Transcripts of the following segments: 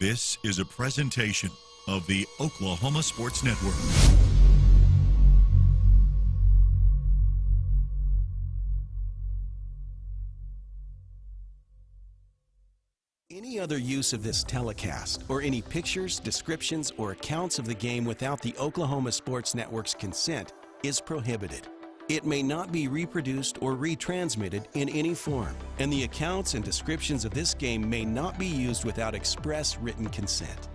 This is a presentation of the Oklahoma Sports Network. Any other use of this telecast, or any pictures, descriptions, or accounts of the game without the Oklahoma Sports Network's consent is prohibited. It may not be reproduced or retransmitted in any form, and the accounts and descriptions of this game may not be used without express written consent.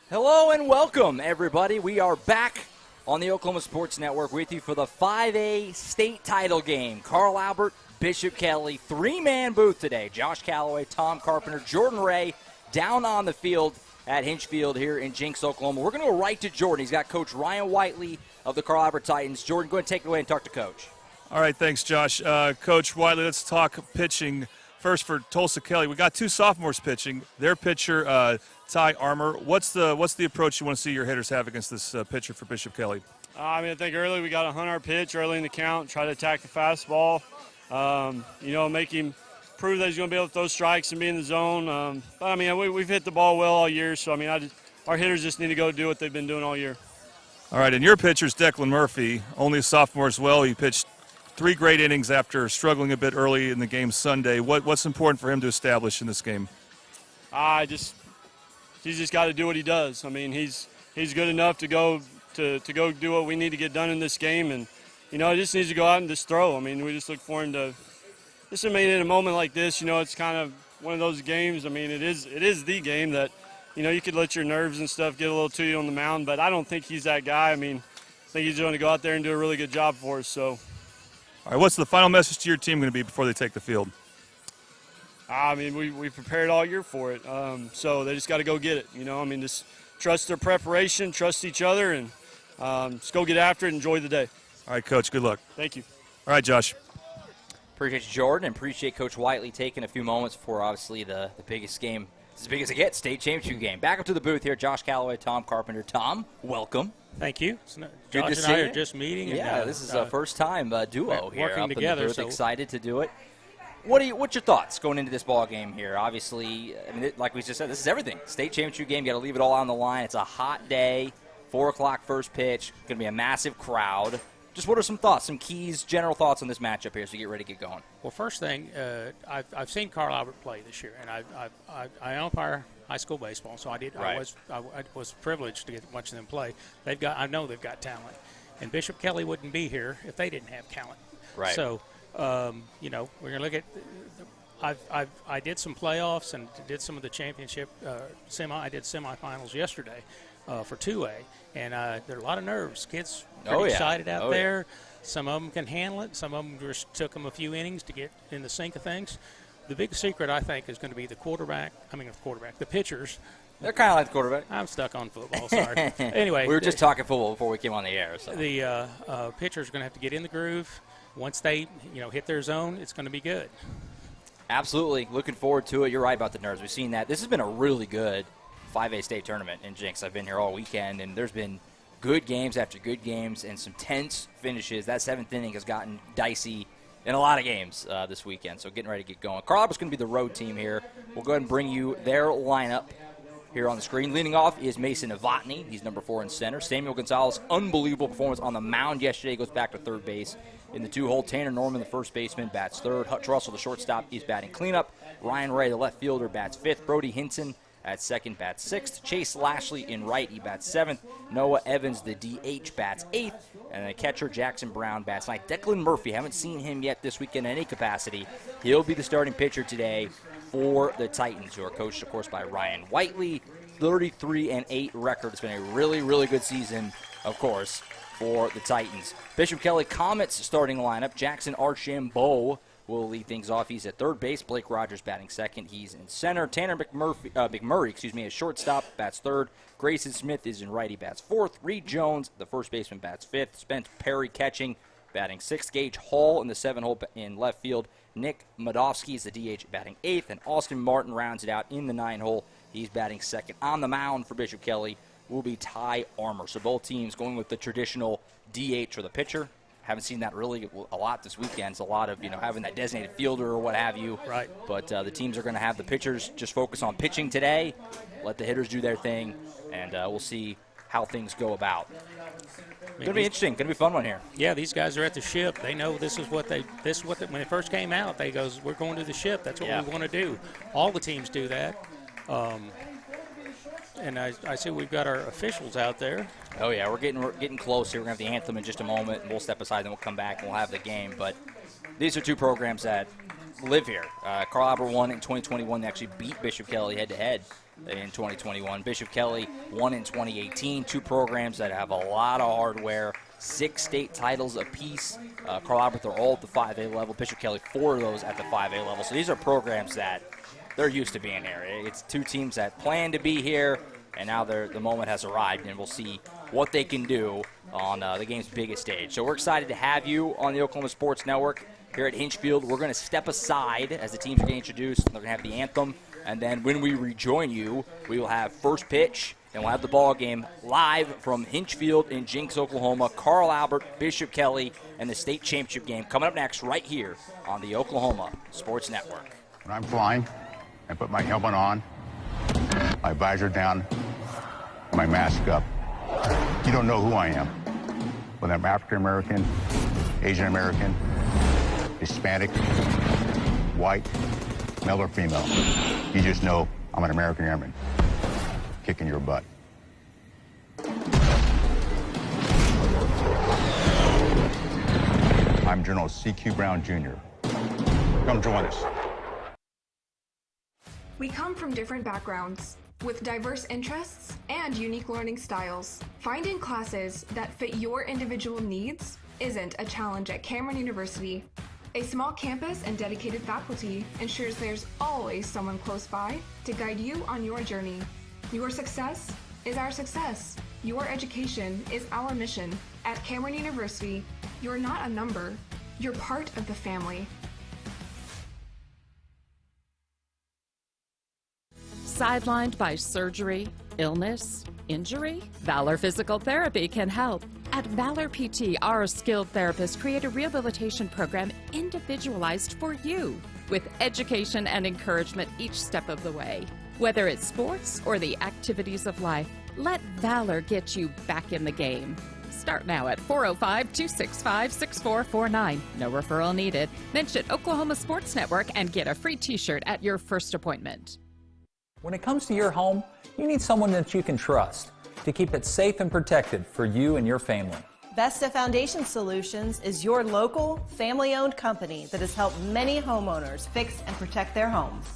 Hello and welcome, everybody. We are back on the Oklahoma Sports Network with you for the 5A state title game. Carl Albert, Bishop Kelley, three-man booth today. Josh Calloway, Tom Carpenter, Jordan Ray down on the field at Hinch Field here in Jenks, Oklahoma. We're going to go right to Jordan. He's got Coach Ryan Whiteley of the Carl Albert Titans. Jordan, go ahead and take it away and talk to Coach. All right, thanks, Josh. Coach Whiteley, let's talk pitching. First for Tulsa Kelley, we got two sophomores pitching. Their pitcher, Ty Armour. What's the approach you want to see your hitters have against this pitcher for Bishop Kelley? I think early we got to hunt our pitch early in the count, try to attack the fastball. Make him prove that he's going to be able to throw strikes and be in the zone. We've hit the ball well all year, so our hitters just need to go do what they've been doing all year. All right, and your pitcher's Declan Murphy, only a sophomore as well. He pitched 3 great innings after struggling a bit early in the game Sunday. What's important for him to establish in this game? He's just got to do what he does. He's good enough to go do what we need to get done in this game, and he just needs to go out and just throw. We just look for him to. In a moment like this, it's kind of one of those games. It is the game that, you could let your nerves and stuff get a little to you on the mound, but I don't think he's that guy. I think he's going to go out there and do a really good job for us. So. All right, what's the final message to your team going to be before they take the field? We prepared all year for it, so they just got to go get it. Just trust their preparation, trust each other, and just go get after it and enjoy the day. All right, Coach, good luck. Thank you. All right, Josh. Appreciate you, Jordan, and appreciate Coach Whiteley taking a few moments for, obviously, the biggest game. It's as big as it gets, state championship game. Back up to the booth here, Josh Calloway, Tom Carpenter. Tom, welcome. Thank you. Good Josh to and see I you. are just meeting. Yeah, this is a first-time duo here working up together, in the booth. so Excited to do it. What's your thoughts going into this ball game here? Obviously, like we just said, this is everything. State championship game, you got to leave it all on the line. It's a hot day, 4 o'clock first pitch, going to be a massive crowd. Just what are some thoughts, some keys, general thoughts on this matchup here as we get ready to get going? Well, first thing, I've seen Carl Albert play this year, and I umpire high school baseball, so I did. Right. I was privileged to get watching them play. I know they've got talent, and Bishop Kelley wouldn't be here if they didn't have talent. Right. So, we're going to look at. I did some playoffs and did some of the championship I did semifinals yesterday for 2A, and there are a lot of nerves. Kids pretty excited out there. Some of them can handle it. Some of them just took them a few innings to get in the sync of things. The big secret, I think, is going to be the the pitchers. They're kind of like the quarterback. I'm stuck on football, sorry. Anyway. We were just talking football before we came on the air. So. The pitchers are going to have to get in the groove. Once they, hit their zone, it's going to be good. Absolutely. Looking forward to it. You're right about the nerves. We've seen that. This has been a really good 5A state tournament in Jenks. I've been here all weekend, and there's been good games after good games and some tense finishes. That 7th inning has gotten dicey in a lot of games this weekend, so getting ready to get going. Carl Albert's going to be the road team here. We'll go ahead and bring you their lineup here on the screen. Leading off is Mason Novotny. He's number 4 in center. Samuel Gonzalez, unbelievable performance on the mound yesterday. Goes back to third base. In the 2-hole, Tanner Norman, the first baseman, bats third. Hutch Russell, the shortstop, is batting cleanup. Ryan Ray, the left fielder, bats fifth. Brody Hinson at second, bats sixth. Chase Lashley in right, he bats seventh. Noah Evans, the DH, bats eighth. And the catcher, Jackson Brown, bats ninth. Declan Murphy, haven't seen him yet this weekend in any capacity. He'll be the starting pitcher today for the Titans, who are coached, of course, by Ryan Whiteley. 33-8 record. It's been a really, really good season, of course, for the Titans. Bishop Kelley Comets starting lineup. Jackson Archambault will lead things off. He's at third base. Blake Rogers batting second. He's in center. Tanner McMurray, is shortstop, bats third. Grayson Smith is in right. He bats fourth. Reed Jones, the first baseman, bats fifth. Spence Perry catching, batting sixth. Gage Hall in the 7-hole in left field. Nick Madofsky is the DH, batting eighth. And Austin Martin rounds it out in the 9-hole. He's batting second. On the mound for Bishop Kelley will be Ty Armour. So both teams going with the traditional DH for the pitcher. Haven't seen that really a lot this weekend. It's a lot of, having that designated fielder or what have you. Right. But the teams are going to have the pitchers just focus on pitching today, let the hitters do their thing, and we'll see how things go about. Going to be interesting. Going to be a fun one here. Yeah, these guys are at the ship. They know this is what when they first came out, they goes, we're going to the ship. That's what we want to do. All the teams do that. And I see we've got our officials out there. Oh, yeah, we're getting close here. We're going to have the anthem in just a moment, and we'll step aside, then we'll come back, and we'll have the game. But these are two programs that live here. Carl Albert won in 2021. They actually beat Bishop Kelley head-to-head in 2021. Bishop Kelley won in 2018. Two programs that have a lot of hardware, 6 state titles apiece. Carl Albert, they're all at the 5A level. Bishop Kelley, 4 of those at the 5A level. So these are programs that they're used to being here. It's two teams that plan to be here, and now the moment has arrived, and we'll see what they can do on the game's biggest stage. So we're excited to have you on the Oklahoma Sports Network here at Hinchfield. We're going to step aside as the teams are getting introduced. They're going to have the anthem, and then when we rejoin you, we will have first pitch, and we'll have the ball game live from Hinchfield in Jinx, Oklahoma. Carl Albert, Bishop Kelley, and the state championship game coming up next right here on the Oklahoma Sports Network. When I'm flying, I put my helmet on, my visor down, my mask up. You don't know who I am. Whether I'm African American, Asian American, Hispanic, white, male or female. You just know I'm an American Airman kicking your butt. I'm General C.Q. Brown Jr. Come join us. We come from different backgrounds, with diverse interests and unique learning styles. Finding classes that fit your individual needs isn't a challenge at Cameron University. A small campus and dedicated faculty ensures there's always someone close by to guide you on your journey. Your success is our success. Your education is our mission. At Cameron University, you're not a number, you're part of the family. Sidelined by surgery, illness, injury? Valor Physical Therapy can help. At Valor PT, our skilled therapists create a rehabilitation program individualized for you, with education and encouragement each step of the way. Whether it's sports or the activities of life, let Valor get you back in the game. Start now at 405-265-6449. No referral needed. Mention Oklahoma Sports Network and get a free t-shirt at your first appointment. When it comes to your home, you need someone that you can trust to keep it safe and protected for you and your family. Vesta Foundation Solutions is your local, family-owned company that has helped many homeowners fix and protect their homes.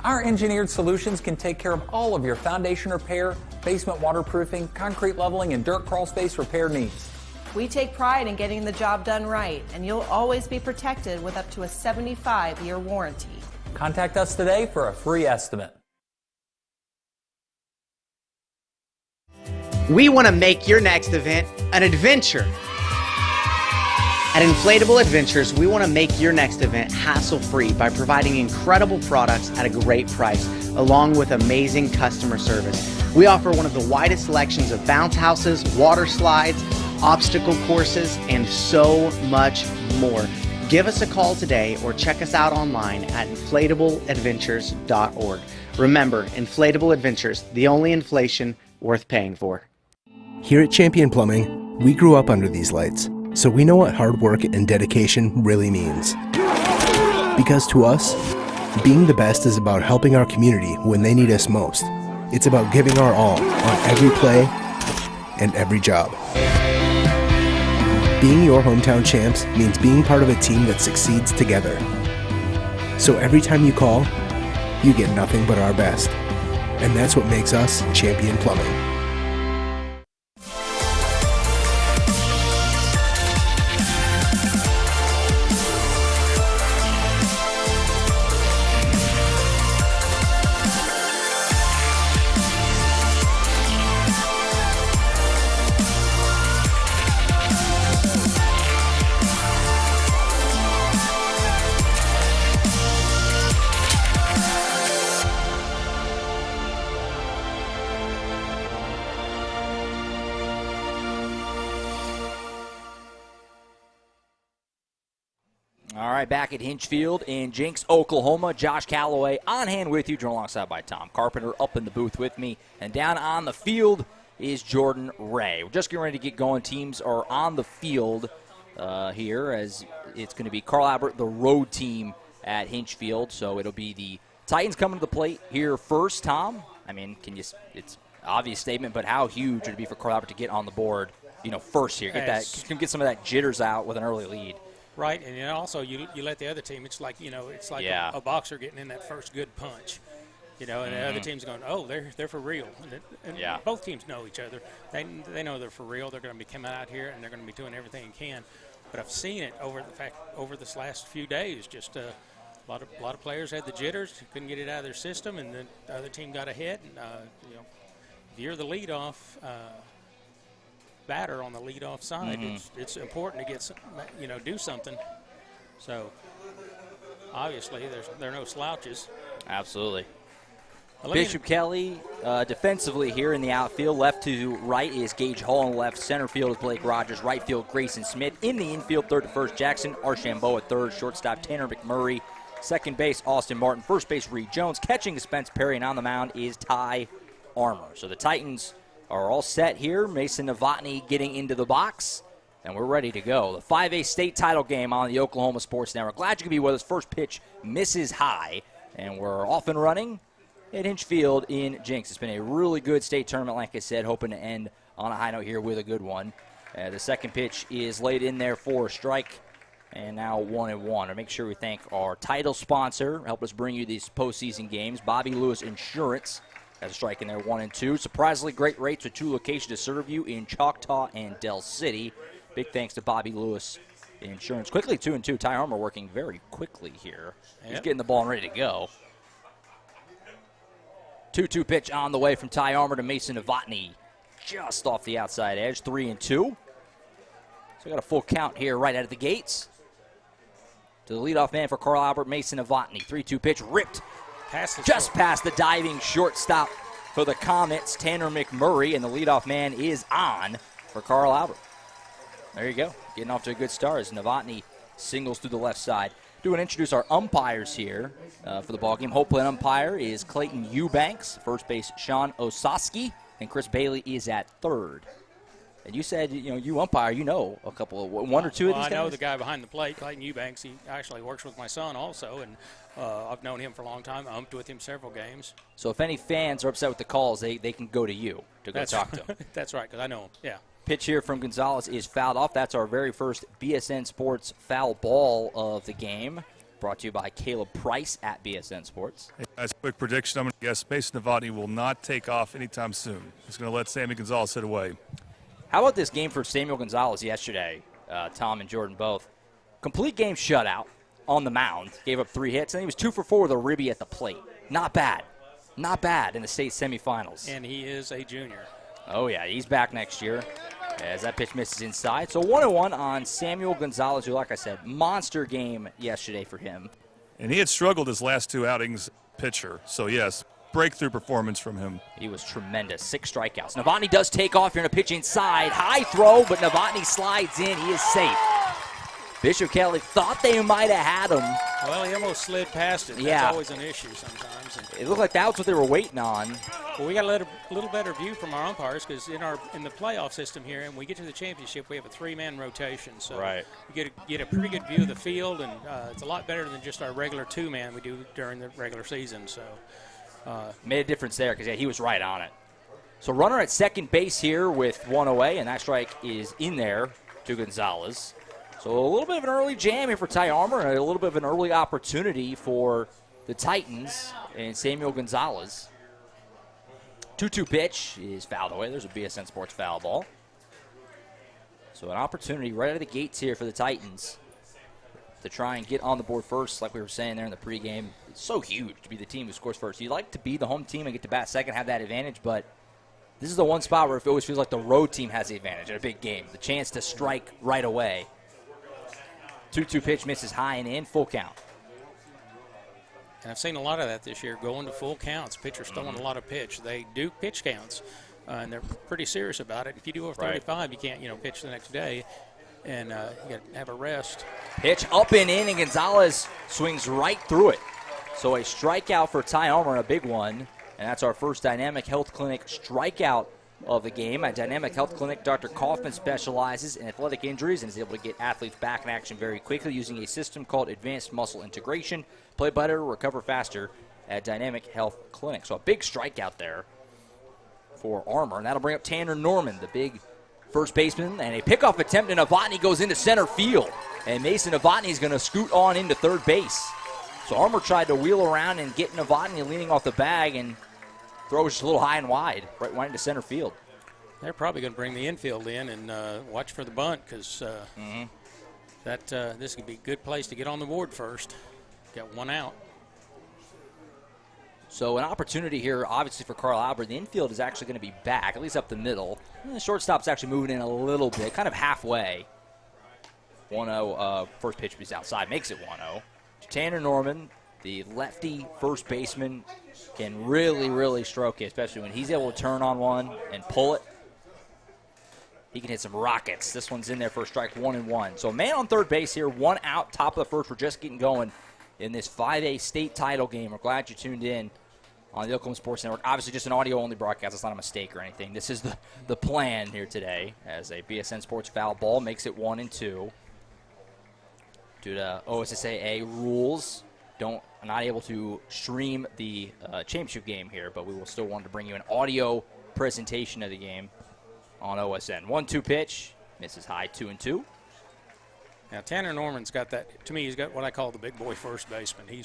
Our engineered solutions can take care of all of your foundation repair, basement waterproofing, concrete leveling, and dirt crawl space repair needs. We take pride in getting the job done right, and you'll always be protected with up to a 75-year warranty. Contact us today for a free estimate. We want to make your next event an adventure. At Inflatable Adventures, we want to make your next event hassle-free by providing incredible products at a great price, along with amazing customer service. We offer one of the widest selections of bounce houses, water slides, obstacle courses, and so much more. Give us a call today or check us out online at inflatableadventures.org. Remember, Inflatable Adventures, the only inflation worth paying for. Here at Champion Plumbing, we grew up under these lights, so we know what hard work and dedication really means. Because to us, being the best is about helping our community when they need us most. It's about giving our all on every play and every job. Being your hometown champs means being part of a team that succeeds together. So every time you call, you get nothing but our best. And that's what makes us Champion Plumbing. All right, back at Hinch Field in Jenks, Oklahoma. Josh Calloway on hand with you, joined alongside by Tom Carpenter up in the booth with me. And down on the field is Jordan Ray. We're just getting ready to get going. Teams are on the field here as it's going to be Carl Albert, the road team at Hinch Field. So it'll be the Titans coming to the plate here first, Tom. I mean, it's an obvious statement, but how huge would it be for Carl Albert to get on the board, first here? Get some of that jitters out with an early lead. Right, and also you let the other team. It's like a boxer getting in that first good punch, and the other team's going, oh, they're for real. And both teams know each other. They know they're for real. They're going to be coming out here and they're going to be doing everything they can. But I've seen it over this last few days. Just a lot of players had the jitters, couldn't get it out of their system, and then the other team got ahead. And if you're the leadoff batter on the leadoff side, it's important to get do something. So obviously there are no slouches. Absolutely. Bishop Kelley defensively here in the outfield. Left to right is Gage Hall on the left. Center field is Blake Rogers. Right field, Grayson Smith. In the infield, third to first, Jackson Archambault at third. Shortstop, Tanner McMurray. Second base, Austin Martin. First base, Reed Jones. Catching is Spence Perry, and on the mound is Ty Armour. So the Titans are all set here. Mason Novotny getting into the box, and we're ready to go. The 5A state title game on the Oklahoma Sports Network. Glad you could be with us. First pitch misses high, and we're off and running at Hinch Field in Jenks. It's been a really good state tournament, like I said, hoping to end on a high note here with a good one. The second pitch is laid in there for a strike, and now 1-1. To make sure we thank our title sponsor, help us bring you these postseason games, Bobby Lewis Insurance. Has a strike in there, 1-2. Surprisingly great rates with 2 locations to serve you in Choctaw and Del City. Big thanks to Bobby Lewis Insurance. Quickly 2-2. Ty Armour working very quickly here. Yep. He's getting the ball and ready to go. 2-2 pitch on the way from Ty Armour to Mason Novotny. Just off the outside edge, 3-2. So we got a full count here right out of the gates. To the leadoff man for Carl Albert, Mason Novotny. 3-2 pitch ripped. Just past the diving shortstop for the Comets, Tanner McMurray, and the leadoff man is on for Carl Albert. There you go. Getting off to a good start as Novotny singles through the left side. Do want to introduce our umpires here for the ballgame. Home plate umpire is Clayton Eubanks. First base, Sean Osaski, and Chris Bailey is at third. And you said, you umpire, a couple of one or two of these guys? I know the guy behind the plate, Clayton Eubanks. He actually works with my son also, and I've known him for a long time. I umped with him several games. So if any fans are upset with the calls, they can go to you to go talk to them. That's right, because I know him, yeah. Pitch here from Gonzalez is fouled off. That's our very first BSN Sports foul ball of the game. Brought to you by Caleb Price at BSN Sports. Hey guys, quick prediction. I'm going to guess Mason Novotny will not take off anytime soon. He's going to let Sammy Gonzalez hit away. How about this game for Samuel Gonzalez yesterday, Tom and Jordan both? Complete game shutout on the mound. Gave up 3 hits, and he was 2 for 4 with a ribby at the plate. Not bad. Not bad in the state semifinals. And he is a junior. Oh, yeah, he's back next year as that pitch misses inside. So 1-1 on Samuel Gonzalez, who, like I said, monster game yesterday for him. And he had struggled his last 2 outings pitcher. So, yes, breakthrough performance from him. He was tremendous. 6 strikeouts. Novotny does take off here in a pitch inside. High throw, but Novotny slides in. He is safe. Bishop Kelley thought they might have had him. Well, he almost slid past it. That's always an issue sometimes. It looked like that was what they were waiting on. Well, we got a little better view from our umpires because in the playoff system here, and we get to the championship, we have a 3-man rotation. So we get a pretty good view of the field, and it's a lot better than just our regular 2-man we do during the regular season. So made a difference there because he was right on it. So runner at second base here with 1 away, and that strike is in there to Gonzalez. So a little bit of an early jam here for Ty Armour and a little bit of an early opportunity for the Titans and Samuel Gonzalez. 2-2 pitch is fouled away. There's a BSN Sports foul ball. So an opportunity right out of the gates here for the Titans to try and get on the board first, like we were saying there in the pregame. It's so huge to be the team who scores first. You like to be the home team and get to bat second, have that advantage, but this is the one spot where it always feels like the road team has the advantage in a big game. The chance to strike right away. 2-2 pitch misses high and in, full count. And I've seen a lot of that this year, going to full counts. Pitchers throwing a lot of pitch. They do pitch counts, and they're pretty serious about it. If you do over 35, you can't, pitch the next day, and you got to have a rest. Pitch up and in, and Gonzalez swings right through it. So a strikeout for Ty Armour, a big one, and that's our first Dynamic Health Clinic strikeout of the game. At Dynamic Health Clinic, Dr. Kaufman specializes in athletic injuries and is able to get athletes back in action very quickly using a system called Advanced Muscle Integration. Play better, recover faster at Dynamic Health Clinic. So a big strikeout there for Armour, and that'll bring up Tanner Norman, the big first baseman, and a pickoff attempt, and Novotny goes into center field, and Mason Novotny is going to scoot on into third base. So Armour tried to wheel around and get Novotny leaning off the bag, and throws just a little high and wide, right into center field. They're probably going to bring the infield in and watch for the bunt, because this could be a good place to get on the board first. Got one out. So an opportunity here, obviously, for Carl Albert. The infield is actually going to be back, at least up the middle. And the shortstop's actually moving in a little bit, kind of halfway. 1-0, first pitch was outside, makes it 1-0. Tanner Norman, the lefty first baseman, can really, really stroke it, especially when he's able to turn on one and pull it. He can hit some rockets. This one's in there for a strike, 1-1. So a man on third base here, one out, top of the first. We're just getting going in this 5A state title game. We're glad you tuned in on the Oklahoma Sports Network. Obviously just an audio-only broadcast. It's not a mistake or anything. This is the plan here today, as a BSN Sports foul ball makes it 1-2. Due to OSSAA rules, not able to stream the championship game here, but we will still want to bring you an audio presentation of the game on OSN. 1-2 pitch, misses high, 2-2. Now, Tanner Norman's got that, to me, he's got what I call the big boy first baseman. He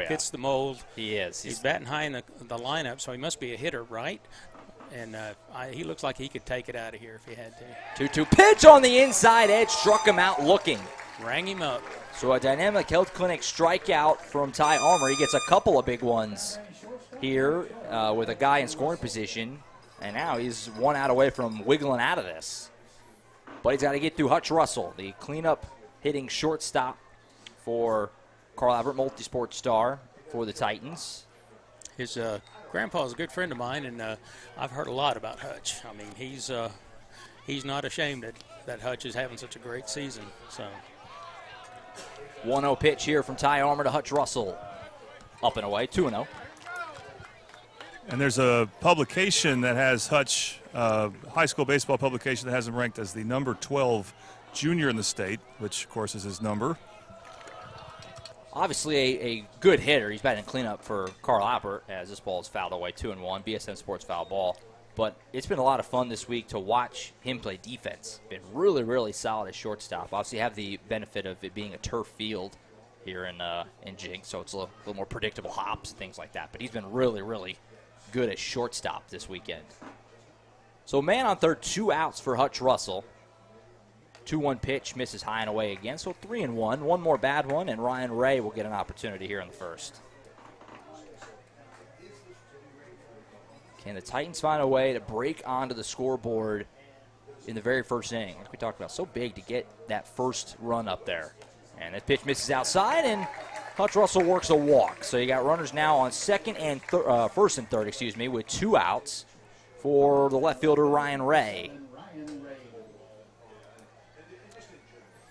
fits the mold. He is. He's batting high in the lineup, so he must be a hitter, right? And he looks like he could take it out of here if he had to. 2-2 pitch on the inside edge, struck him out looking. Rang him up. So a Dynamic Health Clinic strikeout from Ty Armour. He gets a couple of big ones here with a guy in scoring position. And now he's one out away from wiggling out of this. But he's got to get through Hutch Russell, the cleanup hitting shortstop for Carl Albert, multi-sport star for the Titans. His grandpa's a good friend of mine, and I've heard a lot about Hutch. I mean, he's not ashamed that Hutch is having such a great season. So 1-0 pitch here from Ty Armour to Hutch Russell. Up and away, 2-0. And there's a publication that has Hutch, high school baseball publication that has him ranked as the number 12 junior in the state, which, of course, is his number. Obviously a good hitter. He's batting cleanup for Carl Albert as this ball is fouled away, 2-1, BSN Sports foul ball. But it's been a lot of fun this week to watch him play defense. Been really, really solid as shortstop. Obviously have the benefit of it being a turf field here in Jinx, so it's a little more predictable hops and things like that. But he's been really, really good at shortstop this weekend. So man on third, 2 outs for Hutch Russell. 2-1 pitch, misses high and away again. So 3-1, one more bad one, and Ryan Ray will get an opportunity here in the first. Can the Titans find a way to break onto the scoreboard in the very first inning? Like we talked about, so big to get that first run up there. And that pitch misses outside, and Hutch Russell works a walk. So you got runners now on first and third, with 2 outs for the left fielder Ryan Ray.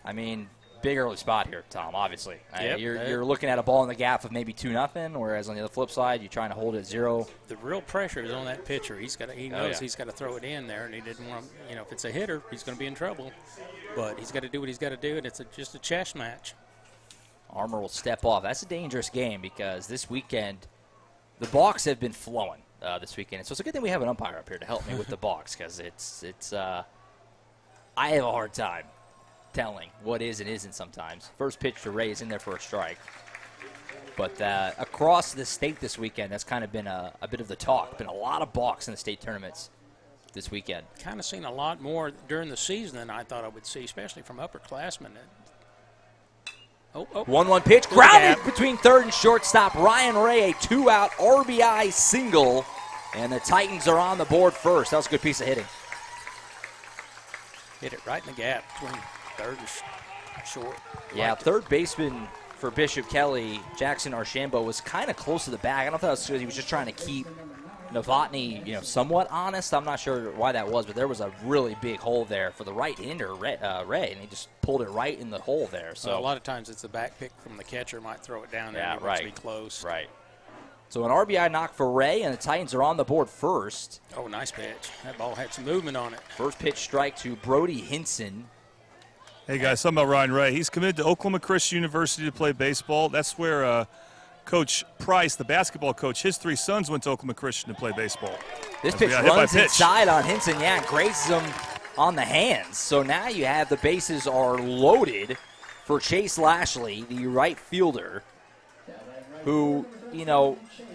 I mean, big early spot here, Tom, obviously. Yep. You're looking at a ball in the gap of maybe 2-0, whereas on the flip side, you're trying to hold it 0. The real pressure is on that pitcher. He knows he's got to throw it in there, and he didn't want to, if it's a hitter, he's going to be in trouble. But he's got to do what he's got to do, and it's just a chess match. Armour will step off. That's a dangerous game because this weekend, the balks have been flowing this weekend. So it's a good thing we have an umpire up here to help me with the balks because I have a hard time telling what is and isn't sometimes. First pitch to Ray is in there for a strike. But across the state this weekend, that's kind of been a bit of the talk. Been a lot of balks in the state tournaments this weekend. Kind of seen a lot more during the season than I thought I would see, especially from upperclassmen. 1-1 pitch, grounded between third and shortstop. Ryan Ray, a 2-out RBI single, and the Titans are on the board first. That was a good piece of hitting. Hit it right in the gap between third and short. Yeah, third baseman for Bishop Kelley, Jackson Archambault, was kind of close to the bag. I don't know if that was because he was just trying to keep Novotny, somewhat honest. I'm not sure why that was, but there was a really big hole there for the right-hander, Ray, and he just pulled it right in the hole there. So a lot of times it's the back pick from the catcher might throw it down there and it right. to be close. Right. So an RBI knock for Ray, and the Titans are on the board first. Oh, nice pitch. That ball had some movement on it. First pitch strike to Brody Hinson. Hey, guys, something about Ryan Ray. He's committed to Oklahoma Christian University to play baseball. That's where Coach Price, the basketball coach, his 3 sons went to Oklahoma Christian to play baseball. This pitch runs inside on Hinson, and grazes him on the hands. So now you have the bases are loaded for Chase Lashley, the right fielder, who,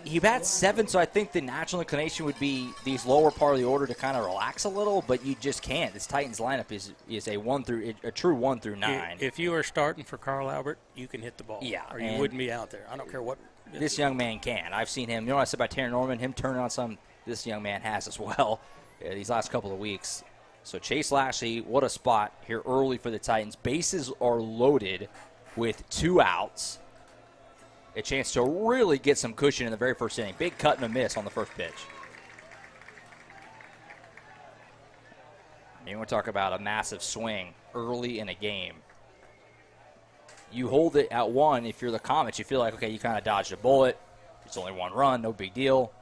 he bats 7, so I think the natural inclination would be these lower part of the order to kind of relax a little, but you just can't. This Titans lineup is a true 1 through 9. If you are starting for Carl Albert, you can hit the ball. Yeah, or you wouldn't be out there. I don't care what. This young man can. I've seen him. What I said about Tanner Norman, him turning on some, this young man has as well these last couple of weeks. So Chase Lashley, what a spot here early for the Titans. Bases are loaded with 2 outs. A chance to really get some cushion in the very first inning. Big cut and a miss on the first pitch. You want to talk about a massive swing early in a game. You hold it at 1. If you're the Comets, you feel like, okay, you kind of dodged a bullet. It's only 1 run, no big deal.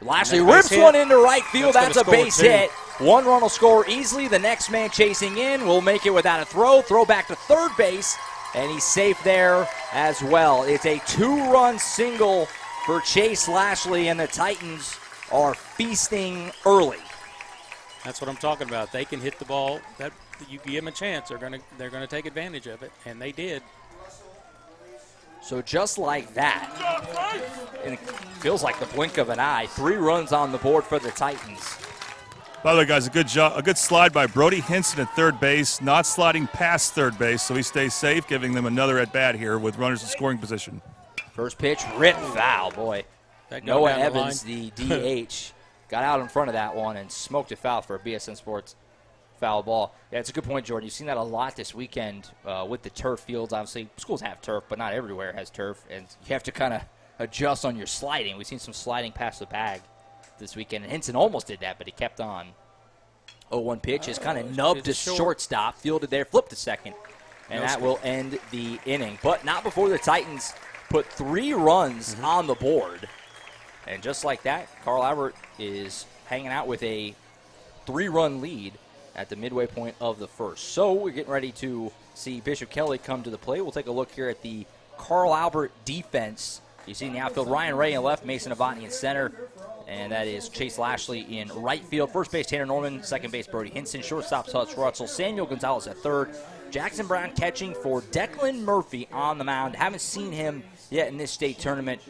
Lashley rips one into right field. That's a base hit. 1 run will score easily. The next man chasing in will make it without a throw. Throw back to third base, and he's safe there as well. It's a 2-run single for Chase Lashley, and the Titans are feasting early. That's what I'm talking about. They can hit the ball. That you give them a chance, they're gonna take advantage of it, and they did. So just like that, and it feels like the blink of an eye, 3 runs on the board for the Titans. By the way, guys, a good slide by Brody Hinson at third base, not sliding past third base, so he stays safe, giving them another at-bat here with runners in scoring position. First pitch, ripped foul, boy. Noah Evans, the DH, got out in front of that one and smoked it foul for a BSN Sports foul ball. Yeah, it's a good point, Jordan. You've seen that a lot this weekend with the turf fields. Obviously, schools have turf, but not everywhere has turf, and you have to kind of adjust on your sliding. We've seen some sliding past the bag this weekend, and Hinson almost did that, but he kept on. 0-1 pitch is kind of nubbed to shortstop, fielded there, flipped to second, and that will end the inning. But not before the Titans put 3 runs on the board. And just like that, Carl Albert is hanging out with a 3-run lead at the midway point of the first. So we're getting ready to see Bishop Kelley come to the plate. We'll take a look here at the Carl Albert defense. You see in the outfield, Ryan Ray in left, Mason Novotny in center, and that is Chase Lashley in right field. First base, Tanner Norman. Second base, Brody Hinson. Shortstop, Hutch Russell. Samuel Gonzalez at third. Jackson Brown catching for Declan Murphy on the mound. Haven't seen him yet in this state tournament.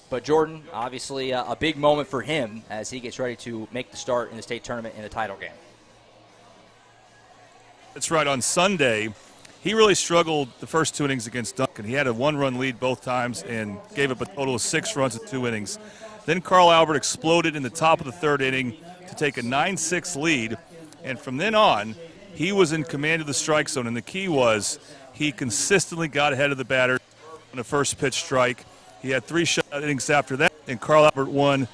But Jordan, obviously a big moment for him as he gets ready to make the start in the state tournament in the title game. That's right. On Sunday, he really struggled the first 2 innings against Duncan. He had a 1-run lead both times and gave up a total of 6 runs in 2 innings. Then Carl Albert exploded in the top of the 3rd inning to take a 9-6 lead. And from then on, he was in command of the strike zone. And the key was he consistently got ahead of the batter on the first pitch strike. He had 3 shutout innings after that, and Carl Albert won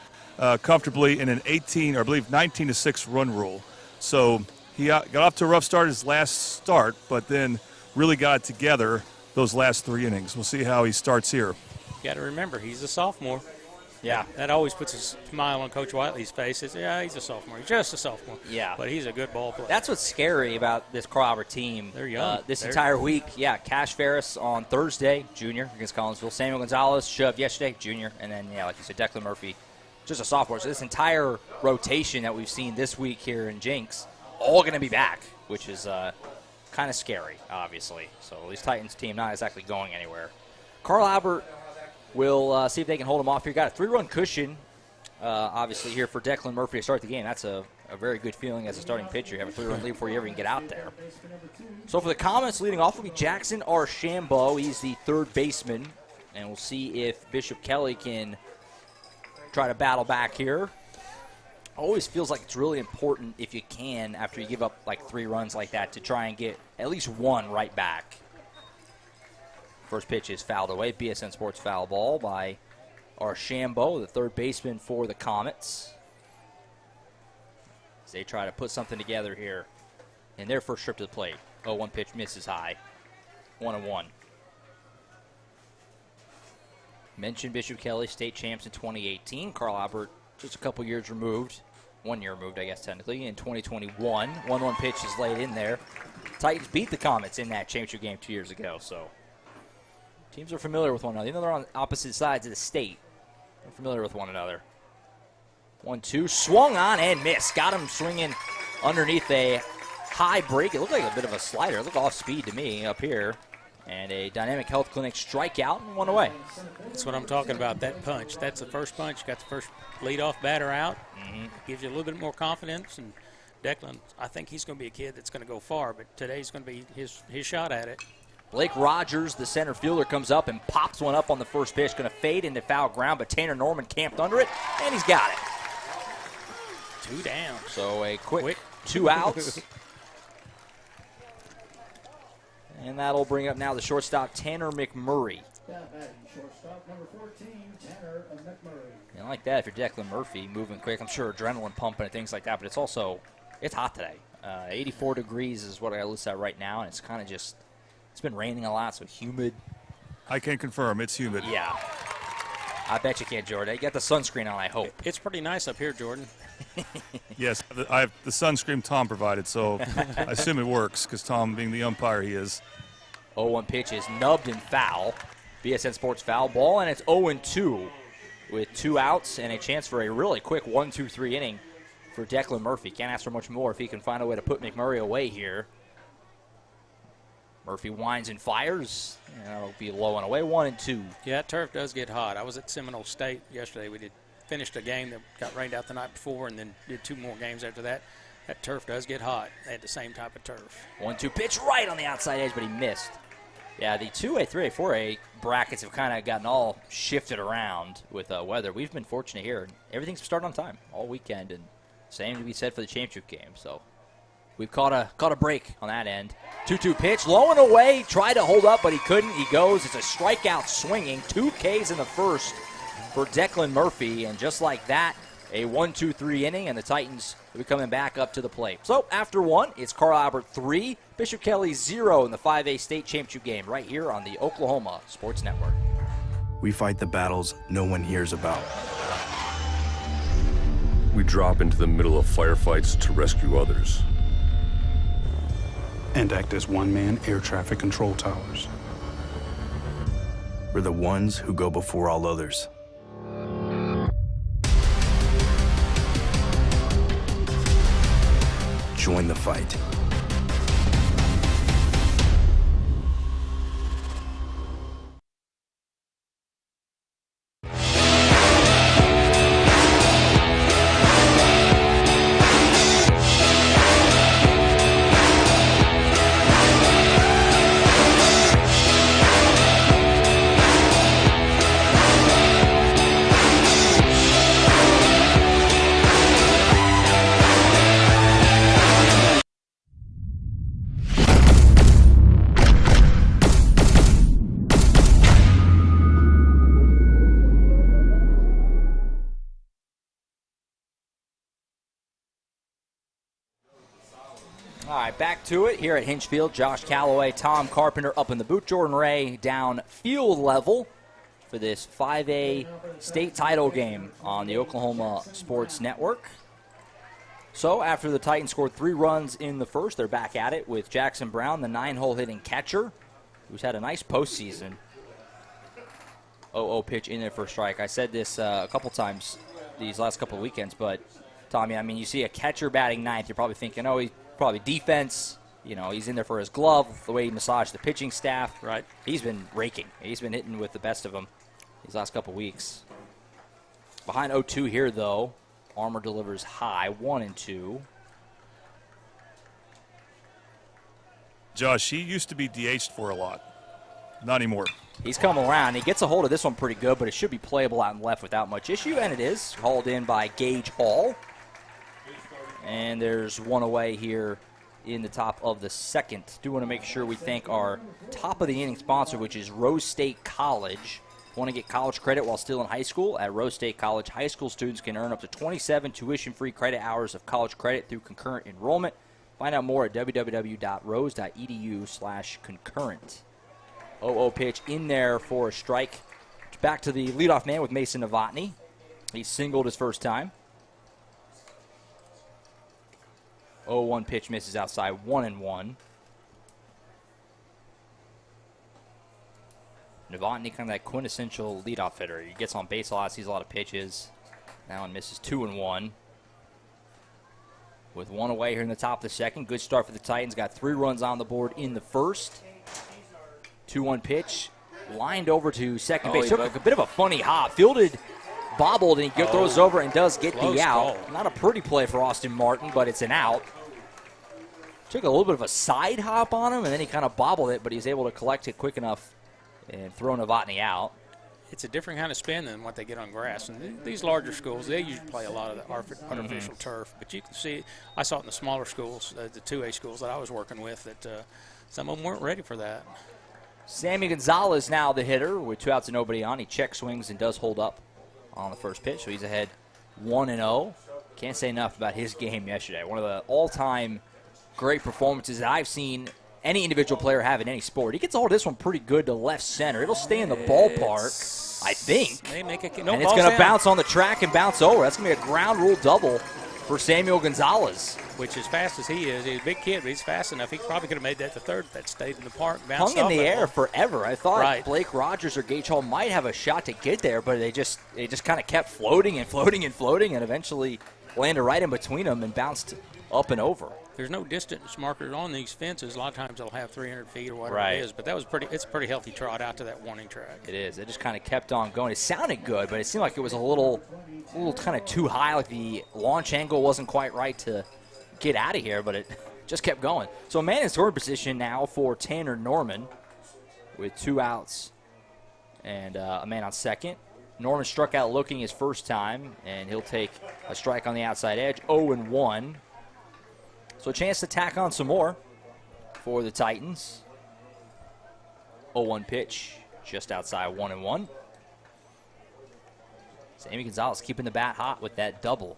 comfortably in an 19-6 run rule. So he got off to a rough start his last start, but then really got it together those last 3 innings. We'll see how he starts here. You got to remember, he's a sophomore. Yeah. That always puts a smile on Coach Whiteley's face. He's a sophomore. He's just a sophomore. Yeah. But he's a good ball player. That's what's scary about this Carl Albert team. They're young. This entire week, Cash Ferris on Thursday, junior, against Collinsville. Samuel Gonzalez shoved yesterday, junior. And then, like you said, Declan Murphy, just a sophomore. So this entire rotation that we've seen this week here in Jinx, all going to be back, which is kind of scary, obviously. So this Titans team not exactly going anywhere. Carl Albert We'll see if they can hold them off here. Got a 3-run cushion, obviously, here for Declan Murphy to start the game. That's a very good feeling as a starting pitcher. You have a 3-run lead before you ever can get out there. So for the Comets, leading off will be Jackson Archambault. He's the third baseman, and we'll see if Bishop Kelley can try to battle back here. Always feels like it's really important if you can, after you give up like 3 runs like that, to try and get at least 1 right back. First pitch is fouled away. BSN Sports foul ball by Archambault, the third baseman for the Comets, as they try to put something together here in their first trip to the plate. 0-1 pitch misses high. 1-1. Mentioned Bishop Kelley, state champs in 2018. Carl Albert just a couple years removed. 1 year removed, I guess, technically, in 2021. 1-1 pitch is laid in there. Titans beat the Comets in that championship game 2 years ago, so teams are familiar with one another. Even though they're on opposite sides of the state, they're familiar with one another. 1-2, swung on and missed. Got him swinging underneath a high break. It looked like a bit of a slider. It looked off speed to me up here. And a Dynamic Health Clinic strikeout and 1 away. That's what I'm talking about, that punch. That's the first punch. You got the first leadoff batter out. Gives you a little bit more confidence. And Declan, I think he's going to be a kid that's going to go far, but today's going to be his shot at it. Blake Rogers, the center fielder, comes up and pops one up on the first pitch. Going to fade into foul ground, but Tanner Norman camped under it, and he's got it. 2 down. So a quick 2 outs. And that'll bring up now the shortstop, Tanner McMurray. Shortstop number 14, Tanner McMurray. And like that, if you're Declan Murphy, moving quick, I'm sure adrenaline pumping and things like that, but it's hot today. 84 degrees is what I listed at right now, and it's kind of just, it's been raining a lot, so humid. I can confirm, it's humid. Yeah. I bet you can't, Jordan. You got the sunscreen on, I hope. It's pretty nice up here, Jordan. Yes, I have the sunscreen Tom provided, so I assume it works because Tom, being the umpire he is. 0-1 pitch is nubbed and foul. BSN Sports foul ball, and it's 0-2 with 2 outs and a chance for a really quick 1-2-3 inning for Declan Murphy. Can't ask for much more if he can find a way to put McMurray away here. Murphy winds and fires, and that'll be low and away, 1-2. Yeah, turf does get hot. I was at Seminole State yesterday. We finished a game that got rained out the night before and then did 2 more games after that. That turf does get hot. They had the same type of turf. 1-2 pitch right on the outside edge, but he missed. Yeah, the 2A, 3A, 4A brackets have kind of gotten all shifted around with weather. We've been fortunate here. Everything's started on time all weekend, and same to be said for the championship game. So we've caught a break on that end. 2-2 pitch, low and away. Tried to hold up, but he couldn't. He goes. It's a strikeout swinging. 2 Ks in the first for Declan Murphy, and just like that, a 1-2-3 inning, and the Titans will be coming back up to the plate. So after 1, it's Carl Albert 3, Bishop Kelley 0 in the 5A state championship game right here on the Oklahoma Sports Network. We fight the battles no one hears about. We drop into the middle of firefights to rescue others. And act as one-man air traffic control towers. We're the ones who go before all others. Join the fight. All right, back to it here at Hinchfield. Josh Calloway, Tom Carpenter up in the booth. Jordan Ray down field level for this 5A state title game on the Oklahoma Sports Network. So after the Titans scored 3 runs in the first, they're back at it with Jackson Brown, the 9-hole hitting catcher, who's had a nice postseason. 0-0 pitch in there for a strike. I said this a couple times these last couple of weekends, but Tommy, I mean, you see a catcher batting 9th, you're probably thinking, oh, he's probably defense. You know, he's in there for his glove, the way he massaged the pitching staff. Right. He's been raking. He's been hitting with the best of them these last couple weeks. Behind 0-2 here, though. Armour delivers high, 1-2. Josh, he used to be DH'd for a lot. Not anymore. He's coming around. He gets a hold of this one pretty good, but it should be playable out and left without much issue, and it is. Hauled in by Gage Hall. And there's one away here in the top of the second. Do want to make sure we thank our top of the inning sponsor, which is Rose State College. Want to get college credit while still in high school? At Rose State College, high school students can earn up to 27 tuition-free credit hours of college credit through concurrent enrollment. Find out more at www.rose.edu/concurrent. 0-0 pitch in there for a strike. Back to the leadoff man with Mason Novotny. He singled his first time. 0-1 pitch misses outside, 1-1. Novotny, kind of that quintessential leadoff hitter. He gets on base a lot, sees a lot of pitches. Now one misses, 2-1. With one away here in the top of the second. Good start for the Titans. Got 3 runs on the board in the first. 2-1 pitch. Lined over to second base. Took a bit of a funny hop. Fielded, bobbled, and he throws over and does get the out. Call. Not a pretty play for Austin Martin, but it's an out. Took a little bit of a side hop on him, and then he kind of bobbled it, but he was able to collect it quick enough and throw Novotny out. It's a different kind of spin than what they get on grass. And these larger schools, they usually play a lot of the artificial turf. But you can see, I saw it in the smaller schools, the 2A schools that I was working with, that some of them weren't ready for that. Sammy Gonzalez now the hitter with 2 outs and nobody on. He check swings and does hold up on the first pitch, so he's ahead 1-0. Can't say enough about his game yesterday. One of the all-time great performances that I've seen any individual player have in any sport. He gets a hold of this one pretty good to left center. It'll stay in the ballpark, I think. They make a, and it's going to bounce on the track and bounce over. That's going to be a ground rule double for Samuel Gonzalez. Which, as fast as he is, he's a big kid, but he's fast enough. He probably could have made that to third if that stayed in the park. Hung in the air forever. I thought right. Blake Rogers or Gage Hall might have a shot to get there, but they just kind of kept floating and floating and floating, and eventually landed right in between them and bounced up and over. There's no distance markers on these fences. A lot of times they'll have 300 feet or whatever right. it is, but that was it's a pretty healthy trot out to that warning track. It is. It just kind of kept on going. It sounded good, but it seemed like it was a little kind of too high, like the launch angle wasn't quite right to get out of here, but it just kept going. So a man in scoring position now for Tanner Norman with 2 outs and a man on second. Norman struck out looking his first time, and he'll take a strike on the outside edge, 0-1. So a chance to tack on some more for the Titans. 0-1 pitch, just outside 1-1. Sammy Gonzalez keeping the bat hot with that double.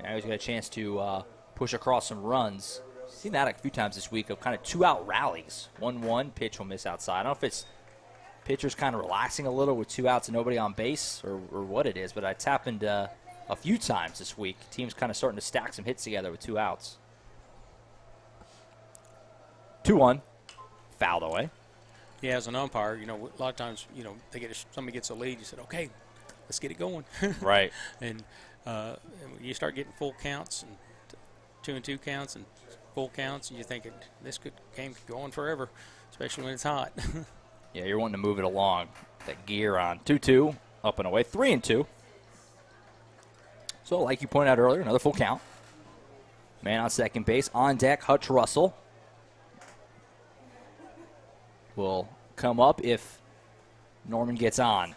Now he's got a chance to push across some runs. Seen that a few times this week of kind of 2-out rallies. 1-1, pitch will miss outside. I don't know if it's pitcher's kind of relaxing a little with 2 outs and nobody on base or what it is, but it's happened a few times this week. Teams kind of starting to stack some hits together with 2 outs. 2-1, fouled away. Yeah, as an umpire, a lot of times, somebody gets a lead, you said, okay, let's get it going. Right. And you start getting full counts and 2-2 counts and full counts, and you're thinking this game could go on forever, especially when it's hot. Yeah, you're wanting to move it along. That gear on. 2-2, up and away. 3-2. So, like you pointed out earlier, another full count. Man on second base. On deck, Hutch Russell will come up if Norman gets on.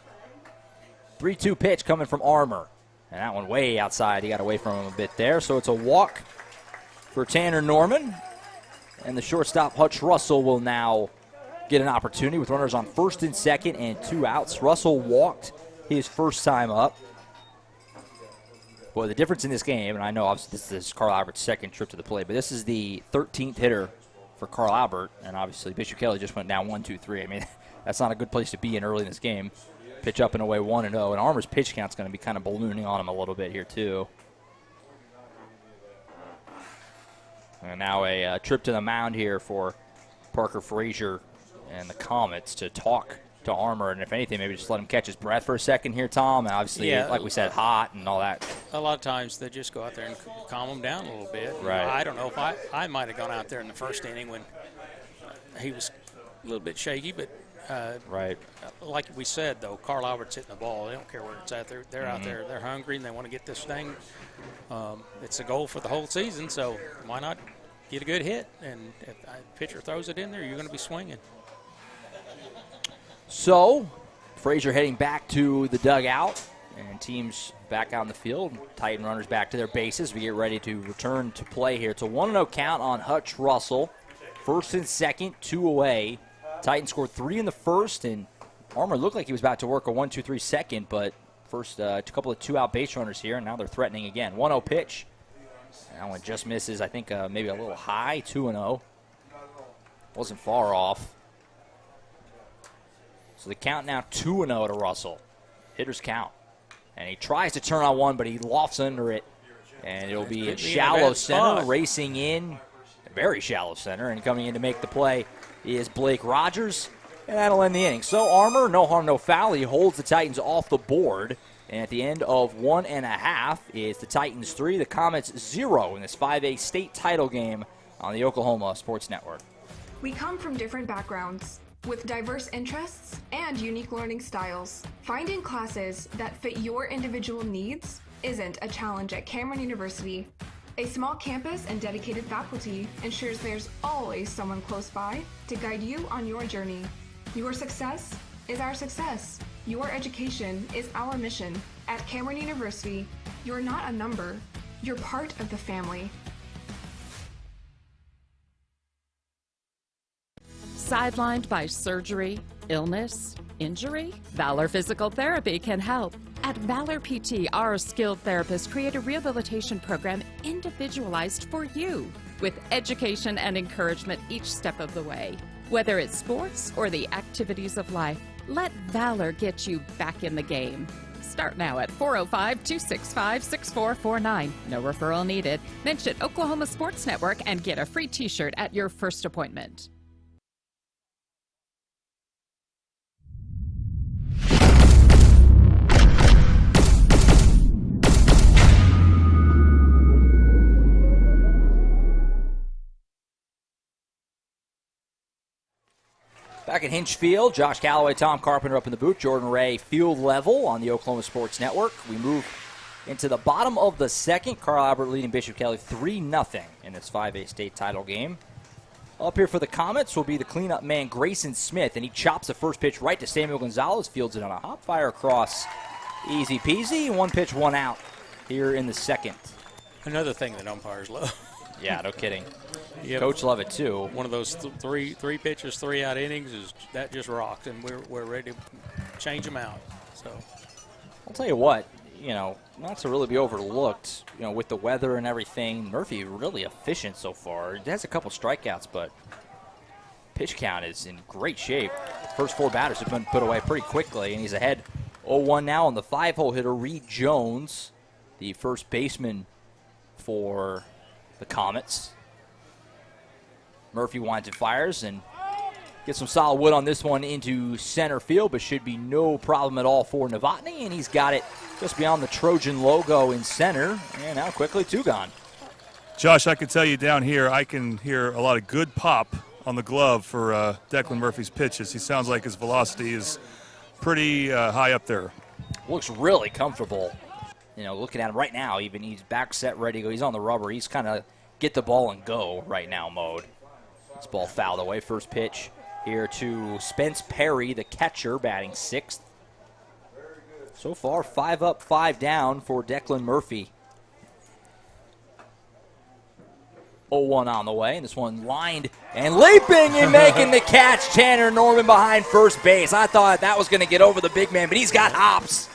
3-2 pitch coming from Armour. And that one way outside. He got away from him a bit there. So it's a walk for Tanner Norman. And the shortstop, Hutch Russell, will now get an opportunity with runners on first and second and 2 outs. Russell walked his first time up. Boy, the difference in this game, and I know obviously this is Carl Albert's second trip to the plate, but this is the 13th hitter for Carl Albert, and obviously Bishop Kelley just went down 1-2-3. I mean, that's not a good place to be in early in this game. Pitch up and away 1-0, and Armour's pitch count's going to be kind of ballooning on him a little bit here too. And now a trip to the mound here for Parker Frazier and the Comets to talk to Armour, and if anything, maybe just let him catch his breath for a second here, Tom. And obviously, like we said, hot and all that. A lot of times they just go out there and calm him down a little bit. Right. I don't know if I might have gone out there in the first inning when he was a little bit shaky, but Right. Like we said, though, Carl Albert's hitting the ball. They don't care where it's at. They're out there. They're hungry, and they want to get this thing. It's a goal for the whole season, so why not get a good hit? And if a pitcher throws it in there, you're going to be swinging. So, Frazier heading back to the dugout, and teams back out in the field. Titan runners back to their bases. We get ready to return to play here. It's a 1-0 count on Hutch Russell. First and second, 2 away. Titans scored 3 in the first, and Armour looked like he was about to work a 1-2-3 second, but first a couple of 2-out base runners here, and now they're threatening again. 1-0 pitch. That one just misses, I think, maybe a little high, 2-0. Wasn't far off. So the count now 2-0 to Russell. Hitter's count. And he tries to turn on one, but he lofts under it. And it'll be in shallow center, racing in. Very shallow center, and coming in to make the play is Blake Rogers. And that'll end the inning. So Armour, no harm, no foul. He holds the Titans off the board. And at the end of 1.5 is the Titans 3, the Comets 0 in this 5A state title game on the Oklahoma Sports Network. We come from different backgrounds with diverse interests and unique learning styles. Finding classes that fit your individual needs isn't a challenge at Cameron University. A small campus and dedicated faculty ensures there's always someone close by to guide you on your journey. Your success is our success. Your education is our mission. At Cameron University, you're not a number, you're part of the family. Sidelined by surgery, illness, injury? Valor Physical Therapy can help. At Valor PT, our skilled therapists create a rehabilitation program individualized for you, with education and encouragement each step of the way. Whether it's sports or the activities of life, let Valor get you back in the game. Start now at 405-265-6449. No referral needed. Mention Oklahoma Sports Network and get a free t-shirt at your first appointment. Back at Hinch Field, Josh Calloway, Tom Carpenter up in the booth, Jordan Ray field level on the Oklahoma Sports Network. We move into the bottom of the second. Carl Albert leading Bishop Kelley 3-0 in this 5A state title game. Up here for the Comets will be the cleanup man Grayson Smith, and he chops the first pitch right to Samuel Gonzalez, fields it on a hop fire across. Easy peasy, 1 pitch, 1 out here in the second. Another thing that umpires love. Yeah, no kidding. Yep. Coach love it too. One of those three pitches, 3-out innings that just rocked, and we're ready to change them out. So I'll tell you what, not to really be overlooked, with the weather and everything. Murphy really efficient so far. He has a couple strikeouts, but pitch count is in great shape. First 4 batters have been put away pretty quickly, and he's ahead 0-1 now on the 5-hole hitter Reed Jones, the first baseman for the Comets. Murphy winds and fires and gets some solid wood on this one into center field, but should be no problem at all for Novotny, and he's got it just beyond the Trojan logo in center, and now quickly 2 gone. Josh, I can tell you down here, I can hear a lot of good pop on the glove for Declan Murphy's pitches. He sounds like his velocity is pretty high up there. Looks really comfortable. Looking at him right now, even he's back set, ready to go. He's on the rubber. He's kind of get the ball and go right now mode. This ball fouled away. First pitch here to Spence Perry, the catcher, batting 6th. So far, 5 up, 5 down for Declan Murphy. 0-1 on the way, and this one lined and leaping and making the catch. Tanner Norman behind first base. I thought that was going to get over the big man, but he's got hops.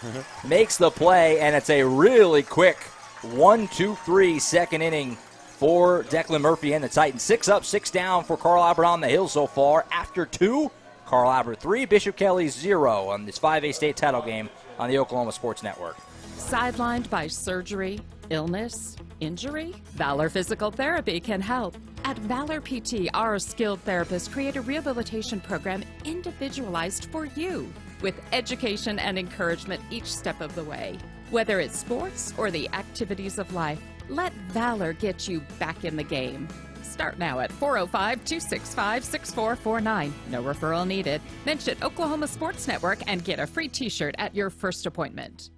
Makes the play, and it's a really quick 1-2-3 second inning for Declan Murphy and the Titans. 6 up, 6 down for Carl Albert on the hill so far. After 2, Carl Albert 3, Bishop Kelley 0 on this 5A state title game on the Oklahoma Sports Network. Sidelined by surgery, illness, injury? Valor Physical Therapy can help. At Valor PT, our skilled therapists create a rehabilitation program individualized for you, with education and encouragement each step of the way. Whether it's sports or the activities of life, let Valor get you back in the game. Start now at 405-265-6449. No referral needed. Mention Oklahoma Sports Network and get a free t-shirt at your first appointment.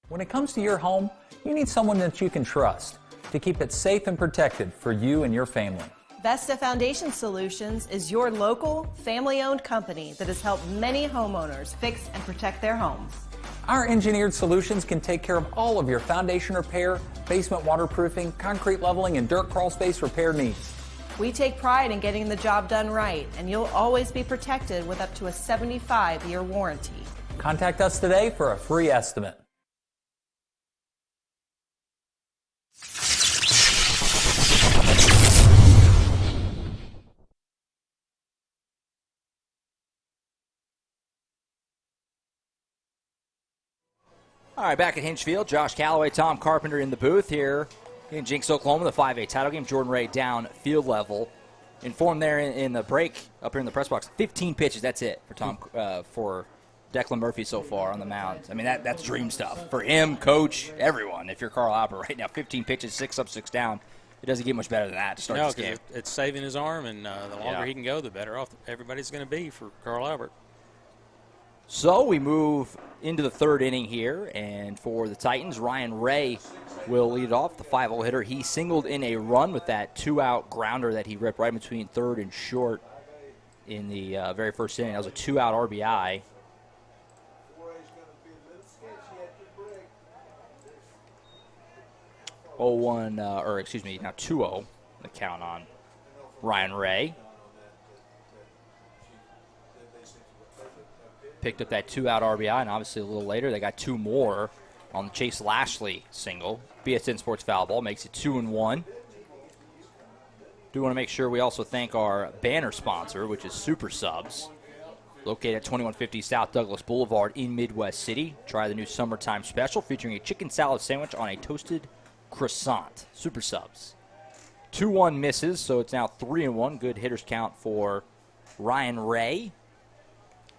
When it comes to your home, you need someone that you can trust to keep it safe and protected for you and your family. Vesta Foundation Solutions is your local, family-owned company that has helped many homeowners fix and protect their homes. Our engineered solutions can take care of all of your foundation repair, basement waterproofing, concrete leveling, and dirt crawl space repair needs. We take pride in getting the job done right, and you'll always be protected with up to a 75-year warranty. Contact us today for a free estimate. All right, back at Hinge Field, Josh Calloway, Tom Carpenter in the booth here in Jinx, Oklahoma, the 5A title game. Jordan Ray down field level. Informed there in the break up here in the press box, 15 pitches, that's it for Declan Murphy so far on the mound. I mean, that's dream stuff for him, coach, everyone. If you're Carl Albert right now, 15 pitches, 6 up, 6 down. It doesn't get much better than that to start this game. It's saving his arm, and the longer he can go, the better off everybody's going to be for Carl Albert. So we move into the third inning here, and for the Titans, Ryan Ray will lead off, the 5-0 hitter. He singled in a run with that 2-out grounder that he ripped right between third and short in the very first inning. That was a 2-out RBI. Now 2-0, the count on Ryan Ray. Picked up that 2-out RBI, and obviously a little later they got 2 more on the Chase Lashley single. BSN Sports foul ball makes it 2-1. Do want to make sure we also thank our banner sponsor, which is Super Subs, located at 2150 South Douglas Boulevard in Midwest City. Try the new summertime special featuring a chicken salad sandwich on a toasted croissant. Super Subs. 2-1 misses, so it's now 3-1. Good hitters count for Ryan Ray.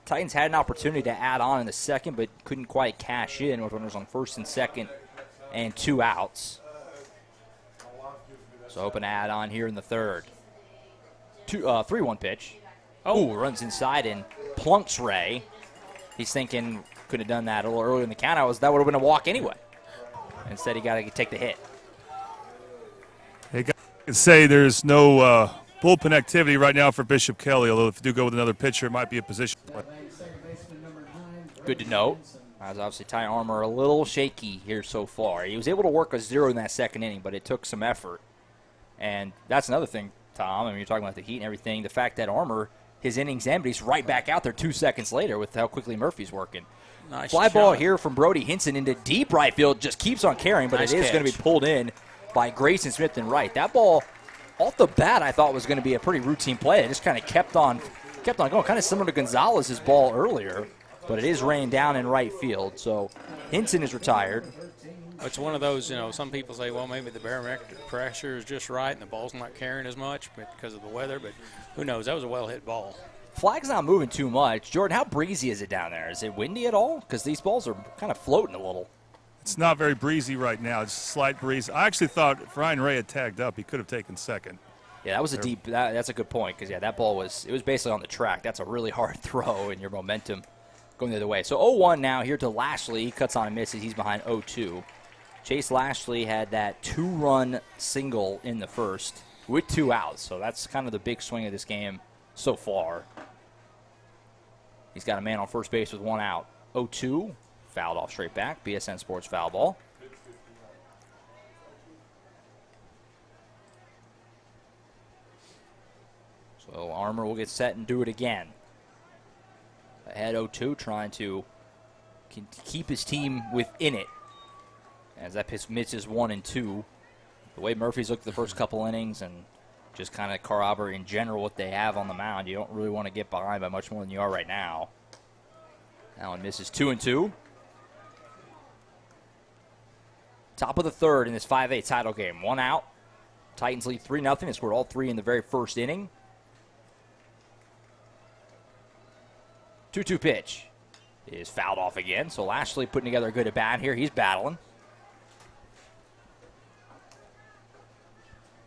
Titans had an opportunity to add on in the second, but couldn't quite cash in with runners on first and second and 2 outs. So hoping to add on here in the third. 3-1 pitch. Runs inside and plunks Ray. He's thinking could have done that a little earlier in the count. That would have been a walk anyway. Instead, he got to take the hit. Hey, guys, I can say there's no bullpen activity right now for Bishop Kelley, although if you do go with another pitcher, it might be a position play. Good to note. As obviously Ty Armour a little shaky here so far. He was able to work a 0 in that second inning, but it took some effort. And that's another thing, Tom. I mean, you're talking about the heat and everything. The fact that Armour, his innings end, but he's right back out there 2 seconds later with how quickly Murphy's working. Nice Fly shot. ball here from Brody Hinson into deep right field. Just keeps on carrying, but Nice it is going to catch. be pulled in by Grayson Smith and right. That ball, off the bat, I thought was going to be a pretty routine play. It just kind of kept on going, kind of similar to Gonzalez's ball earlier. But it is rained down in right field, so Hinson is retired. It's one of those, some people say, well, maybe the barometric pressure is just right and the ball's not carrying as much because of the weather, but who knows? That was a well-hit ball. Flag's not moving too much. Jordan, how breezy is it down there? Is it windy at all? Because these balls are kind of floating a little. It's not very breezy right now. It's a slight breeze. I actually thought if Ryan Ray had tagged up, he could have taken second. Yeah, that was a deep – that's a good point because, that ball was basically on the track. That's a really hard throw in your momentum going the other way. So 0-1 now here to Lashley. He cuts on and misses. He's behind 0-2. Chase Lashley had that 2-run single in the first with 2 outs. So that's kind of the big swing of this game so far. He's got a man on first base with 1 out. 0-2, fouled off straight back. BSN Sports foul ball. So Armour will get set and do it again. Ahead 0-2, trying to keep his team within it. As that pitch misses 1 and 2. The way Murphy's looked the first couple innings and just kind of Carl Albert in general, what they have on the mound, you don't really want to get behind by much more than you are right now. That one misses 2 and 2. Top of the third in this 5A title game. 1 out. Titans lead 3-0. They scored all 3 in the very first inning. 2-2 pitch is fouled off again. So Lashley putting together a good at bat here. He's battling.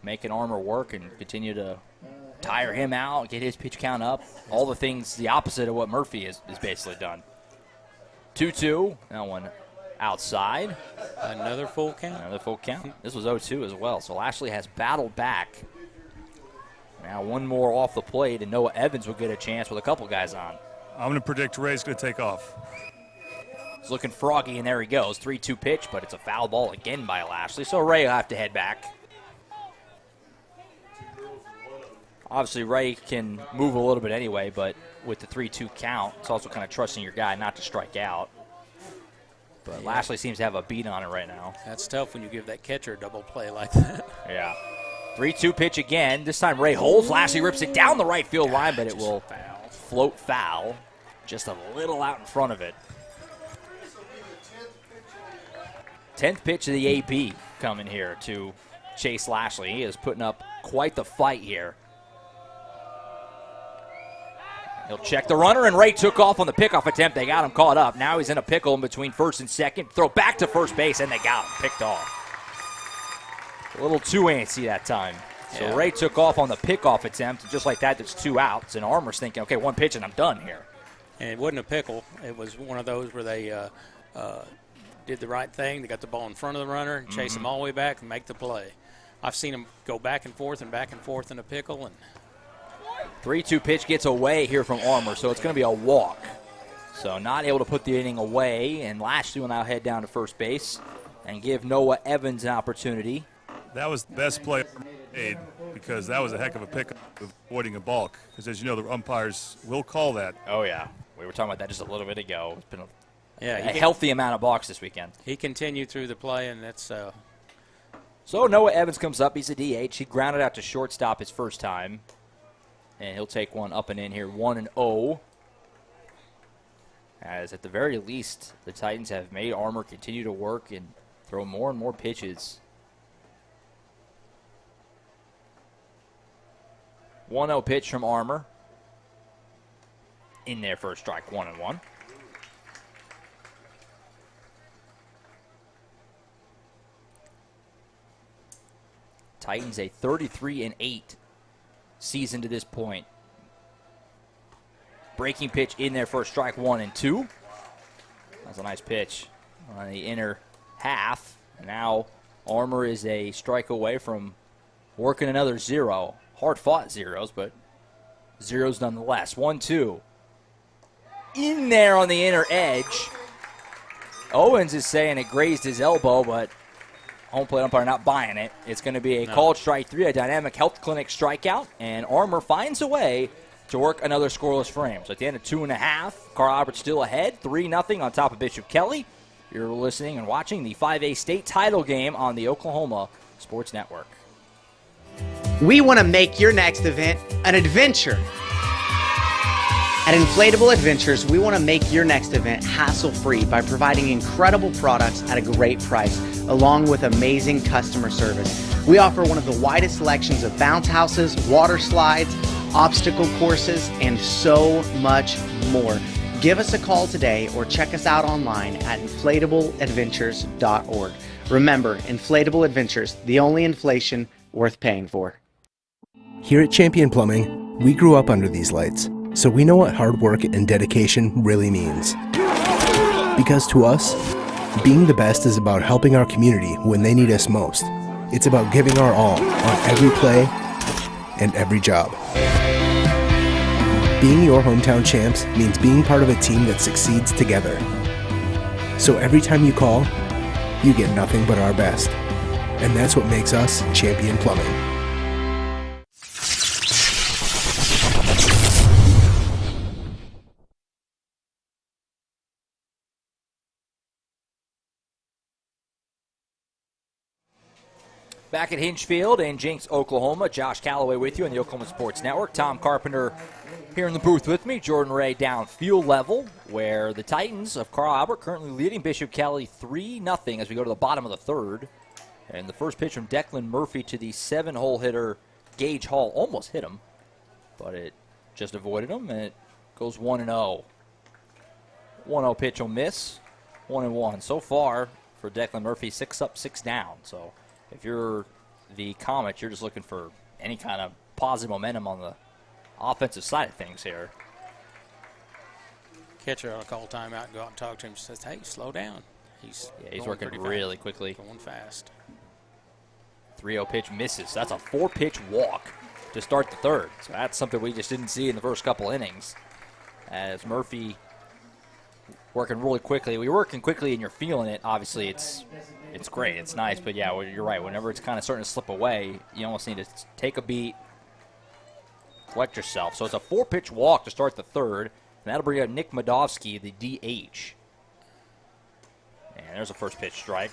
making Armour work and continue to tire him out, get his pitch count up. All the things, the opposite of what Murphy is basically done. 2-2. That one outside. Another full count. Another full count. This was 0-2 as well. So Lashley has battled back. Now one more off the plate, and Noah Evans will get a chance with a couple guys on. I'm going to predict Ray's going to take off. He's looking froggy, and there he goes. 3-2 pitch, but it's a foul ball again by Lashley. So Ray will have to head back. Obviously, Ray can move a little bit anyway, but with the 3-2 count, it's also kind of trusting your guy not to strike out. But Lashley seems to have a beat on it right now. That's tough when you give that catcher a double play like that. Yeah. 3-2 pitch again. This time Ray holds. Lashley rips it down the right field line, but it will float foul. Just a little out in front of it. 10th pitch of the AB coming here to Chase Lashley. He is putting up quite the fight here. He'll check the runner, and Ray took off on the pickoff attempt. They got him caught up. Now he's in a pickle in between first and second. Throw back to first base, and they got him picked off. A little too antsy that time. So Yeah. Ray took off on the pickoff attempt, and just like that, there's 2 outs. And Armour's thinking, okay, 1 pitch, and I'm done here. And it wasn't a pickle. It was one of those where they did the right thing. They got the ball in front of the runner and chase him all the way back and make the play. I've seen him go back and forth in a pickle. And 3-2 pitch gets away here from Armour, so it's going to be a walk. So not able to put the inning away, and Lashley will now head down to first base and give Noah Evans an opportunity. That was the best play made because that was a heck of a pickup, avoiding a balk. Because as you know, the umpires will call that. Oh, yeah. We were talking about that just a little bit ago. It's been a he healthy amount of balks this weekend. He continued through the play, and that's So Noah Evans comes up. He's a DH. He grounded out to shortstop his first time. And he'll take one up and in here, 1-0. As at the very least, the Titans have made Armour continue to work and throw more and more pitches. 1-0 pitch from Armour. In there for a strike, 1-1. Titans a 33-8 season to this point. Breaking pitch in there for a strike, 1-2. That's a nice pitch on the inner half. And now Armour is a strike away from working another 0. Hard-fought zeros, but zeros nonetheless. 1-2. In there on the inner edge. Owens is saying it grazed his elbow, but home plate umpire not buying it. It's going to be a called strike 3, a dynamic health clinic strikeout, and Armour finds a way to work another scoreless frame. So at the end of 2.5, Carl Albert's still ahead, 3-0 on top of Bishop Kelley. You're listening and watching the 5A state title game on the Oklahoma Sports Network. We want to make your next event an adventure. At Inflatable Adventures, we want to make your next event hassle-free by providing incredible products at a great price, along with amazing customer service. We offer one of the widest selections of bounce houses, water slides, obstacle courses, and so much more. Give us a call today or check us out online at inflatableadventures.org. Remember, Inflatable Adventures, the only inflation worth paying for. Here at Champion Plumbing, we grew up under these lights, so we know what hard work and dedication really means. Because to us, being the best is about helping our community when they need us most. It's about giving our all on every play and every job. Being your hometown champs means being part of a team that succeeds together. So every time you call, you get nothing but our best. And that's what makes us Champion Plumbing. Back at Hinchfield in Jenks, Oklahoma. Josh Calloway with you on the Oklahoma Sports Network. Tom Carpenter here in the booth with me. Jordan Ray down field level, where the Titans of Carl Albert currently leading Bishop Kelley 3-0 as we go to the bottom of the third. And the first pitch from Declan Murphy to the 7-hole hitter Gage Hall. Almost hit him, but it just avoided him, and it goes 1-0. 1-0 pitch will miss. 1-1. So far for Declan Murphy, 6 up, 6 down. So if you're the Comets, you're just looking for any kind of positive momentum on the offensive side of things here. Catcher will call timeout and go out and talk to him. Says, hey, slow down. He's working really quickly. Going fast. 3-0 pitch misses. That's a 4-pitch walk to start the third. So that's something we just didn't see in the first couple innings. As Murphy working really quickly. We're working quickly and you're feeling it. Obviously, it's great. It's nice. But, yeah, you're right. Whenever it's kind of starting to slip away, you almost need to take a beat, collect yourself. So it's a 4-pitch walk to start the third. And that'll bring up Nick Modovsky, the DH. And there's a first pitch strike.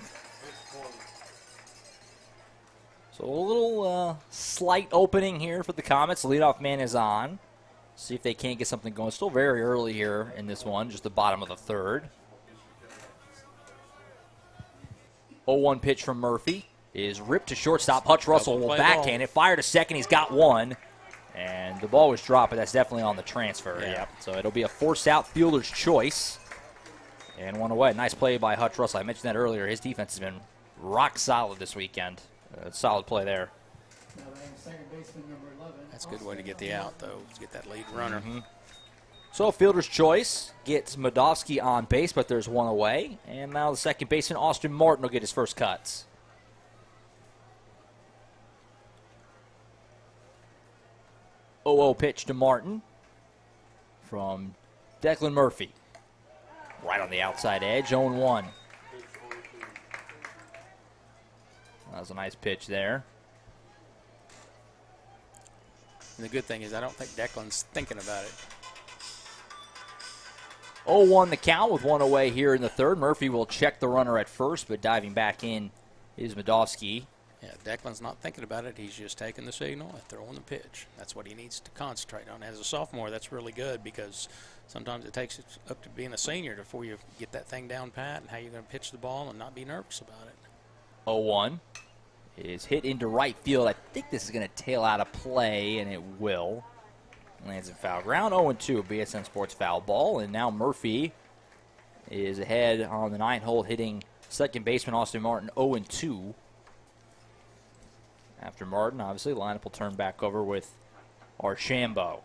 So a little slight opening here for the Comets. The leadoff man is on. See if they can't get something going. Still very early here in this one, just the bottom of the third. 0-1 pitch from Murphy is ripped to shortstop. Hutch Russell will backhand it. Fire to second. He's got one. And the ball was dropped, but that's definitely on the transfer. Yeah. Yep. So it'll be a forced-out fielder's choice. And one away. Nice play by Hutch Russell. I mentioned that earlier. His defense has been rock solid this weekend. Solid play there. That's a good way to get the out, though, to get that lead runner. Mm-hmm. So fielder's choice gets Modovsky on base, but there's one away. And now the second baseman, Austin Martin, will get his first cuts. 0-0 pitch to Martin from Declan Murphy. Right on the outside edge, 0-1. That was a nice pitch there. And the good thing is I don't think Declan's thinking about it. 0-1 the count with one away here in the third. Murphy will check the runner at first, but diving back in is Modovsky. Yeah, Declan's not thinking about it. He's just taking the signal and throwing the pitch. That's what he needs to concentrate on. As a sophomore, that's really good because sometimes it takes it up to being a senior before you get that thing down pat and how you're going to pitch the ball and not be nervous about it. 0-1 is hit into right field. I think this is going to tail out of play, and it will. Lands in foul ground. 0-2, BSN Sports foul ball. And now Murphy is ahead on the 9-hole, hitting second baseman Austin Martin 0-2. After Martin, obviously, lineup will turn back over with Archambault.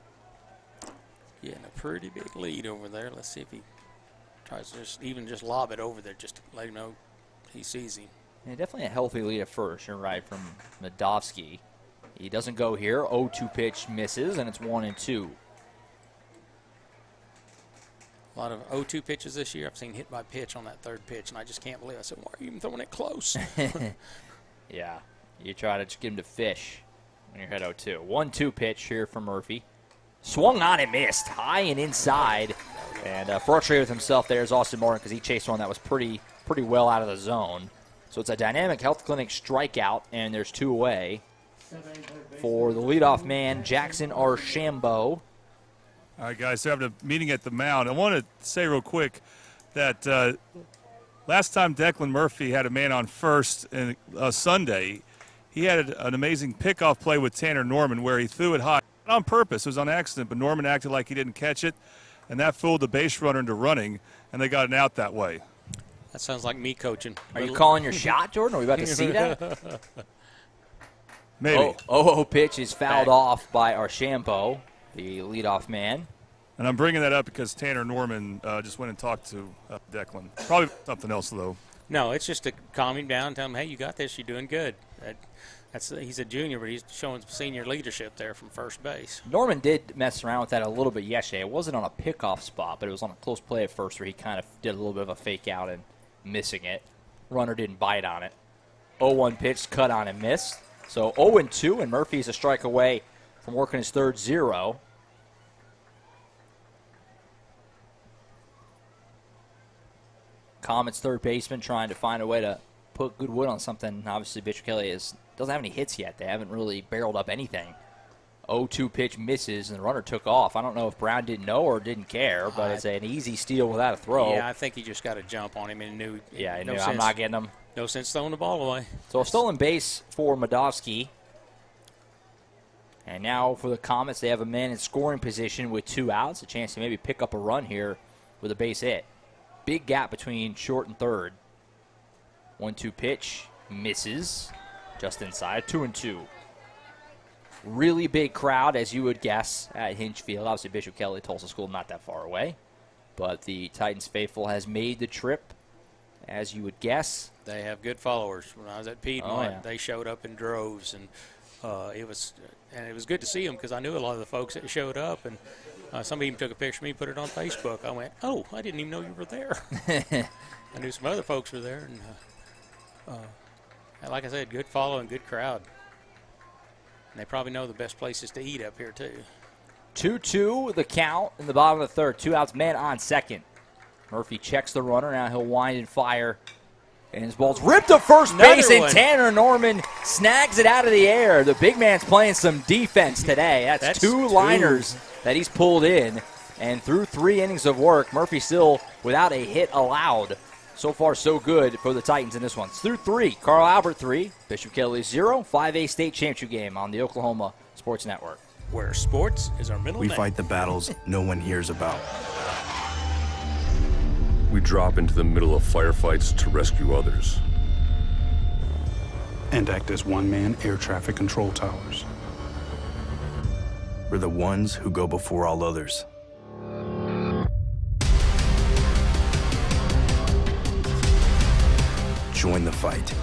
Getting a pretty big lead over there. Let's see if he tries to just lob it over there just to let him know he sees him. Yeah, definitely a healthy lead at first. You're right, from Modovsky. He doesn't go here. 0-2 pitch misses, and it's 1-2. A lot of 0-2 pitches this year. I've seen hit by pitch on that third pitch, and I just can't believe it. I said, why are you even throwing it close? Yeah, you try to just get him to fish when you're hit 0-2. 1-2 pitch here from Murphy. Swung on and missed, high and inside. And frustrated with himself there is Austin Martin because he chased one that was pretty well out of the zone. So it's a dynamic health clinic strikeout, and there's two away for the leadoff man, Jackson Archambault. All right, guys, so having a meeting at the mound. I want to say real quick that last time Declan Murphy had a man on first in Sunday, he had an amazing pickoff play with Tanner Norman where he threw it high. Not on purpose. It was on accident, but Norman acted like he didn't catch it, and that fooled the base runner into running, and they got an out that way. That sounds like me coaching. Are you calling your shot, Jordan? Are we about to see that? Maybe. 0-0 pitch is fouled off by Archambault, the leadoff man. And I'm bringing that up because Tanner Norman just went and talked to Declan. Probably something else, though. No, it's just to calm him down and tell him, hey, you got this, you're doing good. He's a junior, but he's showing some senior leadership there from first base. Norman did mess around with that a little bit yesterday. It wasn't on a pickoff spot, but it was on a close play at first where he kind of did a little bit of a fake out and missing it. Runner didn't bite on it. 0-1 pitch, cut on and missed. So 0-2, and Murphy's a strike away from working his third 0. Comets third baseman trying to find a way to put good wood on something. Obviously, Kelley doesn't have any hits yet. They haven't really barreled up anything. 0-2 pitch misses, and the runner took off. I don't know if Brown didn't know or didn't care, but it's an easy steal without a throw. Yeah, I think he just got a jump on him and knew. Yeah, he knew I'm not getting him. No sense throwing the ball away. So a stolen base for Modovsky. And now for the Comets, they have a man in scoring position with 2 outs. A chance to maybe pick up a run here with a base hit. Big gap between short and third. 1-2 pitch misses. just inside, 2-2. Really big crowd, as you would guess, at Hinch Field. Obviously, Bishop Kelley, Tulsa School, not that far away. But the Titans faithful has made the trip, as you would guess. They have good followers. When I was at Piedmont, they showed up in droves, and it was good to see them because I knew a lot of the folks that showed up, and somebody even took a picture of me, put it on Facebook. I went, "Oh, I didn't even know you were there." I knew some other folks were there, and like I said, good following, good crowd. And they probably know the best places to eat up here too. 2-2 the count in the bottom of the third. 2 outs, man on second. Murphy checks the runner. Now he'll wind and fire. And his ball's ripped to first base, and Tanner Norman snags it out of the air. The big man's playing some defense today. That's two liners that he's pulled in. And through 3 innings of work, Murphy still without a hit allowed. So far, so good for the Titans in this one. It's through 3. Carl Albert 3, Bishop Kelley 0. 5A state championship game on the Oklahoma Sports Network. Where sports is our middle name. We fight the battles no one hears about. We drop into the middle of firefights to rescue others. And act as one-man air traffic control towers. We're the ones who go before all others. Join the fight.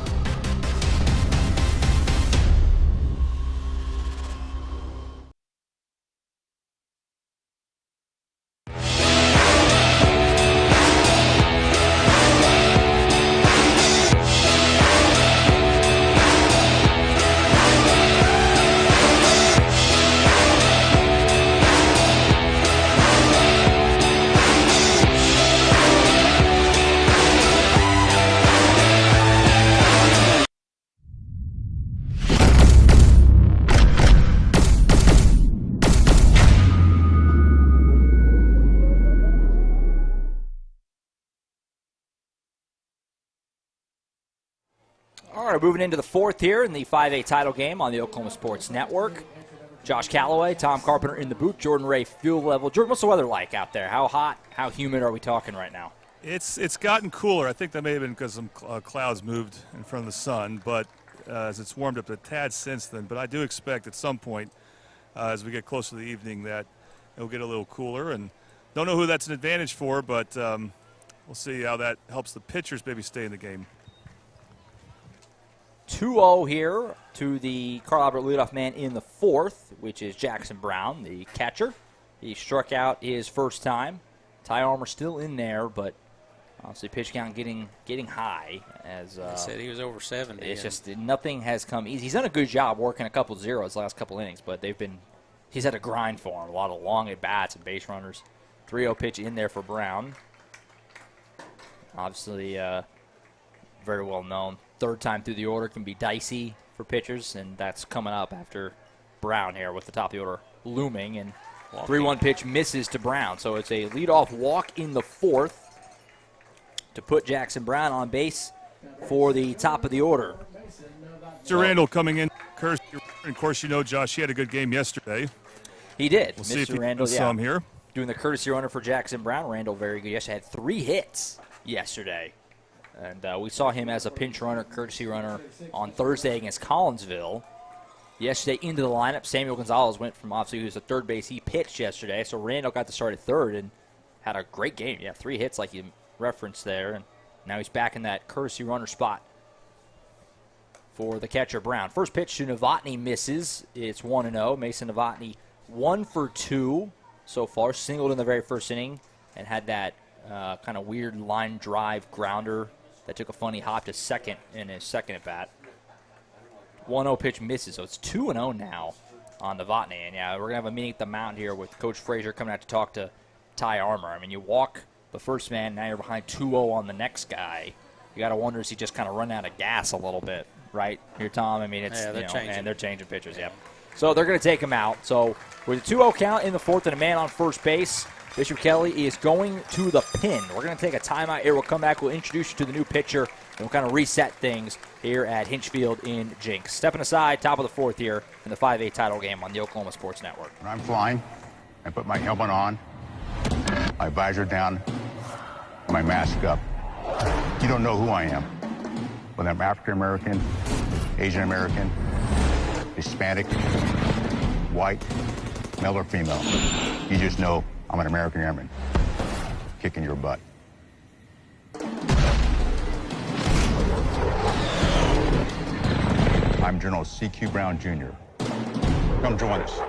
All right, moving into the fourth here in the 5A title game on the Oklahoma Sports Network. Josh Calloway, Tom Carpenter in the booth, Jordan Ray field level. Jordan, what's the weather like out there? How hot, how humid are we talking right now? It's gotten cooler. I think that may have been because some clouds moved in front of the sun, but as it's warmed up a tad since then. But I do expect at some point, as we get closer to the evening, that it'll get a little cooler. And don't know who that's an advantage for, but we'll see how that helps the pitchers maybe stay in the game. 2-0 here to the Carl Albert leadoff man in the fourth, which is Jackson Brown, the catcher. He struck out his first time. Ty Armour still in there, but obviously pitch count getting high. As I said, he was over 70. It's just nothing has come easy. He's done a good job working a couple zeros the last couple innings, but he's had a grind for him. A lot of long at bats and base runners. 3-0 pitch in there for Brown. Obviously, very well known. Third time through the order can be dicey for pitchers, and that's coming up after Brown here with the top of the order looming. And 3-1 pitch misses to Brown. So it's a leadoff walk in the fourth to put Jackson Brown on base for the top of the order. Mr. Randall coming in. Of course, you know, Josh, he had a good game yesterday. He did. We'll Mr. see if he Randall, does some here. Doing the courtesy runner for Jackson Brown. Randall very good yesterday. Had 3 hits yesterday. And we saw him as a pinch runner, courtesy runner on Thursday against Collinsville. Yesterday into the lineup, Samuel Gonzalez went from, obviously, he was at third base. He pitched yesterday, so Randall got to start at third and had a great game. Yeah, 3 hits like you referenced there, and now he's back in that courtesy runner spot for the catcher Brown. First pitch to Novotny misses. It's 1-0. Mason Novotny 1 for 2 so far, singled in the very first inning and had that kind of weird line drive grounder that took a funny hop to second in his second at bat. 1-0 pitch misses, so it's 2-0 now on Novotny. And yeah, we're going to have a meeting at the mound here with Coach Frazier coming out to talk to Ty Armour. I mean, you walk the first man, now you're behind 2-0 on the next guy. You got to wonder, is he just kind of run out of gas a little bit, right here, Tom? I mean, it's, yeah, they're changing pitchers, yeah. So they're going to take him out. So with a 2-0 count in the fourth and a man on first base, Bishop Kelley is going to the pin. We're going to take a timeout here. We'll come back. We'll introduce you to the new pitcher, and we'll kind of reset things here at Hinchfield in Jinx. Stepping aside, top of the fourth here in the 5A title game on the Oklahoma Sports Network. When I'm flying, I put my helmet on, my visor down, my mask up. You don't know who I am. But I'm African American, Asian American, Hispanic, white, male or female. You just know I'm an American Airman kicking your butt. I'm General C.Q. Brown Jr. Come join us.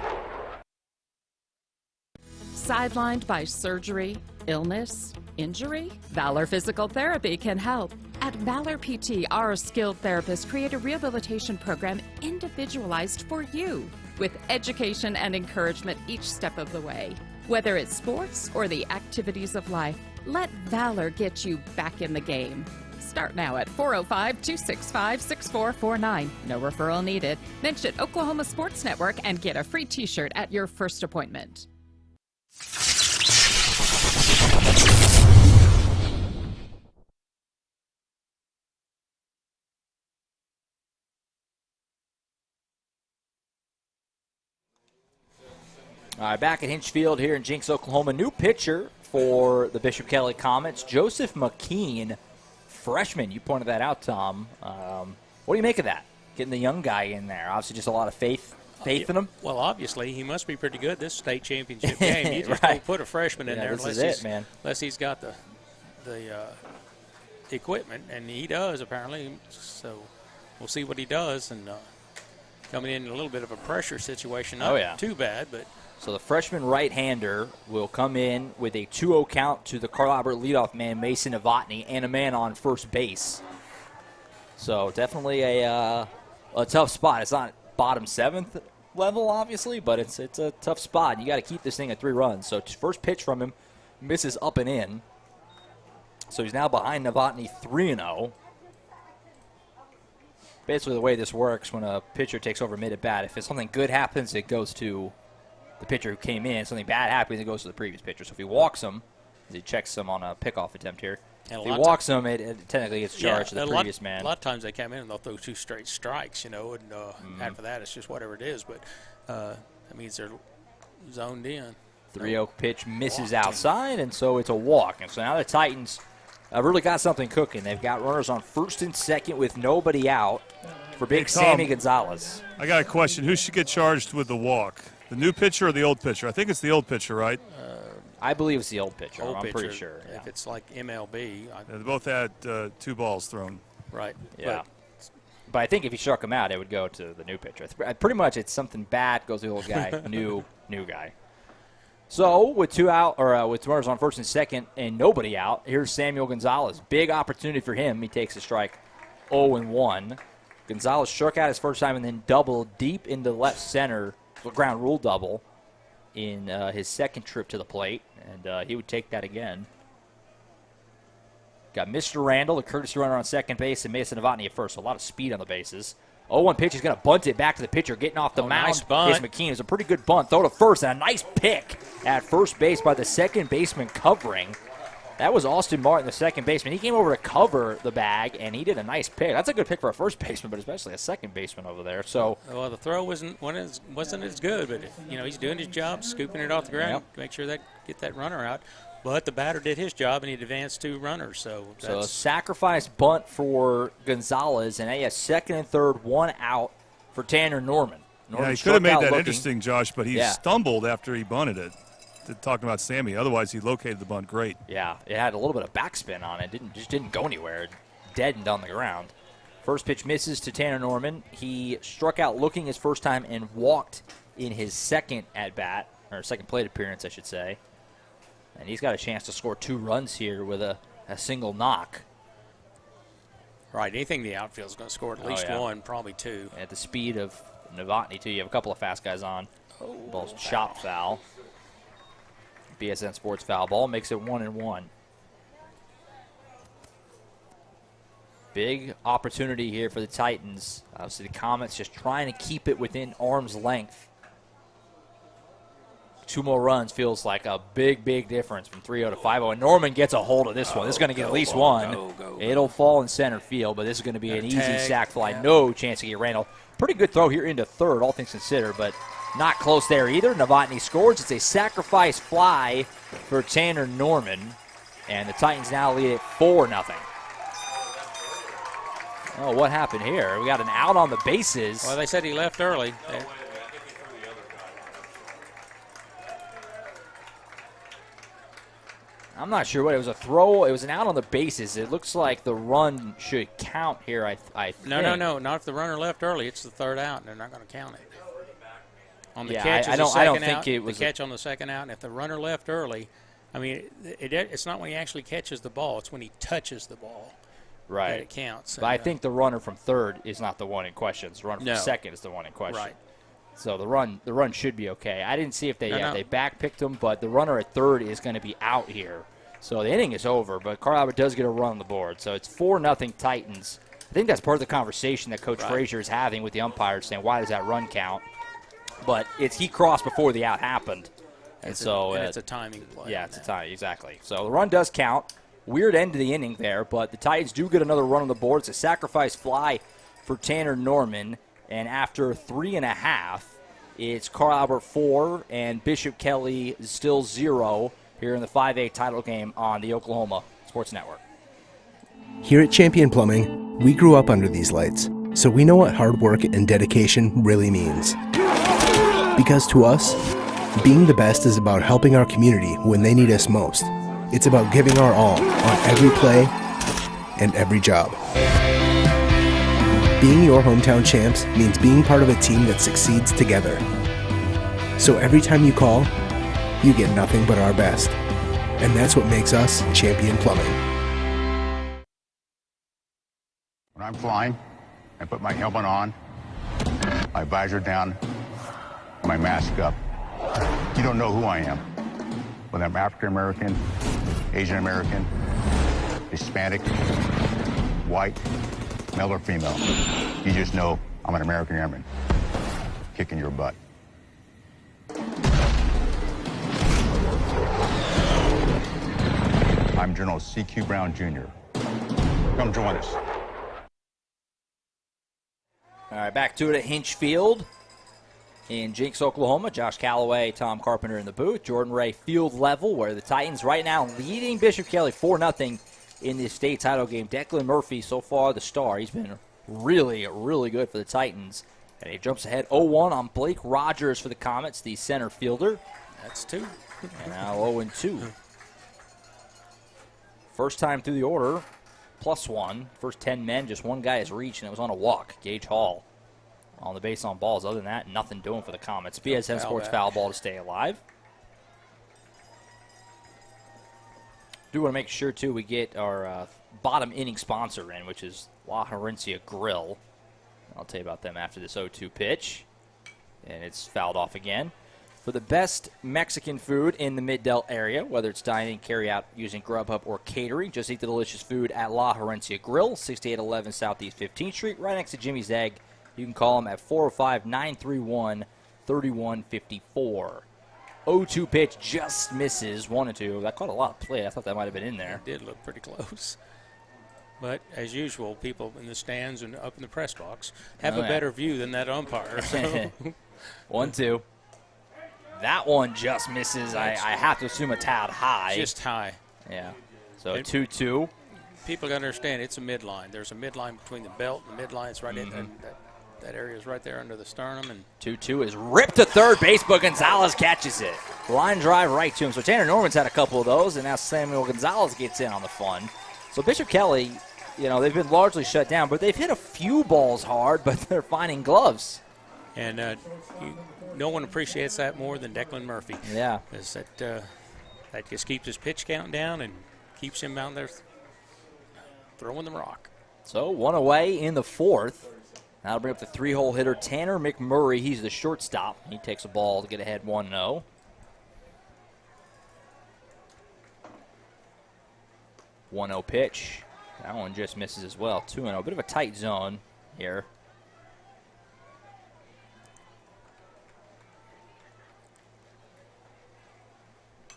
Sidelined by surgery, illness, injury? Valor Physical Therapy can help. At Valor PT, our skilled therapists create a rehabilitation program individualized for you, with education and encouragement each step of the way. Whether it's sports or the activities of life, let Valor get you back in the game. Start now at 405-265-6449. No referral needed. Mention Oklahoma Sports Network and get a free t-shirt at your first appointment. All right, back at Hinch Field here in Jinx, Oklahoma. New pitcher for the Bishop Kelley Comets, Joseph McKean, freshman. You pointed that out, Tom. What do you make of that? Getting the young guy in there. Obviously just a lot of faith in him. Well, obviously, he must be pretty good this state championship game. You just Right. don't put a freshman in there unless he's got the equipment, and he does, apparently. So we'll see what he does. And coming in a little bit of a pressure situation. Not too bad, but... So the freshman right-hander will come in with a 2-0 count to the Carl Albert leadoff man, Mason Novotny, and a man on first base. So definitely a tough spot. It's not bottom seventh level, obviously, but it's a tough spot. You got to keep this thing at 3 runs. So first pitch from him misses up and in. So he's now behind Novotny 3-0. Basically the way this works, when a pitcher takes over mid at bat, if something good happens, it goes to the pitcher who came in. Something bad happens, it goes to the previous pitcher. So if he walks him, he checks him on a pickoff attempt here. If he walks him, it technically gets charged to the previous man. A lot of times they come in and they'll throw 2 straight strikes, and after that it's just whatever it is. But that means they're zoned in. 3-0 pitch misses outside, and so it's a walk. And so now the Titans really got something cooking. They've got runners on first and second with nobody out for big Sammy Gonzalez. I got a question. Who should get charged with the walk? The new pitcher or the old pitcher? I think it's the old pitcher, right? I believe it's the old pitcher. I'm pretty sure. Yeah. If it's like MLB. They both had 2 balls thrown. Right. Yeah. But I think if he struck him out, it would go to the new pitcher. Pretty much it's something bad goes to the old guy, new guy. So with 2 out, or with runners on first and second and nobody out, here's Samuel Gonzalez. Big opportunity for him. He takes a strike 0-1. Gonzalez struck out his first time and then doubled deep into left center, ground rule double in his second trip to the plate, and he would take that again. Got Mr. Randall, the courtesy runner on second base, and Mason Novotny at first. So a lot of speed on the bases. 0-1 pitch. He's going to bunt it back to the pitcher, getting off the mound. Nice bunt. Is McKean. It's a pretty good bunt. Throw to first, and a nice pick at first base by the second baseman covering. That was Austin Martin, the second baseman. He came over to cover the bag, and he did a nice pick. That's a good pick for a first baseman, but especially a second baseman over there. So, well, the throw wasn't as good, but he's doing his job, scooping it off the ground to make sure that get that runner out. But the batter did his job, and he advanced 2 runners. So a sacrifice bunt for Gonzalez, and a second and third, 1 out for Tanner Norman. He could have made that interesting, Josh, but he stumbled after he bunted it. Talking about Sammy, otherwise he located the bunt great. Yeah, it had a little bit of backspin on it. Just didn't go anywhere. Deadened on the ground. First pitch misses to Tanner Norman. He struck out looking his first time and walked in his second at bat, or second plate appearance, I should say. And he's got a chance to score 2 runs here with a single knock. Right, anything the outfield is going to score at least 1, probably 2. At the speed of Novotny, too. You have a couple of fast guys on. Ball's chopped foul. BSN Sports foul ball makes it 1-1. Big opportunity here for the Titans. Obviously, the Comets just trying to keep it within arm's length. 2 more runs feels like a big, big difference from 3-0 to 5-0. And Norman gets a hold of this one. This is going to get at least 1. It'll fall in center field, but this is going to be an easy sac fly. No chance to get Randall. Pretty good throw here into third, all things considered, but not close there either. Novotny scores. It's a sacrifice fly for Tanner Norman, and the Titans now lead it 4-0. Oh, what happened here? We got an out on the bases. Well, they said he left early. I'm not sure what it was. A throw. It was an out on the bases. It looks like the run should count here. I think. No. Not if the runner left early. It's the third out, and they're not going to count it. On the Yeah, catch, I don't think it was the catch on the second out. And if the runner left early, I mean, it's not when he actually catches the ball. It's when he touches the ball. Right. That it counts. But I think the runner from third is not the one in question. The runner from second is the one in question. Right. So the run should be okay. I didn't see if they they backpicked him, but the runner at third is going to be out here. So the inning is over, but Carl Albert does get a run on the board. So it's 4-0 Titans. I think that's part of the conversation that Coach Frazier is having with the umpires, saying, why does that run count? But he crossed before the out happened. And so it's a timing play. Yeah, it's a time, exactly. So the run does count. Weird end to the inning there, but the Titans do get another run on the board. It's a sacrifice fly for Tanner Norman. And after 3.5, it's Carl Albert 4 and Bishop Kelley still 0 here in the 5A title game on the Oklahoma Sports Network. Here at Champion Plumbing, we grew up under these lights, so we know what hard work and dedication really means. Because to us, being the best is about helping our community when they need us most. It's about giving our all on every play and every job. Being your hometown champs means being part of a team that succeeds together. So every time you call, you get nothing but our best. And that's what makes us Champion Plumbing. When I'm flying, I put my helmet on, my visor down, my mask up. You don't know who I am. Whether I'm African American, Asian American, Hispanic, white, male or female. You just know I'm an American airman kicking your butt. I'm General C.Q. Brown Jr. Come join us. All right, back to it at Hinch Field in Jinx, Oklahoma. Josh Calloway, Tom Carpenter in the booth. Jordan Ray field level, where the Titans right now leading Bishop Kelley 4-0 in the state title game. Declan Murphy, so far the star. He's been really, really good for the Titans. And he jumps ahead 0-1 on Blake Rogers for the Comets, the center fielder. That's 2. And now 0-2. First time through the order, +1. First 10 men, just one guy has reached, and it was on a walk. Gage Hall on the base on balls. Other than that, nothing doing for the Comets. BSN Sports foul ball to stay alive. Do want to make sure, too, we get our bottom inning sponsor in, which is La Herencia Grill. I'll tell you about them after this 0-2 pitch. And it's fouled off again. For the best Mexican food in the Mid-Delt area, whether it's dining, carry-out, using Grubhub, or catering, just eat the delicious food at La Herencia Grill, 6811 Southeast 15th Street, right next to Jimmy's Egg. You can call them at 405-931-3154. 0-2 pitch just misses, 1-2. That caught a lot of play. I thought that might have been in there. It did look pretty close. But, as usual, people in the stands and up in the press box have a better view than that umpire. 1-2. That one just misses. I have to assume a tad high. Just high. Yeah. So 2-2. People got to understand it's a midline. There's a midline between the belt and the midline. It's right in that area is right there under the sternum. And 2-2 is ripped to third base, but Gonzalez catches it. Line drive right to him. So Tanner Norman's had a couple of those, and now Samuel Gonzalez gets in on the fun. So Bishop Kelley, they've been largely shut down, but they've hit a few balls hard, but they're finding gloves. And no one appreciates that more than Declan Murphy. Yeah. Is that just keeps his pitch count down and keeps him out there throwing the rock. So 1 away in the 4th. That'll bring up the 3-hole hitter, Tanner McMurray. He's the shortstop. He takes a ball to get ahead 1-0. One-0 pitch. That one just misses as well. 2-0. Bit of a tight zone here.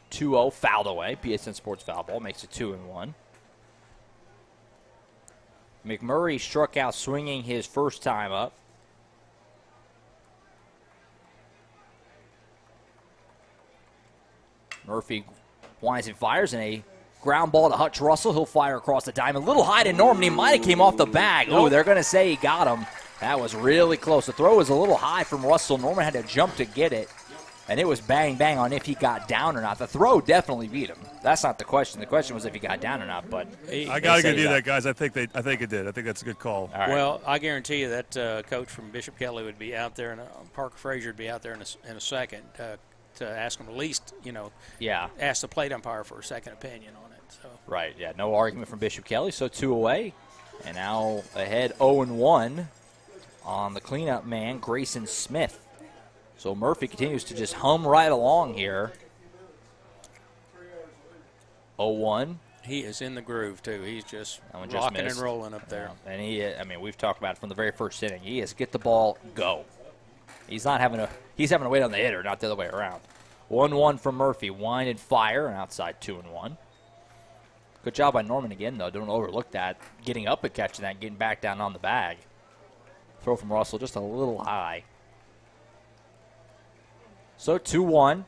(2-0) fouled away. BSN Sports foul ball makes it 2-1. McMurray struck out swinging his first time up. Murphy winds and fires in a Ground ball to Hutch Russell. He'll fire across the diamond. A little high to Norman. He might have came off the bag. Oh, they're going to say he got him. That was really close. The throw was a little high from Russell. Norman had to jump to get it. And it was bang, bang on if he got down or not. The throw definitely beat him. That's not the question. The question was if he got down or not. But I got to give you that, guys. I think it did. I think that's a good call. Right. Well, I guarantee you that coach from Bishop Kelley would be out there, and Parker Frazier would be out there in a second to ask him at least, ask the plate umpire for a second opinion on it. So. Right, yeah, no argument from Bishop Kelley, so 2 away. And now ahead 0-1 on the cleanup man, Grayson Smith. So Murphy continues to just hum right along here. 0-1. He is in the groove, too. He's just rocking and rolling up there. And we've talked about it from the very first inning. He is get the ball, go. He's having to wait on the hitter, not the other way around. 1-1 from Murphy. Wind and fire, and outside 2-1. Good job by Norman again, though. Don't overlook that. Getting up and catching that, getting back down on the bag. Throw from Russell just a little high. So 2-1.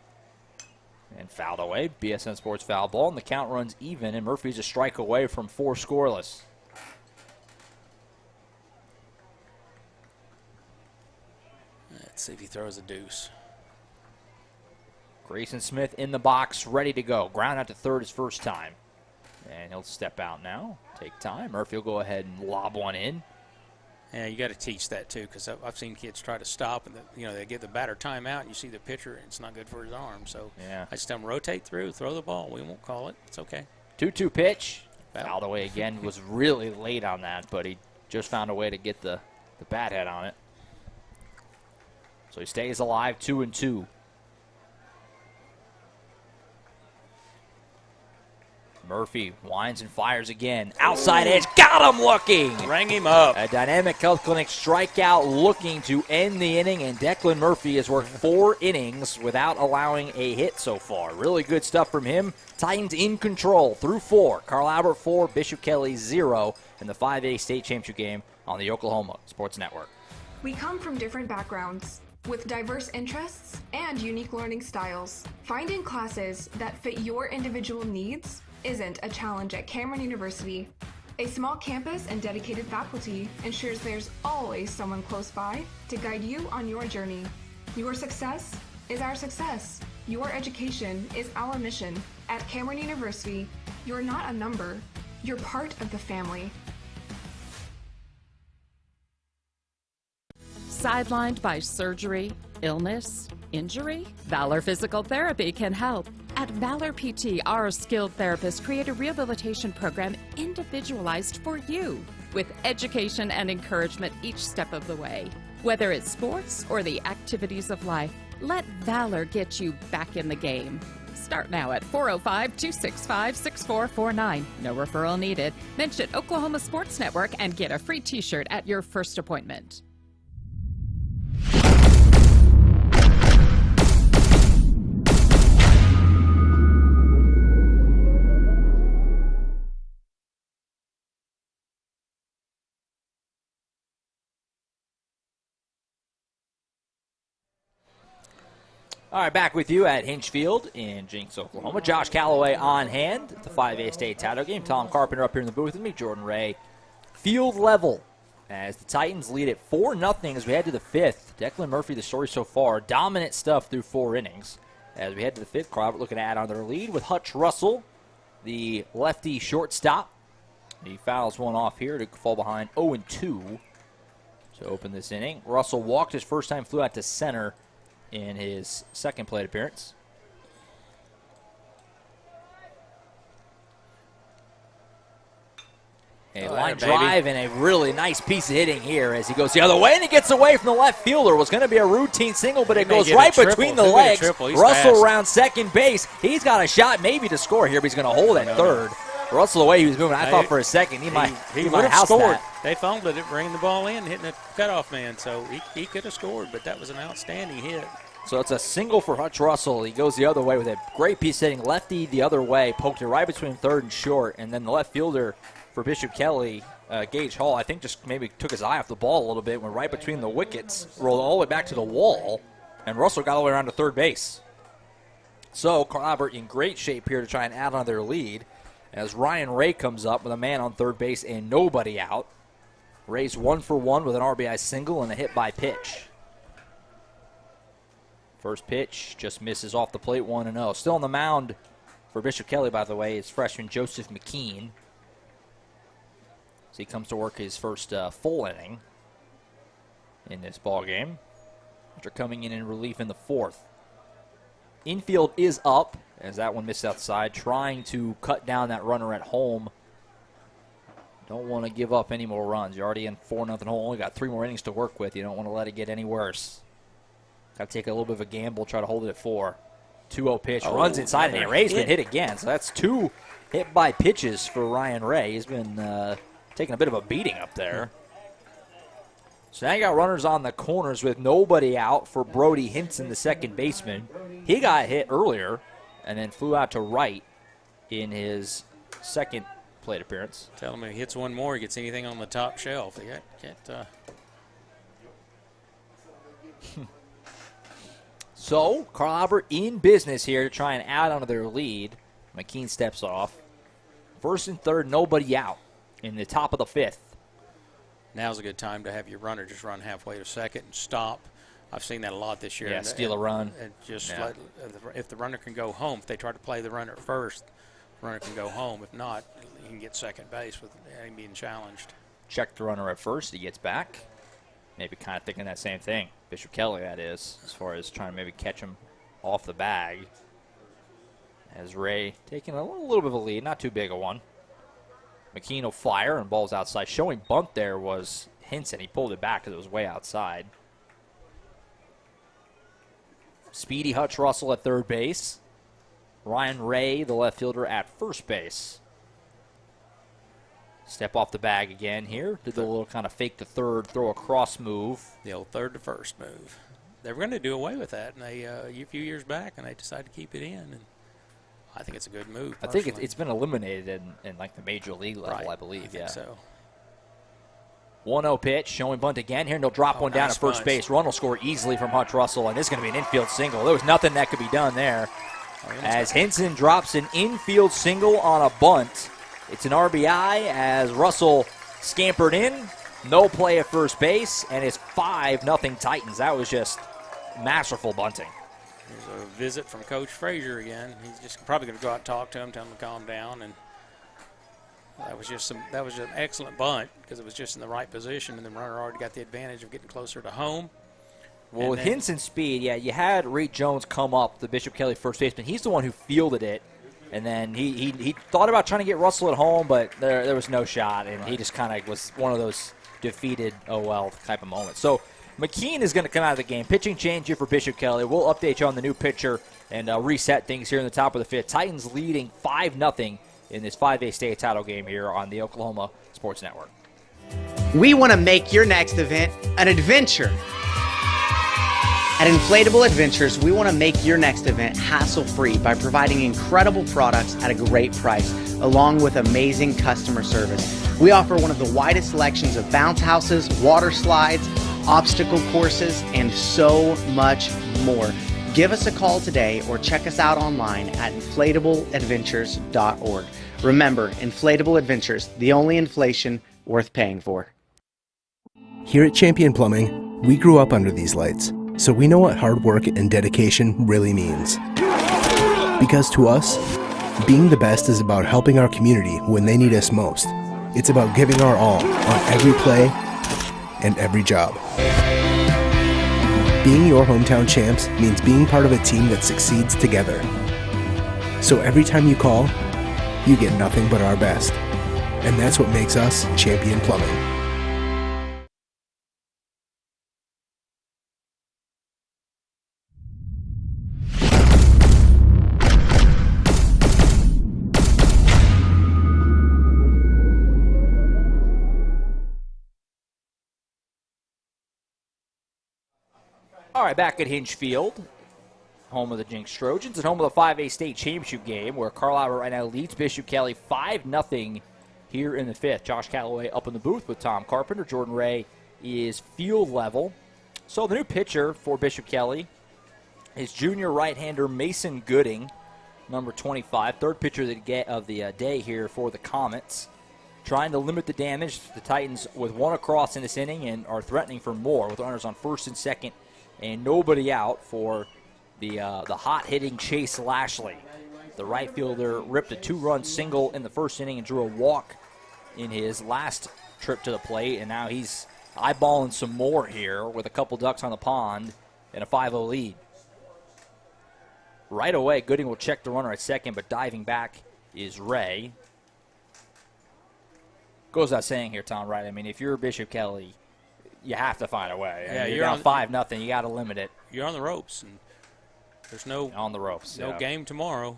And fouled away. BSN Sports foul ball, and the count runs even, and Murphy's a strike away from 4 scoreless. Let's see if he throws a deuce. Grayson Smith in the box, ready to go. Ground out to third his first time. And he'll step out now, take time. Murphy will go ahead and lob one in. Yeah, you got to teach that, too, because I've seen kids try to stop, and they give the batter timeout, and you see the pitcher, and it's not good for his arm. So I just tell him, rotate through, throw the ball. We won't call it. It's okay. 2-2 pitch. Fouled away again. Was really late on that, but he just found a way to get the bat head on it. So he stays alive, 2-2. Murphy winds and fires again. Outside edge, got him looking. Rang him up. A Dynamic Health Clinic strikeout looking to end the inning, and Declan Murphy has worked 4 innings without allowing a hit so far. Really good stuff from him. Titans in control through 4. Carl Albert 4, Bishop Kelley 0 in the 5A state championship game on the Oklahoma Sports Network. We come from different backgrounds with diverse interests and unique learning styles. Finding classes that fit your individual needs isn't a challenge at Cameron University. A small campus and dedicated faculty ensures there's always someone close by to guide you on your journey. Your success is our success. Your education is our mission. At Cameron University, you're not a number, you're part of the family. Sidelined by surgery, illness, injury? Valor Physical Therapy can help. At Valor PT, our skilled therapists create a rehabilitation program individualized for you, with education and encouragement each step of the way. Whether it's sports or the activities of life, let Valor get you back in the game. Start now at 405-265-6449. No referral needed. Mention Oklahoma Sports Network and get a free t-shirt at your first appointment. All right, back with you at Hinch Field in Jenks, Oklahoma. Josh Calloway on hand at the 5A state title game. Tom Carpenter up here in the booth with me. Jordan Ray. Field level as the Titans lead it 4-0 as we head to the 5th. Declan Murphy, the story so far. Dominant stuff through 4 innings. As we head to the 5th, Robert looking to add on their lead with Hutch Russell, the lefty shortstop. He fouls one off here to fall behind 0-2 to open this inning. Russell walked his first time, flew out to center in his second plate appearance. A line drive and a really nice piece of hitting here as he goes the other way, and he gets away from the left fielder. It was going to be a routine single, but it goes right between the legs. Russell around second base. He's got a shot maybe to score here, but he's going to hold at third. Russell, the way he was moving, I thought for a second he might have scored. That. They fumbled it, bringing the ball in, hitting the cutoff man, so he could have scored, but that was an outstanding hit. So it's a single for Hutch Russell. He goes the other way with a great piece hitting lefty the other way, poked it right between third and short, and then the left fielder for Bishop Kelley, Gage Hall, I think just maybe took his eye off the ball a little bit, went right between the wickets, rolled all the way back to the wall, and Russell got all the way around to third base. So Carl Albert in great shape here to try and add on their lead as Ryan Ray comes up with a man on third base and nobody out. Ray's 1 for 1 with an RBI single and a hit by pitch. First pitch just misses off the plate, 1-0. Still on the mound for Bishop Kelley, by the way, is freshman Joseph McKean. So he comes to work his first full inning in this ball game, after coming in relief in the fourth. Infield is up, as that one missed outside, trying to cut down that runner at home. Don't want to give up any more runs. You're already in 4-0 hole. Only got 3 more innings to work with. You don't want to let it get any worse. Got to take a little bit of a gamble, try to hold it at 4. 2-0 pitch, runs inside, and Ray's been hit again. So that's 2 hit by pitches for Ryan Ray. He's been taking a bit of a beating up there. So now you got runners on the corners with nobody out for Brody Hinson, the second baseman. He got hit earlier and then flew out to right in his second plate appearance. Tell him if he hits one more, he gets anything on the top shelf. He can't. So Carl Albert in business here to try and add onto their lead. McKean steps off. First and third, nobody out in the top of the 5th. Now's a good time to have your runner just run halfway to second and stop. I've seen that a lot this year. Yeah, steal a run. And just if the runner can go home, if they try to play the runner first, the runner can go home. If not, he can get second base with him being challenged. Check the runner at first. He gets back. Maybe kind of thinking that same thing. Bishop Kelley, that is, as far as trying to maybe catch him off the bag. As Ray taking a little bit of a lead, not too big a one. McKean will fire and ball's outside. Showing bunt there was Hinson. He pulled it back because it was way outside. Speedy Hutch Russell at third base. Ryan Ray, the left fielder, at first base. Step off the bag again here. Did the little kind of fake to third, throw a cross move. The old third to first move. They were going to do away with that a few years back, and they decided to keep it in. And I think it's a good move. I think it's been eliminated in like the major league level, right. I believe. I think so. 1-0 pitch, showing bunt again here, and they'll drop one down at first base. Run will score easily from Hutch Russell, and this is going to be an infield single. There was nothing that could be done there. As Hinson drops an infield single on a bunt. It's an RBI as Russell scampered in. No play at first base, and it's 5-0 Titans. That was just masterful bunting. There's a visit from Coach Frazier again. He's just probably going to go out and talk to him, tell him to calm down. And that was just an excellent bunt because it was just in the right position, and the runner already got the advantage of getting closer to home. Well, with Hinson's speed, you had Reed Jones come up, the Bishop Kelley first baseman. He's the one who fielded it, and then he thought about trying to get Russell at home, but there was no shot, and he just kind of was one of those defeated, oh well, type of moments. So McKean is going to come out of the game. Pitching change here for Bishop Kelley. We'll update you on the new pitcher and reset things here in the top of the 5th. Titans leading 5-0 in this 5A state title game here on the Oklahoma Sports Network. We want to make your next event an adventure. At Inflatable Adventures, we want to make your next event hassle-free by providing incredible products at a great price, along with amazing customer service. We offer one of the widest selections of bounce houses, water slides, obstacle courses, and so much more. Give us a call today or check us out online at inflatableadventures.org. Remember, Inflatable Adventures, the only inflation worth paying for. Here at Champion Plumbing, we grew up under these lights, so we know what hard work and dedication really means. Because to us, being the best is about helping our community when they need us most. It's about giving our all on every play and every job. Being your hometown champs means being part of a team that succeeds together. So every time you call, you get nothing but our best. And that's what makes us Champion Plumbing. All right, back at Hinge Field, home of the Jinx Trojans and home of the 5A state championship game where Carl Albert right now leads Bishop Kelley 5-0 here in the 5th. Josh Calloway up in the booth with Tom Carpenter. Jordan Ray is field level. So the new pitcher for Bishop Kelley is junior right-hander Mason Gooding. number 25, third pitcher of the day here for the Comets. Trying to limit the damage. The Titans with one across in this inning and are threatening for more with runners on first and second and nobody out for the hot-hitting Chase Lashley. The right fielder ripped a 2-run single in the first inning and drew a walk in his last trip to the plate, and now he's eyeballing some more here with a couple ducks on the pond and a 5-0 lead. Right away, Gooding will check the runner at second, but diving back is Ray. Goes without saying here, Tom, right? I mean, if you're Bishop Kelley, you have to find a way. Yeah, you're down 5-0. You got to limit it. You're on the ropes, and there's no on the ropes. No game tomorrow.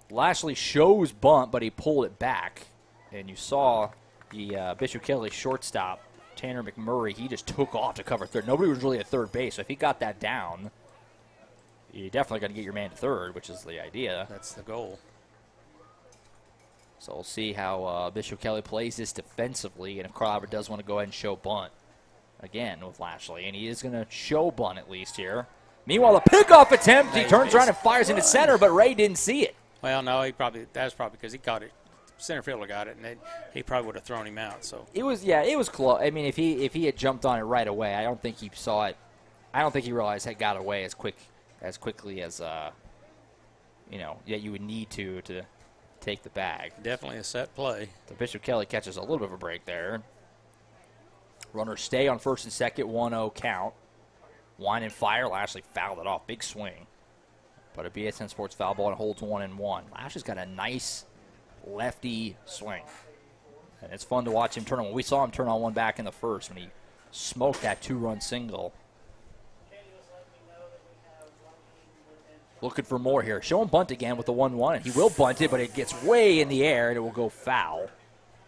Lashley shows bunt, but he pulled it back, and you saw the Bishop Kelley shortstop Tanner McMurray. He just took off to cover third. Nobody was really at third base, so if he got that down, you definitely got to get your man to third, which is the idea. That's the goal. So we'll see how Bishop Kelley plays this defensively, and if Carl Albert does want to go ahead and show bunt again with Lashley, and he is going to show bunt at least here. Meanwhile, the pickoff attempt, he turns around and fires into center, but Ray didn't see it. Well, no, that's probably because he caught it. Center fielder got it, and he probably would have thrown him out. So it was close. I mean, if he had jumped on it right away, I don't think he saw it. I don't think he realized it got away as quickly as you would need to take the bag. Definitely a set play. So Bishop Kelley catches a little bit of a break there. Runners stay on first and second, 1-0 count. Wine and fire. Lashley fouled it off. Big swing. But a BSN Sports foul ball and holds 1-1. Lashley's got a nice lefty swing. And it's fun to watch him turn on. We saw him turn on one back in the first when he smoked that 2-run single. Looking for more here. Show him bunt again with the 1-1, and he will bunt it, but it gets way in the air, and it will go foul.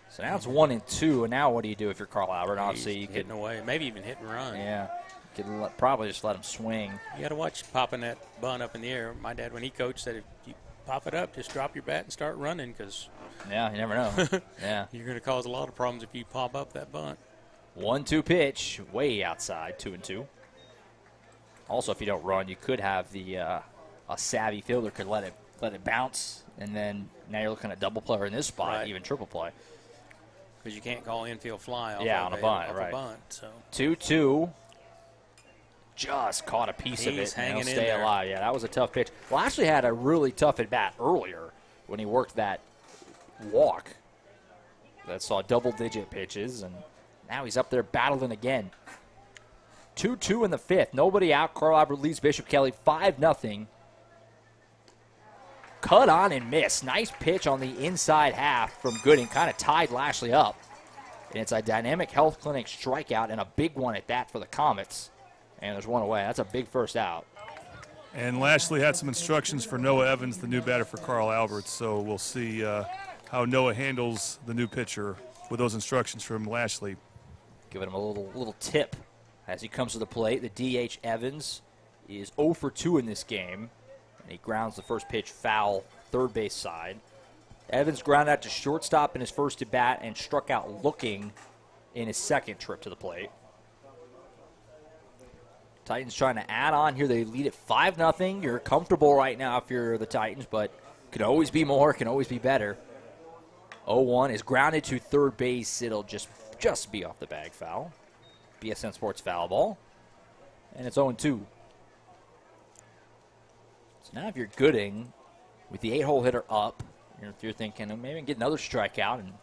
So now it's 1-2, and now what do you do if you're Carl Albert? Obviously, you hitting away, maybe even hit and run. Yeah, you could probably just let him swing. You got to watch popping that bunt up in the air. My dad, when he coached, said if you pop it up, just drop your bat and start running, because yeah, you never know. Yeah, you're going to cause a lot of problems if you pop up that bunt. 1-2 pitch, way outside, 2-2. Also, if you don't run, you could have a savvy fielder could let it bounce, and then now you're looking at double play, or in this spot, even triple play. Because you can't call infield fly off on a bunt, right. 2-2. Just caught a piece of it and he'll stay alive. Yeah, that was a tough pitch. Lashley had a really tough at-bat earlier when he worked that walk that saw double-digit pitches, and now he's up there battling again. 2-2 in the fifth. Nobody out. Carl Albert leads Bishop Kelley 5-0. Cut on and miss. Nice pitch on the inside half from Gooding. Kind of tied Lashley up. And it's a Dynamic Health Clinic strikeout, and a big one at that for the Comets. And there's one away. That's a big first out. And Lashley had some instructions for Noah Evans, the new batter for Carl Albert. So we'll see how Noah handles the new pitcher with those instructions from Lashley. Giving him a little tip as he comes to the plate. The DH Evans is 0 for 2 in this game. And he grounds the first pitch foul, third base side. Evans grounded out to shortstop in his first at bat and struck out looking in his second trip to the plate. Titans trying to add on here. They lead at 5-0. You're comfortable right now if you're the Titans, but could always be more, can always be better. 0-1 is grounded to third base. It'll just be off the bag foul. BSN Sports foul ball. And it's 0-2. So now if you're Gooding with the 8-hole hitter up, you're thinking maybe get another strikeout and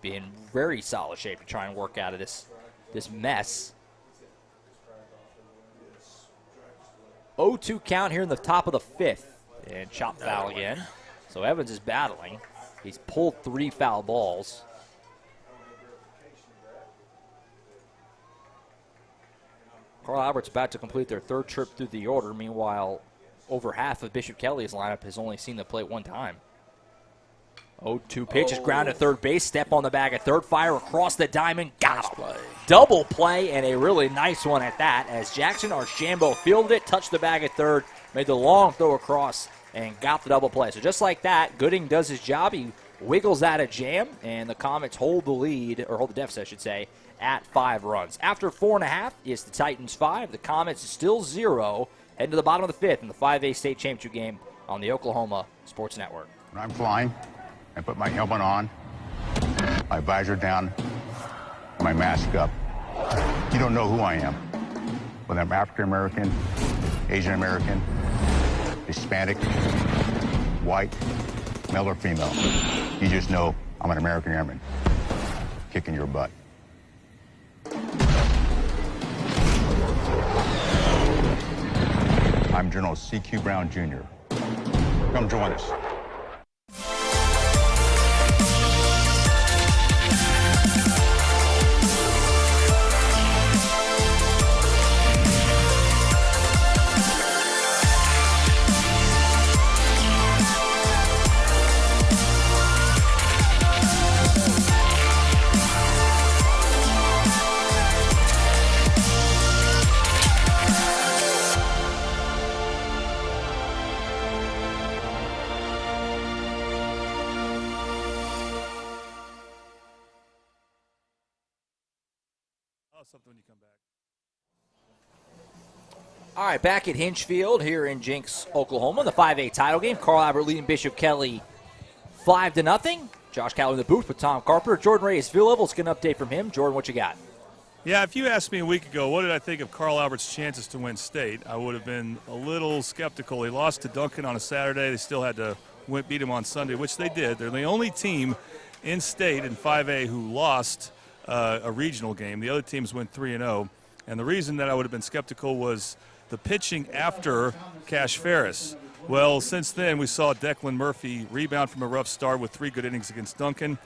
be in very solid shape to try and work out of this mess. 0-2 count here in the top of the fifth. And chop foul again. So Evans is battling. He's pulled 3 foul balls. Carl Albert's about to complete their third trip through the order. Meanwhile, over half of Bishop Kelley's lineup has only seen the plate one time. 0-2 pitch is grounded at third base. Step on the bag at third. Fire across the diamond. Got him. Double play, and a really nice one at that, as Jackson Archambault fielded it, touched the bag at third, made the long throw across, and got the double play. So just like that, Gooding does his job. He wiggles out a jam, and the Comets hold the lead, or hold the deficit, I should say, at 5 runs. After 4.5 is the Titans 5. The Comets still 0. Heading to the bottom of the fifth in the 5A state championship game on the Oklahoma Sports Network. When I'm flying, I put my helmet on, my visor down, my mask up. You don't know who I am. Whether I'm African American, Asian American, Hispanic, white, male or female. You just know I'm an American airman kicking your butt. I'm General C.Q. Brown, Jr. Come join us. Something when you come back. All right, back at Hinge Field here in Jenks, Oklahoma, the 5A title game. Carl Albert leading Bishop Kelley 5-0. Josh Calloway in the booth with Tom Carpenter. Jordan Ray is field level. Let's get an update from him. Jordan, what you got? Yeah, if you asked me a week ago, what did I think of Carl Albert's chances to win state, I would have been a little skeptical. He lost to Duncan on a Saturday. They still had to beat him on Sunday, which they did. They're the only team in state in 5A who lost a regional game. The other teams went 3-0. And the reason that I would have been skeptical was the pitching after Cash Ferris. Well, since then, we saw Declan Murphy rebound from a rough start with 3 good innings against Duncan.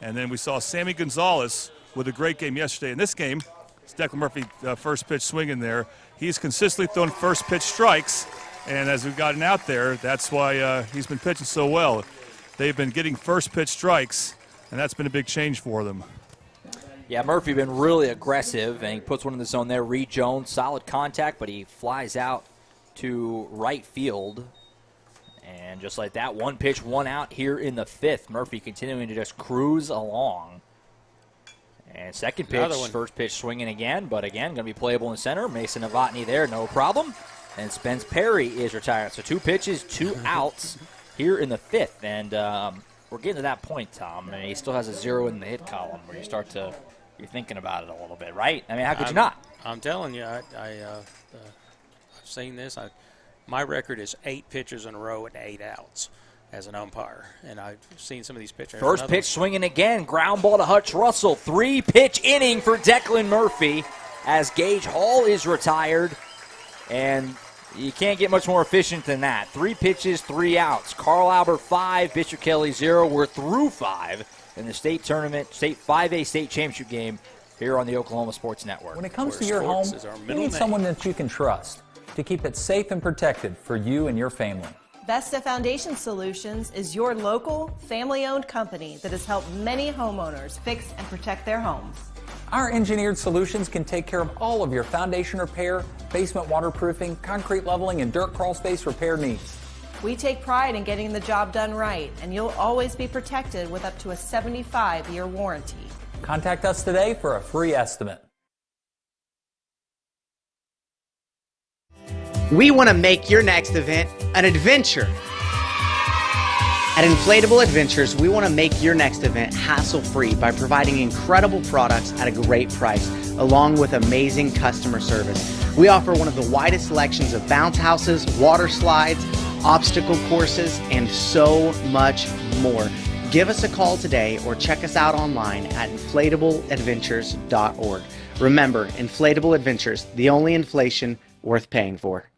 And then we saw Sammy Gonzalez with a great game yesterday. In this game, it's Declan Murphy first pitch swinging there. He's consistently throwing first pitch strikes. And as we've gotten out there, that's why he's been pitching so well. They've been getting first pitch strikes, and that's been a big change for them. Yeah, Murphy been really aggressive, and he puts one in the zone there. Reed Jones, solid contact, but he flies out to right field. And just like that, 1 pitch, 1 out here in the 5th. Murphy continuing to just cruise along. And second pitch, first pitch swinging again, but again, going to be playable in center. Mason Novotny there, no problem. And Spence Perry is retired. So 2 pitches, 2 outs here in the 5th. And we're getting to that point, Tom. I mean, he still has a 0 in the hit column where you start to – you're thinking about it a little bit, right? I mean, how could you not? I'm telling you, I've seen this. My record is 8 pitches in a row and 8 outs as an umpire, and I've seen some of these pitchers. First pitch swinging again, ground ball to Hutch Russell. 3-pitch inning for Declan Murphy as Gage Hall is retired, and you can't get much more efficient than that. 3 pitches, 3 outs. Carl Albert 5, Bishop Kelley 0. We're through 5. In the state tournament, 5A state championship game here on the Oklahoma Sports Network. When it comes to your home, you need someone that you can trust to keep it safe and protected for you and your family. Vesta Foundation Solutions is your local, family-owned company that has helped many homeowners fix and protect their homes. Our engineered solutions can take care of all of your foundation repair, basement waterproofing, concrete leveling, and dirt crawl space repair needs. We take pride in getting the job done right, and you'll always be protected with up to a 75-year warranty. Contact us today for a free estimate. We want to make your next event an adventure. At Inflatable Adventures, we want to make your next event hassle-free by providing incredible products at a great price, along with amazing customer service. We offer one of the widest selections of bounce houses, water slides, obstacle courses, and so much more. Give us a call today or check us out online at inflatableadventures.org. Remember, Inflatable Adventures, the only inflation worth paying for.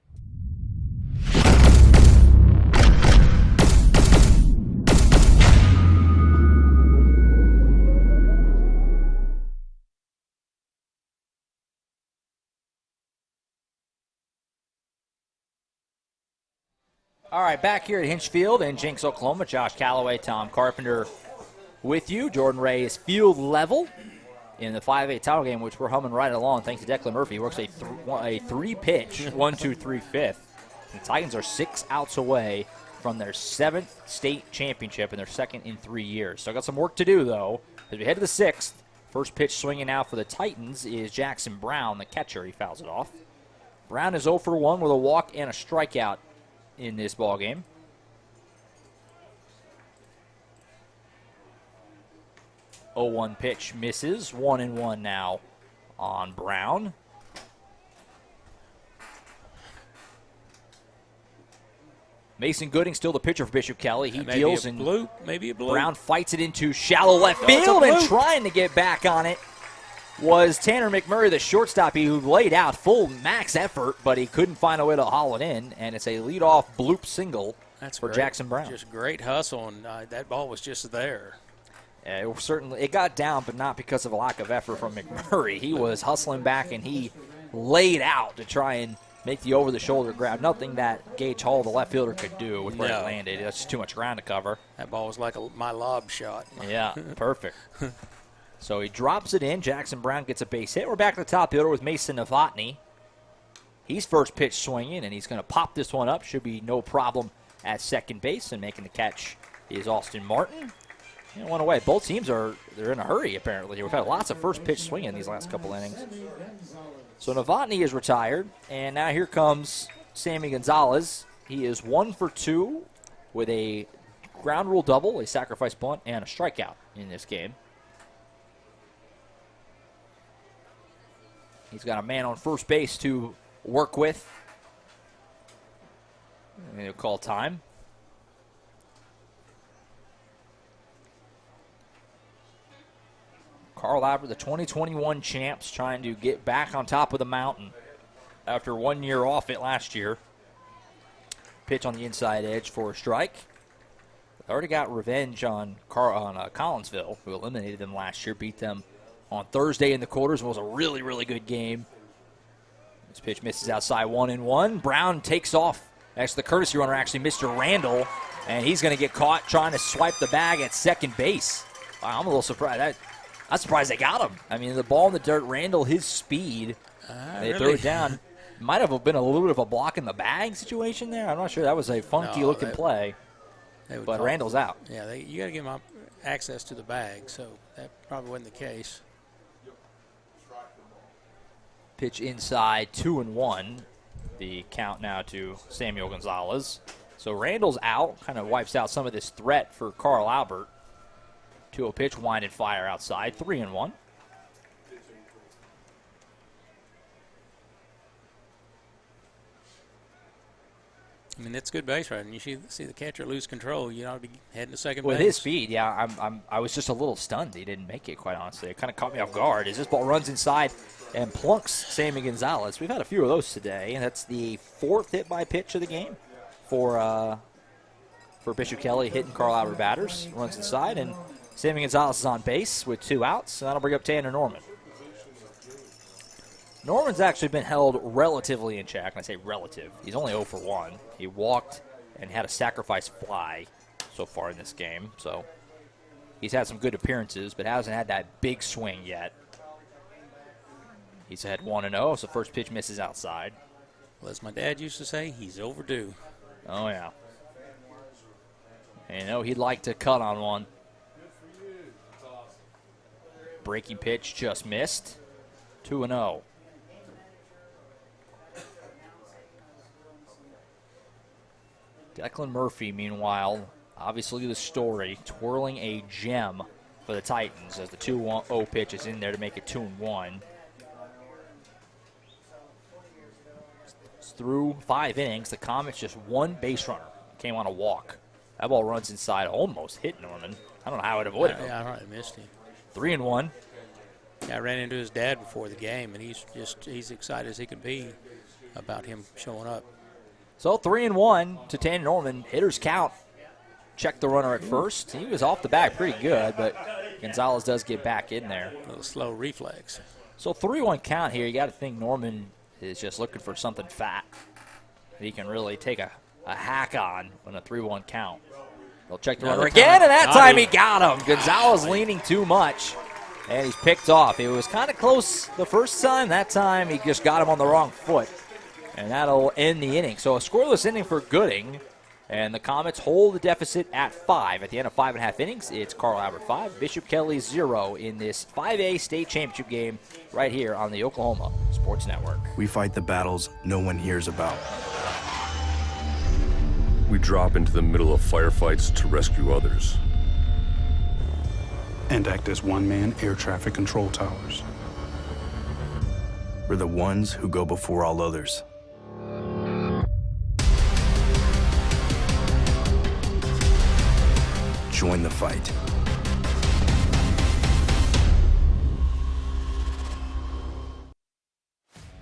All right, back here at Hinge Field in Jenks, Oklahoma. Josh Calloway, Tom Carpenter with you. Jordan Ray is field level in the 5A title game, which we're humming right along thanks to Declan Murphy. He works a 3-pitch, 1-2-3 fifth. The Titans are 6 outs away from their 7th state championship and their 2nd in 3 years. So I got some work to do, though, as we head to the 6th. First pitch swinging out for the Titans is Jackson Brown, the catcher. He fouls it off. Brown is 0 for 1 with a walk and a strikeout in this ballgame. 0-1 pitch misses. 1-1 now on Brown. Mason Gooding still the pitcher for Bishop Kelley. He deals and maybe a bloop. Brown fights it into shallow left field, and trying to get back on it was Tanner McMurray, the shortstop, who laid out full max effort, but he couldn't find a way to haul it in, and it's a leadoff bloop single for great. Jackson Brown. Just great hustle, and that ball was just there. Yeah, it got down, but not because of a lack of effort from McMurray. He was hustling back, and he laid out to try and make the over-the-shoulder grab. Nothing that Gage Hall, the left fielder, could do with where it landed. That's just too much ground to cover. That ball was like my lob shot. Yeah, perfect. So he drops it in. Jackson Brown gets a base hit. We're back to the top order with Mason Novotny. He's first pitch swinging, and he's going to pop this one up. Should be no problem at second base, and making the catch is Austin Martin. And one away. Both teams they're in a hurry, apparently. We've had lots of first pitch swinging these last couple innings. So Novotny is retired, and now here comes Sammy Gonzalez. He is 1 for 2 with a ground rule double, a sacrifice bunt, and a strikeout in this game. He's got a man on first base to work with. And he'll call time. Carl Albert, the 2021 champs, trying to get back on top of the mountain after 1 year off it last year. Pitch on the inside edge for a strike. They already got revenge on Collinsville, who eliminated them last year, beat them on Thursday in the quarters. It was a really, really good game. This pitch misses outside 1-1. Brown takes off. That's the courtesy runner, actually, Mr. Randall, and he's going to get caught trying to swipe the bag at second base. Wow, I'm a little surprised. I'm surprised they got him. I mean, the ball in the dirt, Randall, his speed, they threw it down. Might have been a little bit of a block in the bag situation there. I'm not sure. That was a funky-looking play, but Randall's out. Yeah, you got to give him access to the bag, so that probably wasn't the case. Pitch inside, 2-1. The count now to Samuel Gonzalez. So Randall's out, kind of wipes out some of this threat for Carl Albert. 2-0 pitch, wind and fire outside, 3-1. I mean, it's good base running. You see the catcher lose control, you ought to be heading to second With base. his speed, yeah, I was just a little stunned he didn't make it, quite honestly. It kind of caught me off guard as this ball runs inside and plunks Sammy Gonzalez. We've had a few of those today, and that's the fourth hit by pitch of the game for Bishop Kelley, hitting Carl Albert batters. Runs inside, and Sammy Gonzalez is on base with 2 outs, and that'll bring up Tanner Norman. Norman's actually been held relatively in check, and I say relative. He's only 0 for 1. He walked and had a sacrifice fly so far in this game, so he's had some good appearances, but hasn't had that big swing yet. He's had 1-0, so first pitch misses outside. Well, as my dad used to say, he's overdue. Oh, yeah. And he'd like to cut on one. Breaking pitch just missed. 2-0. Declan Murphy, meanwhile, obviously the story, twirling a gem for the Titans as the 2-0 pitch is in there to make it 2-1. Through 5 innings, the Comets just 1 base runner came on a walk. That ball runs inside, almost hit Norman. I don't know how it avoided him. Yeah, I probably missed him. 3-1. Yeah, I ran into his dad before the game, and he's excited as he can be about him showing up. So 3-1 to Tanner Norman. Hitters count. Check the runner at first. He was off the bat pretty good, but Gonzalez does get back in there. A little slow reflex. So 3-1 count here. You got to think Norman is just looking for something fat that he can really take a hack on a 3-1 count. They'll check the runner again, and that time he got him. Gonzalez leaning too much, and he's picked off. It was kind of close the first time. That time he just got him on the wrong foot, and that'll end the inning. So a scoreless inning for Gooding, and the Comets hold the deficit at 5. At the end of 5.5 innings, it's Carl Albert 5, Bishop Kelley 0 in this 5A state championship game right here on the Oklahoma Sports Network. We fight the battles no one hears about. We drop into the middle of firefights to rescue others. and act as one-man air traffic control towers. We're the ones who go before all others. Join the fight.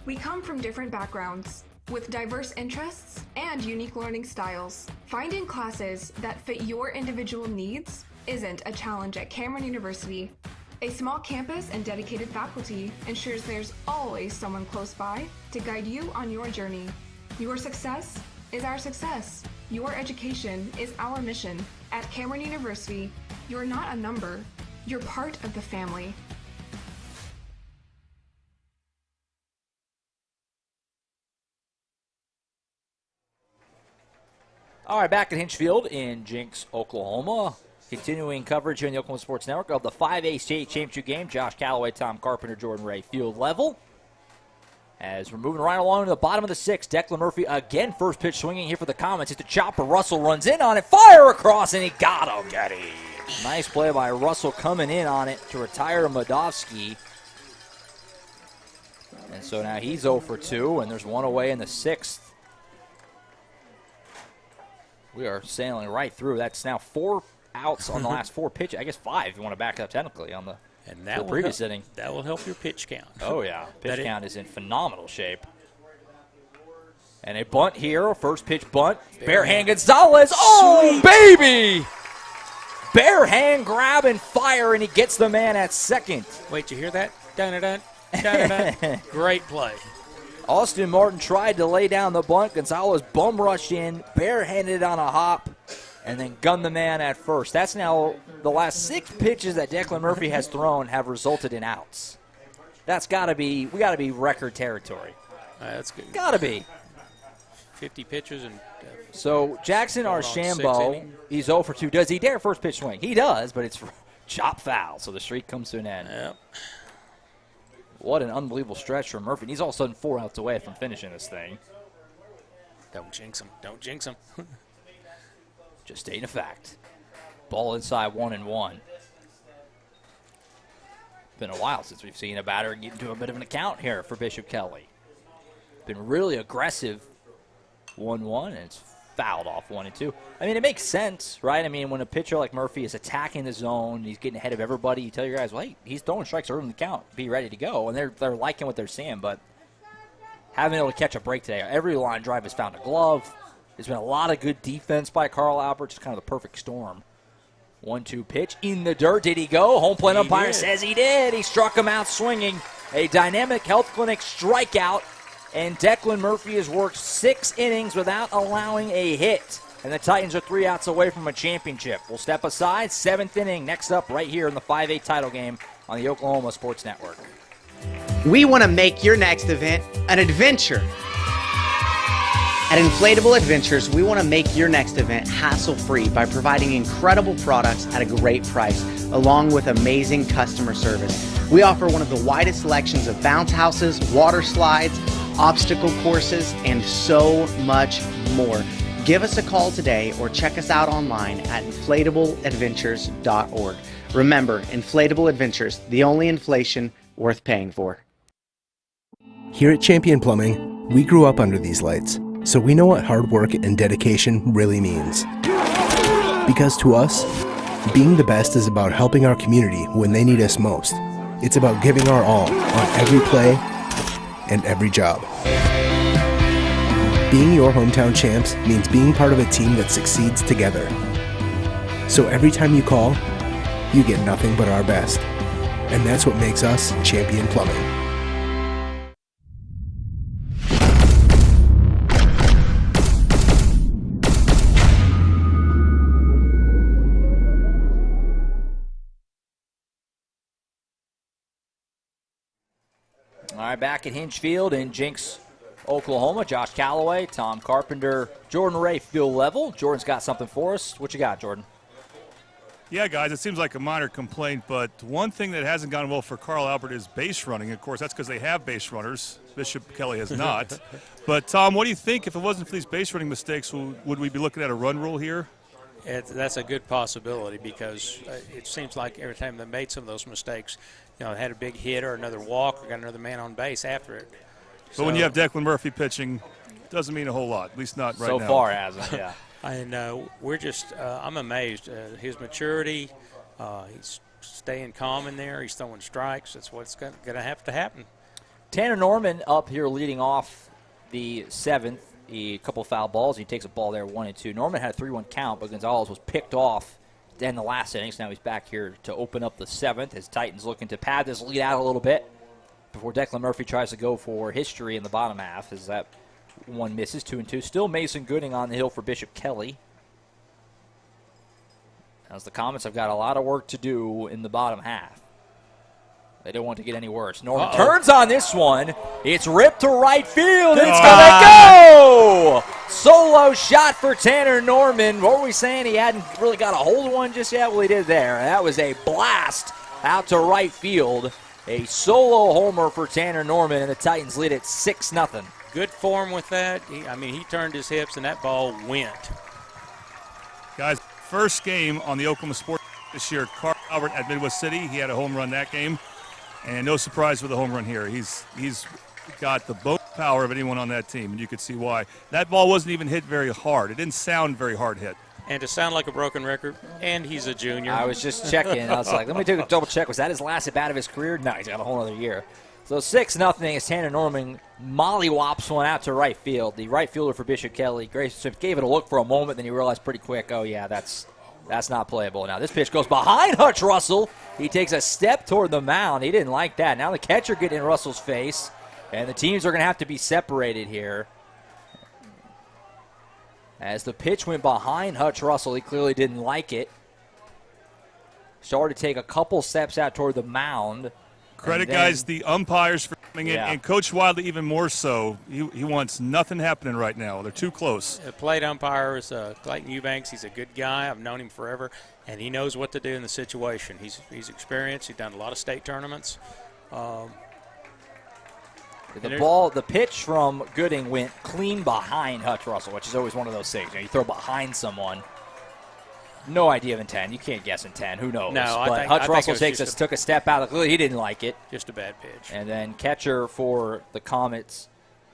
We come from different backgrounds, with diverse interests and unique learning styles. Finding classes that fit your individual needs isn't a challenge at Cameron University. A small campus and dedicated faculty ensures there's always someone close by to guide you on your journey. Your success is our success. Your education is our mission. At Cameron University, you're not a number, you're part of the family. All right, back at Hinch Field in Jinx, Oklahoma. Continuing coverage here on the Oklahoma Sports Network of the 5A state championship game. Josh Calloway, Tom Carpenter, Jordan Ray, field level. As we're moving right along to the bottom of the sixth, Declan Murphy again, first pitch swinging here for the Comets. It's a chopper. Russell runs in on it, fire across, and he got him. Nice play by Russell coming in on it to retire Modovsky. And so now he's 0 for 2, and there's one away in the sixth. We are sailing right through. That's now 4 outs on the last 4 pitches. I guess 5 if you want to back up technically on the previous inning. That will help your pitch count. Oh, yeah. Pitch count is in phenomenal shape. And a bunt here. First pitch bunt. Bare hand Gonzalez. Oh, baby! Bare hand grab and fire, and he gets the man at second. Wait, you hear that? Dun-dun-dun. Dun-dun-dun. Great play. Austin Martin tried to lay down the bunt. Gonzalez bum rushed in, barehanded on a hop, and then gunned the man at first. That's now the last 6 pitches that Declan Murphy has thrown have resulted in outs. That's got to be, we got to be record territory. That's good. Got to be. 50 pitches and. So Jackson Archambault, he's 0 for 2. Does he dare first pitch swing? He does, but it's chop foul, so the streak comes to an end. Yep. What an unbelievable stretch from Murphy. And he's all of a sudden 4 outs away from finishing this thing. Don't jinx him. Don't jinx him. Just stating a fact. Ball inside 1-1. Been a while since we've seen a batter get into a bit of an account here for Bishop Kelley. Been really aggressive 1-1, and it's fouled off 1-2. I mean, it makes sense, right? I mean, when a pitcher like Murphy is attacking the zone, he's getting ahead of everybody, you tell your guys, well, hey, he's throwing strikes early in the count. Be ready to go. And they're liking what they're seeing, but haven't been able to catch a break today. Every line drive has found a glove. There's been a lot of good defense by Carl Albert. Just kind of the perfect storm. 1-2 pitch in the dirt. Did he go? Home plate umpire says he did. He struck him out swinging. A Dynamic Health Clinic strikeout. And Declan Murphy has worked 6 innings without allowing a hit. And the Titans are 3 outs away from a championship. We'll step aside. 7th inning next up right here in the 5A title game on the Oklahoma Sports Network. We want to make your next event an adventure. At Inflatable Adventures, we want to make your next event hassle-free by providing incredible products at a great price, along with amazing customer service. We offer one of the widest selections of bounce houses, water slides, obstacle courses, and so much more. Give us a call today or check us out online at inflatableadventures.org. Remember, Inflatable Adventures, the only inflation worth paying for. Here at Champion Plumbing, we grew up under these lights, so we know what hard work and dedication really means. Because to us, being the best is about helping our community when they need us most. It's about giving our all on every play and every job. Being your hometown champs means being part of a team that succeeds together. So every time you call, you get nothing but our best. And that's what makes us Champion Plumbing. All right, back at Hinch Field in Jinx, Oklahoma. Josh Calloway, Tom Carpenter, Jordan Ray, field level. Jordan's got something for us. What you got, Jordan? Yeah, guys, it seems like a minor complaint, but one thing that hasn't gone well for Carl Albert is base running. Of course, that's because they have base runners. Bishop Kelley has not. But, Tom, what do you think? If it wasn't for these base running mistakes, would we be looking at a run rule here? That's a good possibility because it seems like every time they made some of those mistakes, they had a big hit or another walk or got another man on base after it. But when you have Declan Murphy pitching, it doesn't mean a whole lot, at least not right now. So far, it hasn't, yeah. And we're just I'm amazed. His maturity, he's staying calm in there. He's throwing strikes. That's what's going to have to happen. Tanner Norman up here leading off the 7th. A couple foul balls. He takes a ball there, 1-2. Norman had a 3-1 count, but Gonzalez was picked off in the last inning. So now he's back here to open up the 7th. As Titans looking to pad this lead out a little bit before Declan Murphy tries to go for history in the bottom half. As that one misses, 2-2. Still Mason Gooding on the hill for Bishop Kelley. As the Comets have got a lot of work to do in the bottom half. They don't want to get any worse. Norman turns on this one. It's ripped to right field. It's going to go! Solo shot for Tanner Norman. What were we saying? He hadn't really got a hold of one just yet? Well, he did there. That was a blast out to right field. A solo homer for Tanner Norman, and the Titans lead it 6-0. Good form with that. He turned his hips, and that ball went. Guys, first game on the Oklahoma Sports this year, Carl Albert at Midwest City. He had a home run that game. And no surprise with the home run here. He's got the boat power of anyone on that team, and you could see why. That ball wasn't even hit very hard. It didn't sound very hard hit. And to sound like a broken record, and he's a junior. I was just checking. I was like, let me take a double check. Was that his last at-bat of his career? No, he's got a whole other year. So 6-0 as Tanner Norman mollywops one out to right field. The right fielder for Bishop Kelley, Grayson, gave it a look for a moment, then he realized pretty quick, oh, yeah, that's not playable. Now this pitch goes behind Hutch Russell. He takes a step toward the mound. He didn't like that. Now the catcher getting in Russell's face, and the teams are going to have to be separated here. As the pitch went behind Hutch Russell, he clearly didn't like it. Started to take a couple steps out toward the mound. Credit, guys, the umpires for coming in, and Coach Wadley even more so. He wants nothing happening right now. They're too close. The plate umpire is Clayton Eubanks. He's a good guy. I've known him forever, and he knows what to do in the situation. He's experienced. He's done a lot of state tournaments. The pitch from Gooding went clean behind Hutch Russell, which is always one of those things. You throw behind someone. No idea of intent. You can't guess intent. Who knows? No, but Hutch Russell took a step out. He didn't like it. Just a bad pitch. And then catcher for the Comets,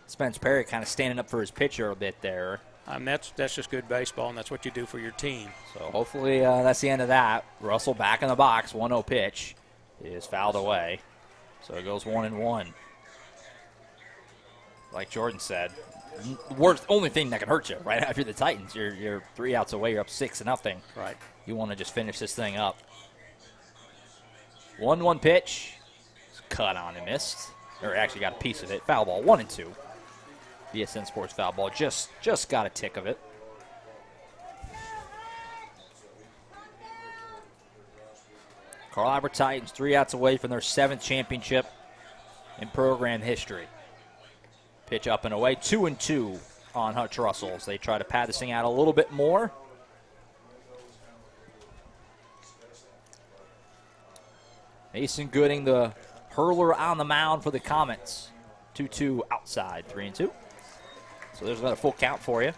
Spence Perry, kind of standing up for his pitcher a bit there. That's just good baseball, and that's what you do for your team. So hopefully that's the end of that. Russell back in the box. 1-0 pitch is fouled away. So it goes 1-1. Like Jordan said, only thing that can hurt you right after the Titans. You're 3 outs away. You're up 6-0. Right. You want to just finish this thing up. 1-1 pitch. It's cut on and missed. Or actually got a piece of it. Foul ball. 1-2. BSN Sports foul ball. Just got a tick of it. Carl Albert Titans 3 outs away from their 7th championship in program history. Pitch up and away, 2-2 on Hutch Russell as they try to pad this thing out a little bit more. Mason Gooding, the hurler on the mound for the Comets. 2-2 outside, 3-2. So there's another full count for you.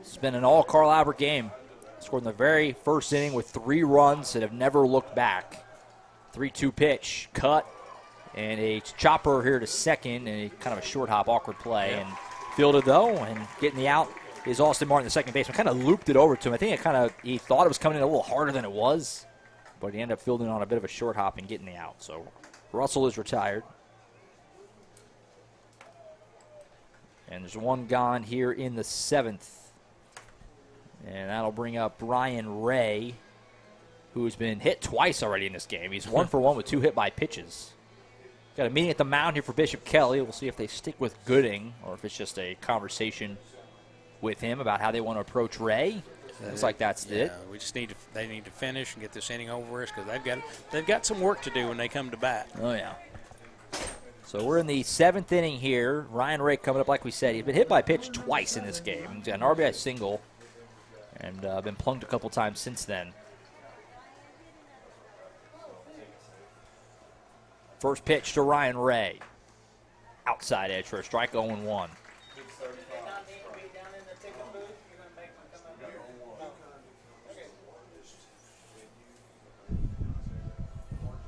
It's been an all Carl Albert game. Scored in the very first inning with 3 runs that have never looked back. 3-2 pitch, cut. And a chopper here to second, and a kind of a short hop, awkward play. Yeah. And fielded, though, and getting the out is Austin Martin, the second baseman. Kind of looped it over to him. I think he thought it was coming in a little harder than it was, but he ended up fielding on a bit of a short hop and getting the out. So Russell is retired. And there's one gone here in the 7th. And that'll bring up Ryan Ray, who's been hit twice already in this game. He's 1 for 1 with 2 hit by pitches. Got a meeting at the mound here for Bishop Kelley. We'll see if they stick with Gooding or if it's just a conversation with him about how they want to approach Ray. Looks like that's it. We just they need to finish and get this inning over with because they've got some work to do when they come to bat. Oh yeah. So we're in the 7th inning here. Ryan Ray coming up, like we said. He's been hit by a pitch twice in this game. He's got an RBI single and been plunked a couple times since then. First pitch to Ryan Ray. Outside edge for a strike, 0-1.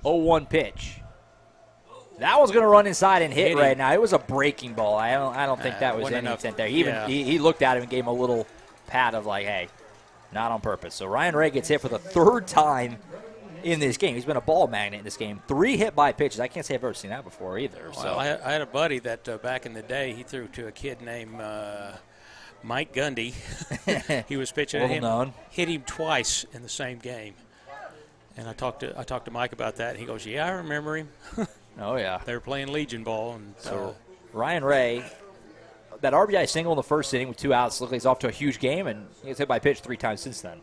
0-1 pitch. That was going to run inside and hit right now. It was a breaking ball. I don't think that was any intent there. He looked at him and gave him a little pat of like, hey, not on purpose. So Ryan Ray gets hit for the third time in this game. He's been a ball magnet in this game. 3 hit-by pitches. I can't say I've ever seen that before either. Well, so I had a buddy that back in the day, he threw to a kid named Mike Gundy. He was pitching at him, hit him twice in the same game. And I talked to Mike about that, and he goes, yeah, I remember him. Oh, yeah. They were playing Legion ball. And so Ryan Ray, that RBI single in the first inning with 2 outs, looked like he's off to a huge game, and he gets hit by pitch 3 times since then.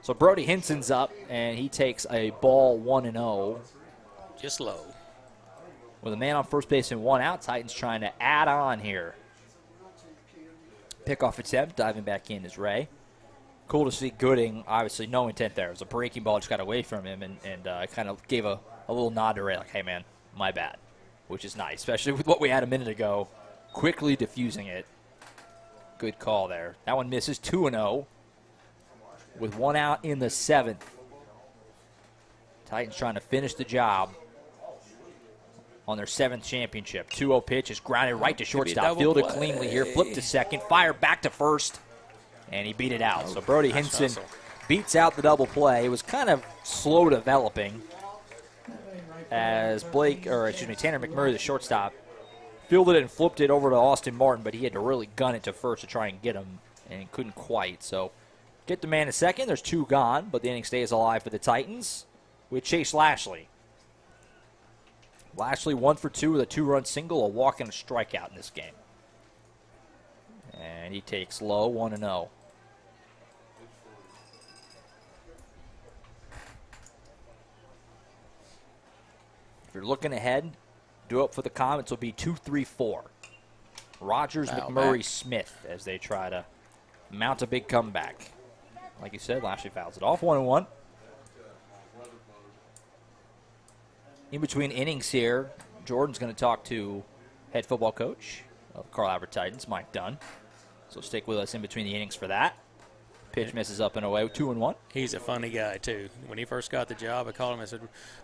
So Brody Hinson's up, and he takes a ball 1-0. Just low. With a man on first base and 1 out, Titans trying to add on here. Pickoff attempt, diving back in is Ray. Cool to see Gooding, obviously no intent there. It was a breaking ball, just got away from him, and kind of gave a little nod to Ray, like, hey, man, my bad, which is nice, especially with what we had a minute ago. Quickly diffusing it. Good call there. That one misses 2-0 with 1 out in the 7th. Titans trying to finish the job on their 7th championship. 2-0 pitch is grounded right to shortstop. Fielded cleanly here. Flipped to second. Fired back to first. And he beat it out. So Brody Hinson beats out the double play. It was kind of slow developing as Tanner McMurray, the shortstop, fielded it and flipped it over to Austin Martin, but he had to really gun it to first to try and get him, and he couldn't quite. So get the man a second. There's 2 gone, but the inning stays alive for the Titans with Chase Lashley. Lashley 1 for 2 with a 2-run single, a walk and a strikeout in this game. And he takes low 1-0. If you're looking ahead, do up for the Comets will be 2-3-4. Rogers, McMurray, Smith as they try to mount a big comeback. Like you said, Lashley fouls it off 1-1. In between innings here, Jordan's going to talk to head football coach of Carl Albert Titans, Mike Dunn. So stick with us in between the innings for that. Pitch misses up and away, 2-1. He's a funny guy, too. When he first got the job, I called him and said,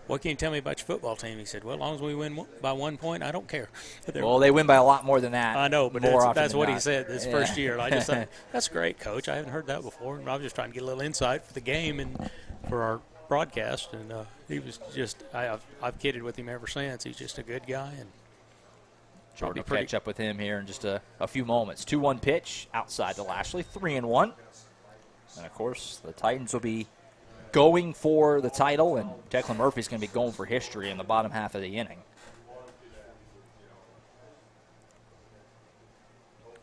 what can you tell me about your football team? He said, well, as long as we win by 1 point, I don't care. Well, they win by a lot more than that. I know, but that's what he said this first year. I just thought, that's great, Coach. I haven't heard that before. And I was just trying to get a little insight for the game and for our broadcast. And he was just, I've kidded with him ever since. He's just a good guy. And Jordan will catch up with him here in just a few moments. 2-1 pitch outside to Lashley, 3-1. And, of course, the Titans will be going for the title, and Declan Murphy's going to be going for history in the bottom half of the inning.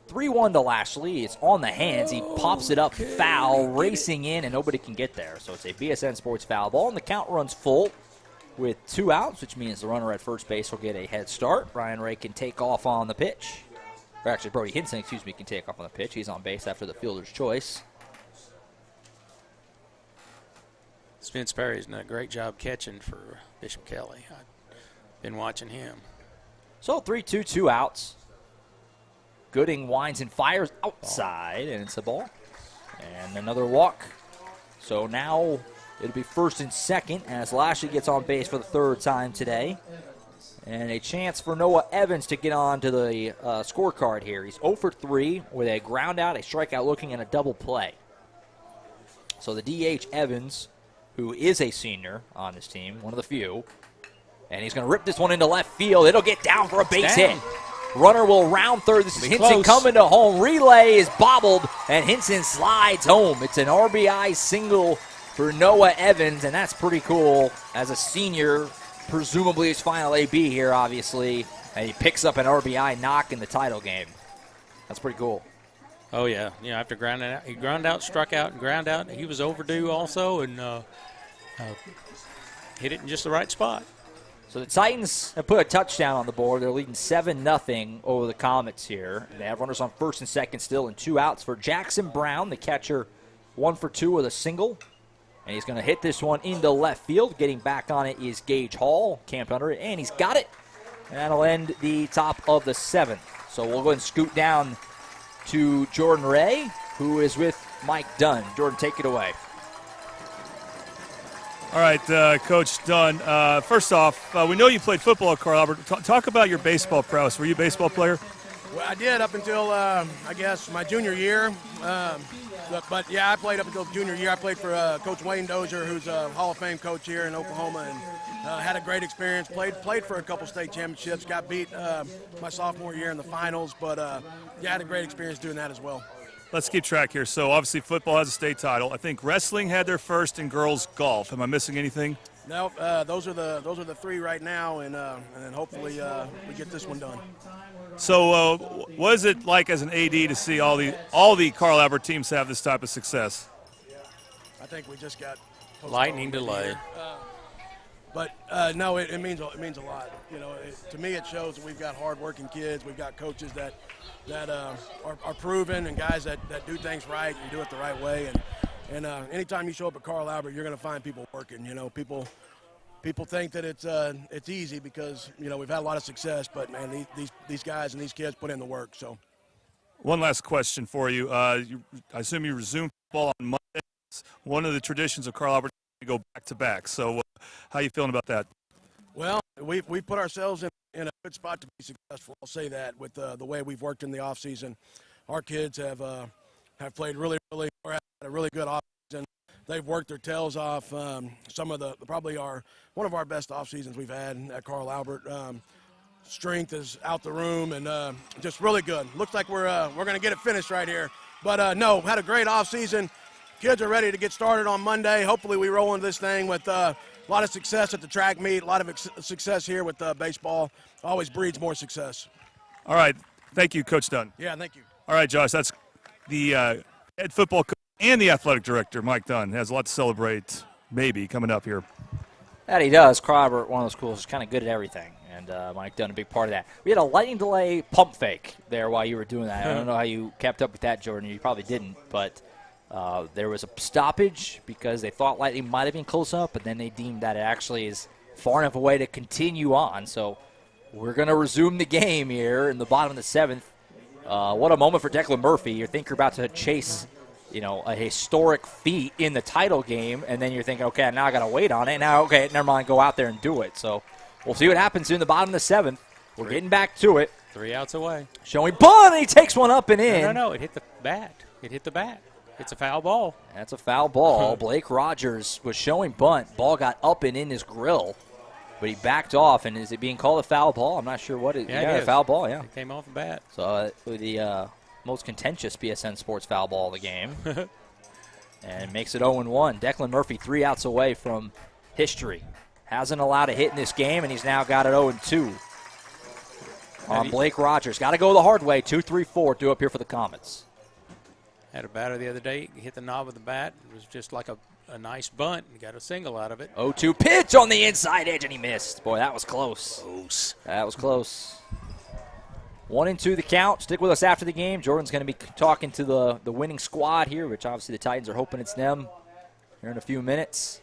3-1 to Lashley. It's on the hands. He pops it up foul, racing in, and nobody can get there. So it's a BSN Sports foul ball, and the count runs full with 2 outs, which means the runner at first base will get a head start. Ryan Ray can take off on the pitch. Or actually, Brody Hinson, can take off on the pitch. He's on base after the fielder's choice. Spence Perry's done a great job catching for Bishop Kelley. I've been watching him. So 3-2, 2 outs. Gooding winds and fires outside, and it's a ball. And another walk. So now it'll be first and second as Lashley gets on base for the 3rd time today. And a chance for Noah Evans to get on to the scorecard here. He's 0 for 3 with a ground out, a strikeout looking, and a double play. So the DH Evans, who is a senior on this team, one of the few, and he's going to rip this one into left field. It'll get down for a base hit. Runner will round third. This is Hinson coming to home. Relay is bobbled, and Hinson slides home. It's an RBI single for Noah Evans, and that's pretty cool as a senior, presumably his final AB here, obviously, and he picks up an RBI knock in the title game. That's pretty cool. Oh, yeah. After grounding out, he ground out, struck out, and ground out. He was overdue also and hit it in just the right spot. So the Titans have put a touchdown on the board. They're leading 7-0 over the Comets here. They have runners on first and second still and 2 outs for Jackson Brown, the catcher, 1 for 2 with a single. And he's going to hit this one into left field. Getting back on it is Gage Hall, camped under it, and he's got it. And that'll end the top of the 7th. So we'll go ahead and scoot down to Jordan Ray, who is with Mike Dunn. Jordan, take it away. All right, Coach Dunn. First off, we know you played football at Carl Albert. Talk about your baseball prowess. Were you a baseball player? Well, I did up until, I guess, my junior year. But, yeah, I played up until junior year. I played for Coach Wayne Dozier, who's a Hall of Fame coach here in Oklahoma, and had a great experience. Played for a couple state championships. Got beat my sophomore year in the finals. But, yeah, had a great experience doing that as well. Let's keep track here. So, obviously, football has a state title. I think wrestling had their first in girls golf. Am I missing anything? No, those are the three right now, and then hopefully we get this one done. So, what is it like as an AD to see all the Carl Albert teams have this type of success? I think we just got lightning delay. But no, it means a lot. You know, to me, it shows that we've got hardworking kids. We've got coaches that are proven, and guys that do things right and do it the right way. And anytime you show up at Carl Albert, you're going to find people working. You know, people think that it's easy because, you know, we've had a lot of success, but man, these guys and these kids put in the work. So, one last question for you. I assume you resume football on Monday. It's one of the traditions of Carl Albert to go back to back. So, how are you feeling about that? Well, we put ourselves in a good spot to be successful. I'll say that with the way we've worked in the off season. Our kids have played really or had a really good off season. They've worked their tails off. Some of one of our best off seasons we've had at Carl Albert. Strength is out the room and just really good. Looks like we're going to get it finished right here. But no, had a great off season. Kids are ready to get started on Monday. Hopefully we roll into this thing with a lot of success at the track meet, a lot of success here with baseball. Always breeds more success. All right. Thank you, Coach Dunn. Yeah, thank you. All right, Josh, that's the head football coach and the athletic director, Mike Dunn. Has a lot to celebrate maybe coming up here. That he does. Carl Albert, one of those schools, is kind of good at everything, and Mike Dunn, a big part of that. We had a lightning delay pump fake there while you were doing that. I don't know how you kept up with that, Jordan. You probably didn't, but there was a stoppage because they thought lightning might have been close enough, but then they deemed that it actually is far enough away to continue on. So we're going to resume the game here in the bottom of the seventh. What a moment for Declan Murphy. You think you're about to chase, you know, a historic feat in the title game, and then you're thinking, okay, now I got to wait on it. Now, okay, never mind, go out there and do it. So we'll see what happens in the bottom of the seventh. We're getting back to it. 3 outs away. Showing bunt, and he takes one up and in. No, it hit the bat. It hit the bat. It's a foul ball. That's a foul ball. Blake Rogers was showing bunt. Ball got up and in his grill, but he backed off. And is it being called a foul ball? I'm not sure what it is. Yeah, a foul ball, yeah. It came off the bat. So the most contentious BSN Sports foul ball of the game. And makes it 0-1. Declan Murphy 3 outs away from history. Hasn't allowed a hit in this game, and he's now got it 0-2. On Blake Rogers. Got to go the hard way. 2-3-4 due up here for the Comets. Had a batter the other day. He hit the knob of the bat. It was just like a nice bunt. He got a single out of it. 0-2 pitch on the inside edge, and he missed. Boy, that was close. That was close. 1-2 the count. Stick with us after the game. Jordan's going to be talking to the winning squad here, which obviously the Titans are hoping it's them here in a few minutes.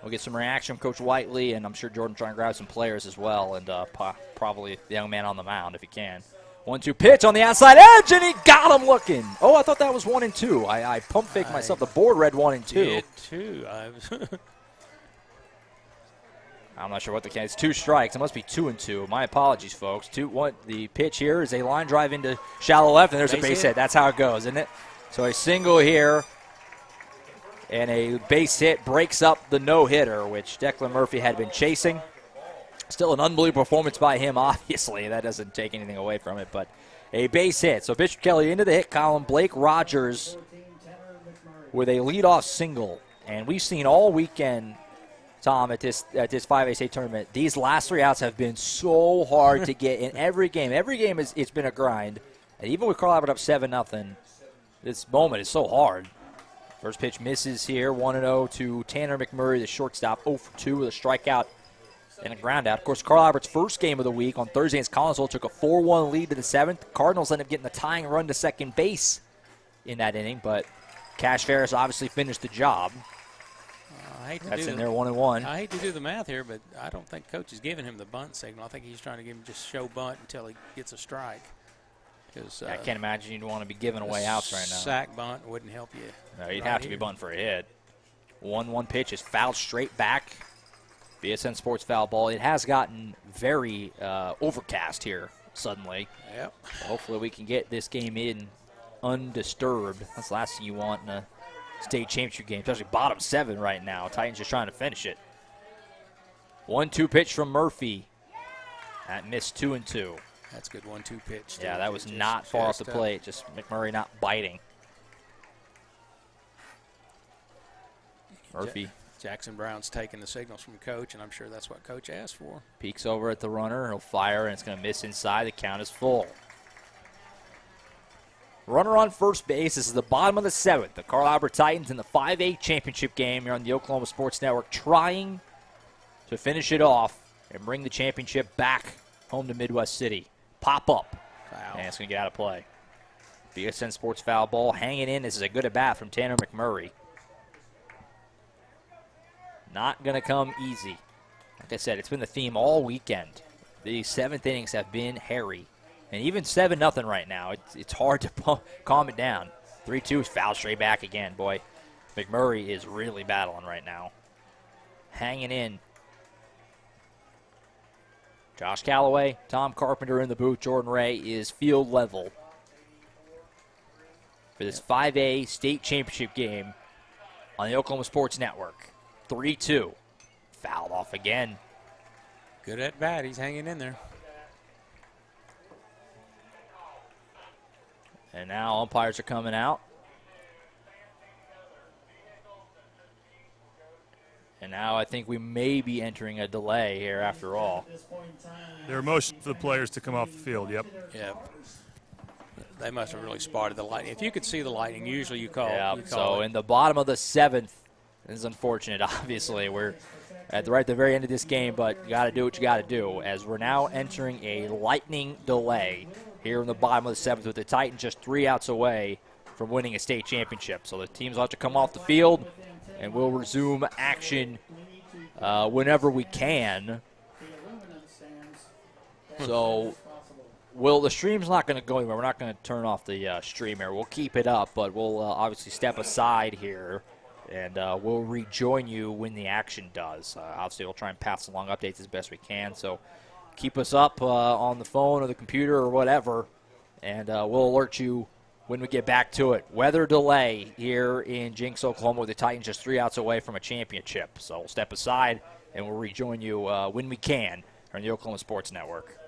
We'll get some reaction from Coach Whiteley, and I'm sure Jordan trying to grab some players as well, and probably the young man on the mound if he can. 1-2 pitch on the outside edge, and he got him looking. Oh, I thought that was 1-2. I pump faked myself. The board read 1-2. Did too. I'm not sure what the case. It's 2 strikes. It must be 2-2. My apologies, folks. The pitch here is a line drive into shallow left, and there's a base hit. That's how it goes, isn't it? So a single here, and a base hit breaks up the no-hitter, which Declan Murphy had been chasing. Still an unbelievable performance by him, obviously. That doesn't take anything away from it, but a base hit. So Bishop Kelley into the hit column. Blake Rogers with a leadoff single. And we've seen all weekend, Tom, at this 5A state tournament, these last 3 outs have been so hard to get in every game. Every game it's been a grind. And even with Carl Albert up 7-0, this moment is so hard. First pitch misses here, 1-0 to Tanner McMurray, the shortstop, 0-for-2 with a strikeout and a ground out. Of course, Carl Albert's first game of the week on Thursday against Collinsville took a 4-1 lead to the 7th. Cardinals ended up getting the tying run to second base in that inning, but Cash Ferris obviously finished the job. That's in there 1-1. I hate to do the math here, but I don't think Coach is giving him the bunt signal. I think he's trying to give him just show bunt until he gets a strike. I can't imagine you'd want to be giving away outs right now. Sack bunt wouldn't help you. No, you'd have to be bunting for a hit. 1-1 pitch is fouled straight back. BSN Sports foul ball. It has gotten very overcast here suddenly. Yep. So hopefully we can get this game in undisturbed. That's the last thing you want in a state championship game, especially bottom 7 right now. Titans just trying to finish it. 1-2 pitch from Murphy. That missed 2-2. That's a good 1-2 pitch. Yeah, that was not far off the plate. Just McMurray not biting. Murphy. Jackson Brown's taking the signals from coach, and I'm sure that's what coach asked for. Peeks over at the runner. He'll fire, and it's going to miss inside. The count is full. Runner on first base. This is the bottom of the 7th. The Carl Albert Titans in the 5A championship game here on the Oklahoma Sports Network, trying to finish it off and bring the championship back home to Midwest City. Pop up. Foul. And it's going to get out of play. BSN Sports foul ball hanging in. This is a good at bat from Tanner McMurray. Not going to come easy. Like I said, it's been the theme all weekend. The 7th innings have been hairy. And even 7-0 right now, it's hard to calm it down. 3-2 is foul straight back again. Boy, McMurray is really battling right now. Hanging in. Josh Calloway, Tom Carpenter in the booth. Jordan Ray is field level for this 5A state championship game on the Oklahoma Sports Network. 3-2. Fouled off again. Good at bat. He's hanging in there. And now umpires are coming out. And now I think we may be entering a delay here after all. There are motion for the players to come off the field, yep. Yep. They must have really spotted the lightning. If you could see the lightning, usually you call, Yeah, you call so it. in the bottom of the 7th, this is unfortunate, obviously. We're right at the very end of this game, but you got to do what you got to do, as we're now entering a lightning delay here in the bottom of the 7th with the Titans just 3 outs away from winning a state championship. So the teams will have to come off the field, and we'll resume action whenever we can. So the stream's not going to go anywhere. We're not going to turn off the stream here. We'll keep it up, but we'll obviously step aside here. And we'll rejoin you when the action does. Obviously, we'll try and pass along updates as best we can. So keep us up on the phone or the computer or whatever, and we'll alert you when we get back to it. Weather delay here in Jinx, Oklahoma, with the Titans just 3 outs away from a championship. So we'll step aside, and we'll rejoin you when we can on the Oklahoma Sports Network.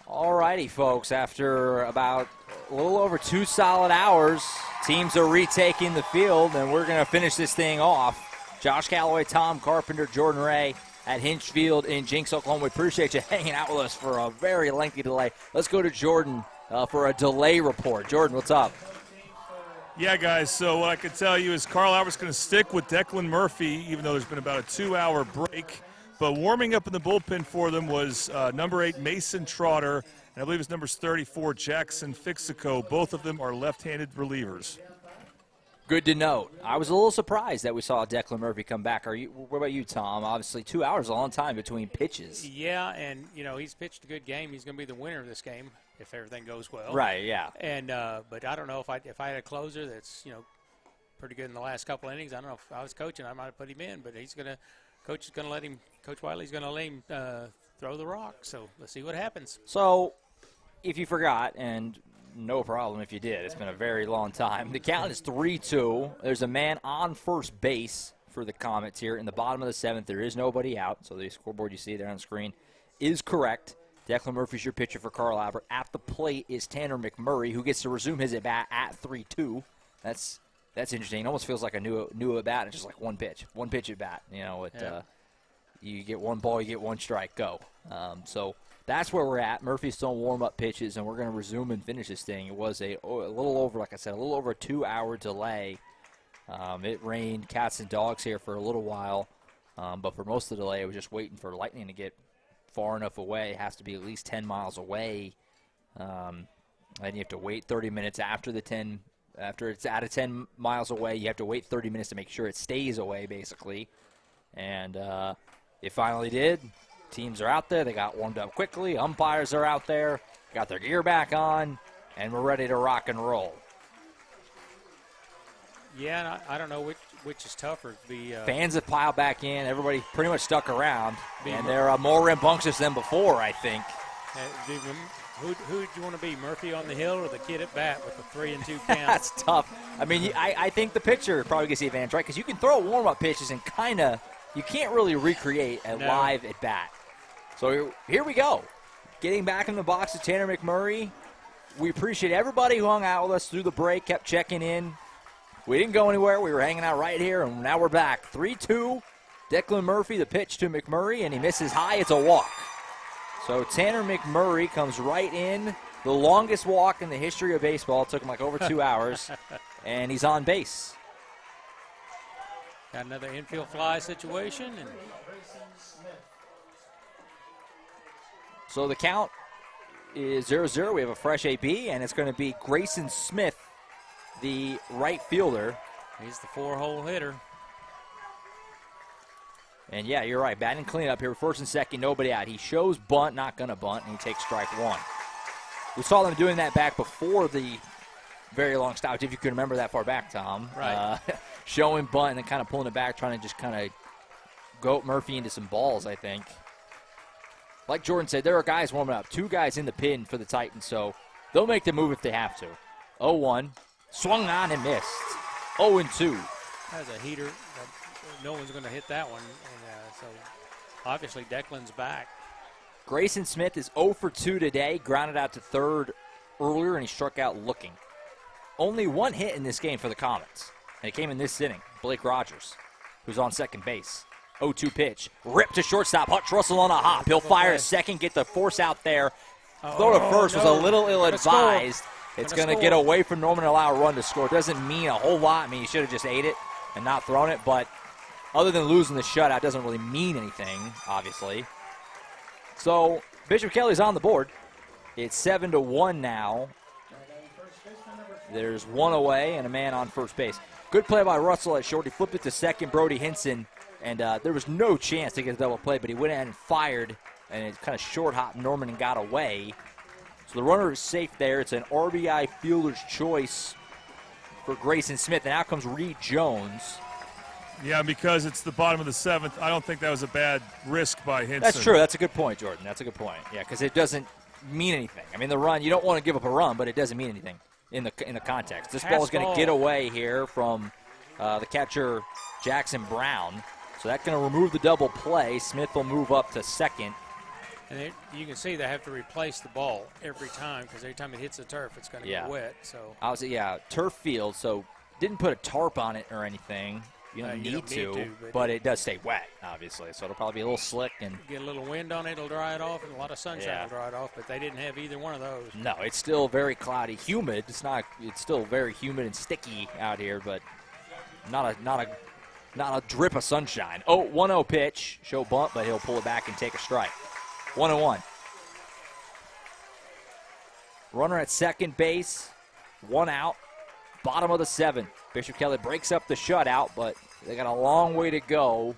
All righty, folks. After about a little over 2 solid hours, teams are retaking the field, and we're going to finish this thing off. Josh Calloway, Tom Carpenter, Jordan Ray at Hinch Field in Jinx, Oklahoma. We appreciate you hanging out with us for a very lengthy delay. Let's go to Jordan for a delay report. Jordan, what's up? Yeah, guys, so what I can tell you is Carl Albert's going to stick with Declan Murphy, even though there's been about a 2-hour break. But warming up in the bullpen for them was number 8, Mason Trotter, and I believe it's numbers 34, Jackson Fixico. Both of them are left-handed relievers. Good to note. I was a little surprised that we saw Declan Murphy come back. What about you, Tom? Obviously, 2 hours is a long time between pitches. Yeah, and, he's pitched a good game. He's going to be the winner of this game if everything goes well. Right, yeah. And but I don't know if I had a closer that's, pretty good in the last couple innings. I don't know if I was coaching, I might have put him in, but Coach Wiley's going to let him throw the rock. So let's see what happens. So if you forgot, and no problem if you did, it's been a very long time. The count is 3-2. There's a man on first base for the Comets here in the bottom of the 7th. There is nobody out, so the scoreboard you see there on the screen is correct. Declan Murphy's your pitcher for Carl Albert. At the plate is Tanner McMurray, who gets to resume his at-bat at 3-2. That's interesting. It almost feels like a new at-bat. It's just like one pitch at-bat. You get one ball, you get one strike, go. So that's where we're at. Murphy's still warm-up pitches, and we're going to resume and finish this thing. It was a little over, like I said, a little over a 2-hour delay. It rained cats and dogs here for a little while, but for most of the delay, it was just waiting for lightning to get far enough away. It has to be at least 10 miles away. And you have to wait 30 minutes after it's out of 10 miles away. You have to wait 30 minutes to make sure it stays away, basically. And it finally did. Teams are out there. They got warmed up quickly. Umpires are out there, got their gear back on, and we're ready to rock and roll. Yeah, and I don't know which is tougher. Fans have piled back in. Everybody pretty much stuck around, and they're more rambunctious than before, I think. Who do you want to be, Murphy on the hill or the kid at bat with the 3-2 count? That's tough. I mean, I think the pitcher probably gets the advantage, right? Because you can throw warm-up pitches and you can't really recreate a live at bat. So here we go. Getting back in the box to Tanner McMurray. We appreciate everybody who hung out with us through the break, kept checking in. We didn't go anywhere. We were hanging out right here, and now we're back. 3-2. Declan Murphy, the pitch to McMurray, and he misses high. It's a walk. So Tanner McMurray comes right in. The longest walk in the history of baseball. It took him like over 2 hours, and he's on base. Got another infield fly situation. So the count is 0-0. We have a fresh AB, and it's going to be Grayson Smith, the right fielder. He's the 4-hole hitter. And, yeah, you're right. Batting cleanup here. First and second, nobody out. He shows bunt, not going to bunt, and he takes strike one. We saw them doing that back before the very long stoppage, if you can remember that far back, Tom. Right. Showing bunt and then kind of pulling it back, trying to just kind of goat Murphy into some balls, I think. Like Jordan said, there are guys warming up. 2 guys in the pin for the Titans, so they'll make the move if they have to. 0-1. Swung on and missed. 0-2. That's a heater. No one's going to hit that one. And so obviously Declan's back. Grayson Smith is 0 for 2 today. Grounded out to third earlier, and he struck out looking. Only one hit in this game for the Comets. And it came in this inning. Blake Rogers, who's on second base. 0-2 pitch. Ripped to shortstop. Hutch Russell on a hop. He'll fire a second, get the force out there. Throw to first was a little ill-advised. It's going to get away from Norman and allow a run to score. It doesn't mean a whole lot. I mean, he should have just ate it and not thrown it. But other than losing the shutout, doesn't really mean anything, obviously. So Bishop Kelley's on the board. It's 7-1 now. There's one away and a man on first base. Good play by Russell at short. He flipped it to second, Brody Hinson. And there was no chance to get a double play, but he went ahead and fired, and it kind of short-hopped Norman and got away. So the runner is safe there. It's an RBI fielder's choice for Grayson Smith. And out comes Reed Jones. Yeah, because it's the bottom of the 7th, I don't think that was a bad risk by Hinson. That's true. That's a good point, Jordan. That's a good point. Yeah, because it doesn't mean anything. I mean, the run, you don't want to give up a run, but it doesn't mean anything in the context. This ball is going to get away here from the catcher, Jackson Brown. So that's going to remove the double play. Smith will move up to second. And you can see they have to replace the ball every time because every time it hits the turf, it's going to get wet. So obviously, turf field. So didn't put a tarp on it or anything. You don't need to, but it does stay wet, obviously. So it'll probably be a little slick and get a little wind on it, it'll dry it off, and a lot of sunshine will dry it off. But they didn't have either one of those. No, it's still very cloudy, humid. It's still very humid and sticky out here, but not a drip of sunshine. 1-0 pitch, show bunt, but he'll pull it back and take a strike. 1-1. Runner at second base, 1 out, bottom of the 7th. Bishop Kelley breaks up the shutout, but they got a long way to go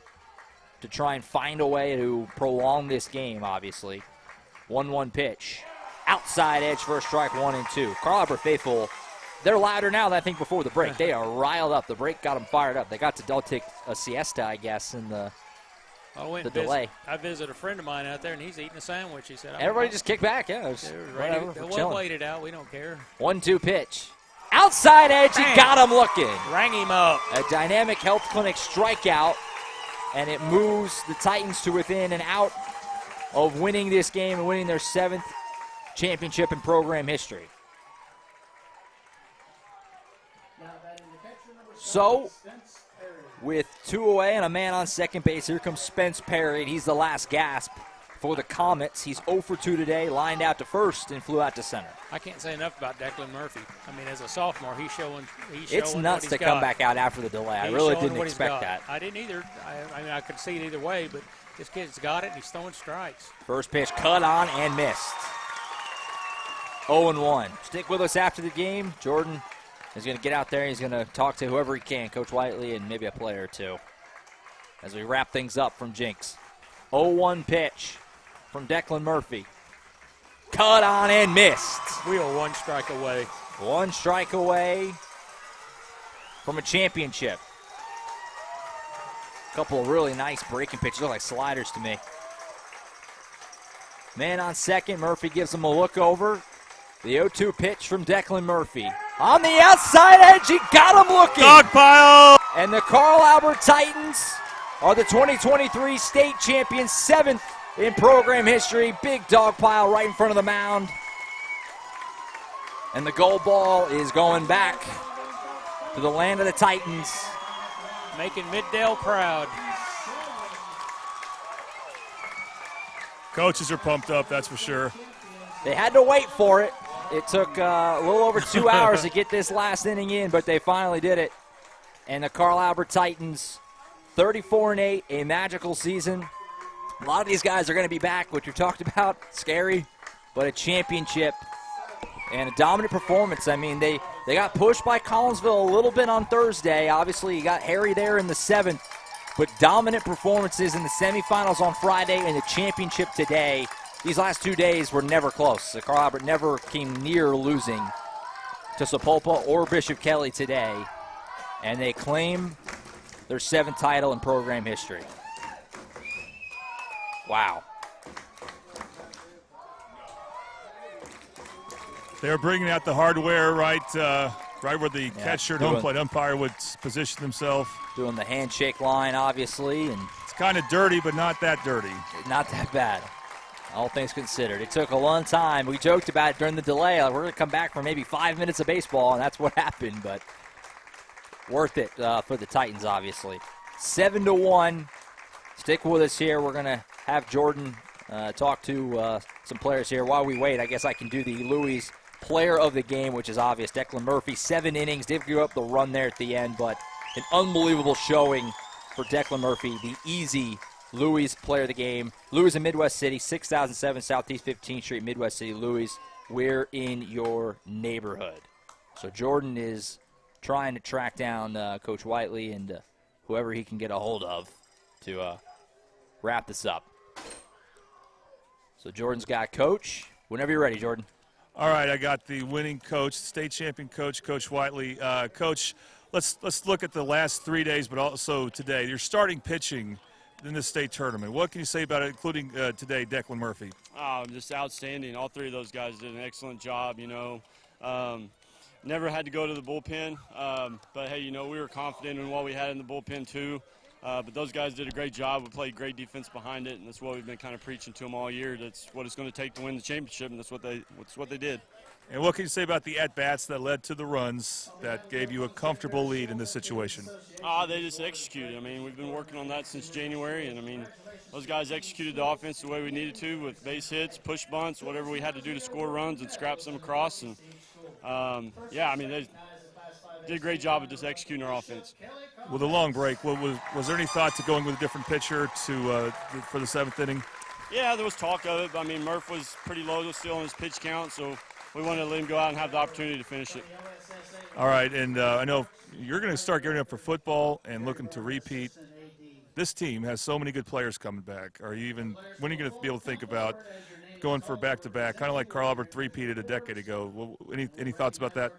to try and find a way to prolong this game, obviously. 1-1 pitch. Outside edge for a strike, 1-2. Carl Albert faithful, they're louder now than I think before the break. They are riled up. The break got them fired up. They got to take a siesta, I guess, in the delay. I visited a friend of mine out there, and he's eating a sandwich. He said, everybody just kick back. Yeah, we'll wait it out. We don't care. 1-2 pitch. Outside edge, he got him looking. Rang him up. A Dynamic Health Clinic strikeout, and it moves the Titans to within an out of winning this game and winning their 7th championship in program history. So, with 2 away and a man on second base, here comes Spence Perry. He's the last gasp for the Comets. He's 0 for 2 today, lined out to first and flew out to center. I can't say enough about Declan Murphy. I mean, as a sophomore, he's showing it's nuts to come back out after the delay. I really didn't expect that. I didn't either. I mean, I could see it either way, but this kid's got it, and he's throwing strikes. First pitch cut on and missed. 0-1. Stick with us after the game. Jordan is going to get out there. He's going to talk to whoever he can, Coach Whiteley and maybe a player or two, as we wrap things up from Jinx. 0-1 pitch from Declan Murphy. Cut on and missed. We are 1 strike away. 1 strike away from a championship. A couple of really nice breaking pitches. Look like sliders to me. Man on second. Murphy gives him a look over. The 0-2 pitch from Declan Murphy. On the outside edge, he got him looking. Dog pile. And the Carl Albert Titans are the 2023 state champions, 7th in program history. Big dog pile right in front of the mound. And the goal ball is going back to the land of the Titans. Making Middale proud. Coaches are pumped up, that's for sure. They had to wait for it. It took a little over 2 hours to get this last inning in, but they finally did it. And the Carl Albert Titans, 34-8, a magical season. A lot of these guys are going to be back, what you talked about, scary, but a championship and a dominant performance. I mean, they got pushed by Collinsville a little bit on Thursday. Obviously, you got Harry there in the 7th, but dominant performances in the semifinals on Friday and the championship today. These last 2 days were never close. Carl Albert never came near losing to Sapulpa or Bishop Kelley today, and they claim their 7th title in program history. Wow. They're bringing out the hardware right where the catcher and home plate umpire would position themselves. Doing the handshake line, obviously. And it's kind of dirty, but not that dirty. Not that bad, all things considered. It took a long time. We joked about it during the delay. We're going to come back for maybe 5 minutes of baseball, and that's what happened. But worth it for the Titans, obviously. 7-1. Stick with us here. We're going to have Jordan talk to some players here. While we wait, I guess I can do the Louis player of the game, which is obvious. Declan Murphy, 7 innings. Did give up the run there at the end, but an unbelievable showing for Declan Murphy, the easy Louis player of the game. Louis in Midwest City, 6007 Southeast 15th Street, Midwest City. Louis, we're in your neighborhood. So Jordan is trying to track down Coach Whiteley and whoever he can get a hold of to wrap this up. So Jordan's got Coach. Whenever you're ready, Jordan. All right, I got the winning coach, state champion coach, Coach Whiteley. Coach, let's look at the last 3 days, but also today. You're starting pitching in the state tournament. What can you say about it, including today, Declan Murphy? Just outstanding. All 3 of those guys did an excellent job, you know. Never had to go to the bullpen, but, hey, you know, we were confident in what we had in the bullpen, too. But those guys did a great job. We played great defense behind it, and that's what we've been kind of preaching to them all year. That's what it's going to take to win the championship, and that's what they did. And what can you say about the at-bats that led to the runs that gave you a comfortable lead in this situation? They just executed. I mean, we've been working on that since January, and I mean, those guys executed the offense the way we needed to with base hits, push bunts, whatever we had to do to score runs and scrap some across. And yeah, I mean, they did a great job of just executing our offense. With a long break, was there any thought to going with a different pitcher for the 7th inning? Yeah, there was talk of it, but I mean, Murph was pretty low still on his pitch count, so we wanted to let him go out and have the opportunity to finish it. All right, and I know you're going to start gearing up for football and looking to repeat. This team has so many good players coming back. When are you going to be able to think about going for back-to-back, kind of like Carl Albert three-peated a decade ago? Any thoughts about that?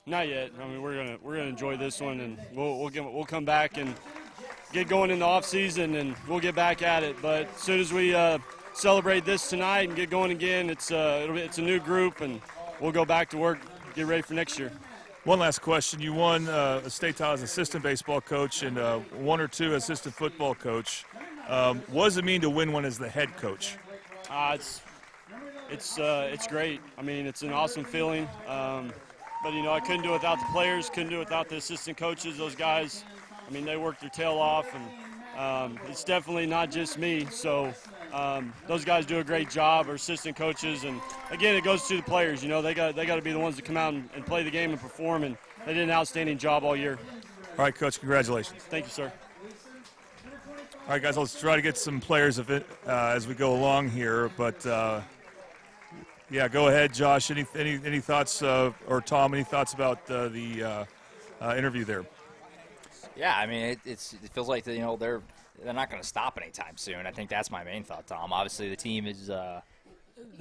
Not yet. I mean, we're gonna enjoy this one, and we'll come back and get going in the off season, and we'll get back at it. But as soon as we celebrate this tonight and get going again, it's a new group, and we'll go back to work, get ready for next year. One last question. You won a state title as assistant baseball coach and 1 or 2 assistant football coach. What does it mean to win one as the head coach? It's great. I mean, it's an awesome feeling. But, you know, I couldn't do it without the players, couldn't do it without the assistant coaches, those guys. I mean, they worked their tail off, and it's definitely not just me. So those guys do a great job, our assistant coaches. And, again, it goes to the players. You know, they got to be the ones that come out and play the game and perform, and they did an outstanding job all year. All right, Coach, congratulations. Thank you, sir. All right, guys, let's try to get some players of it as we go along here. But, yeah, go ahead, Josh. Any thoughts, or Tom, any thoughts about the interview there? Yeah, I mean, it feels like they're not going to stop anytime soon. I think that's my main thought, Tom. Obviously, the team is got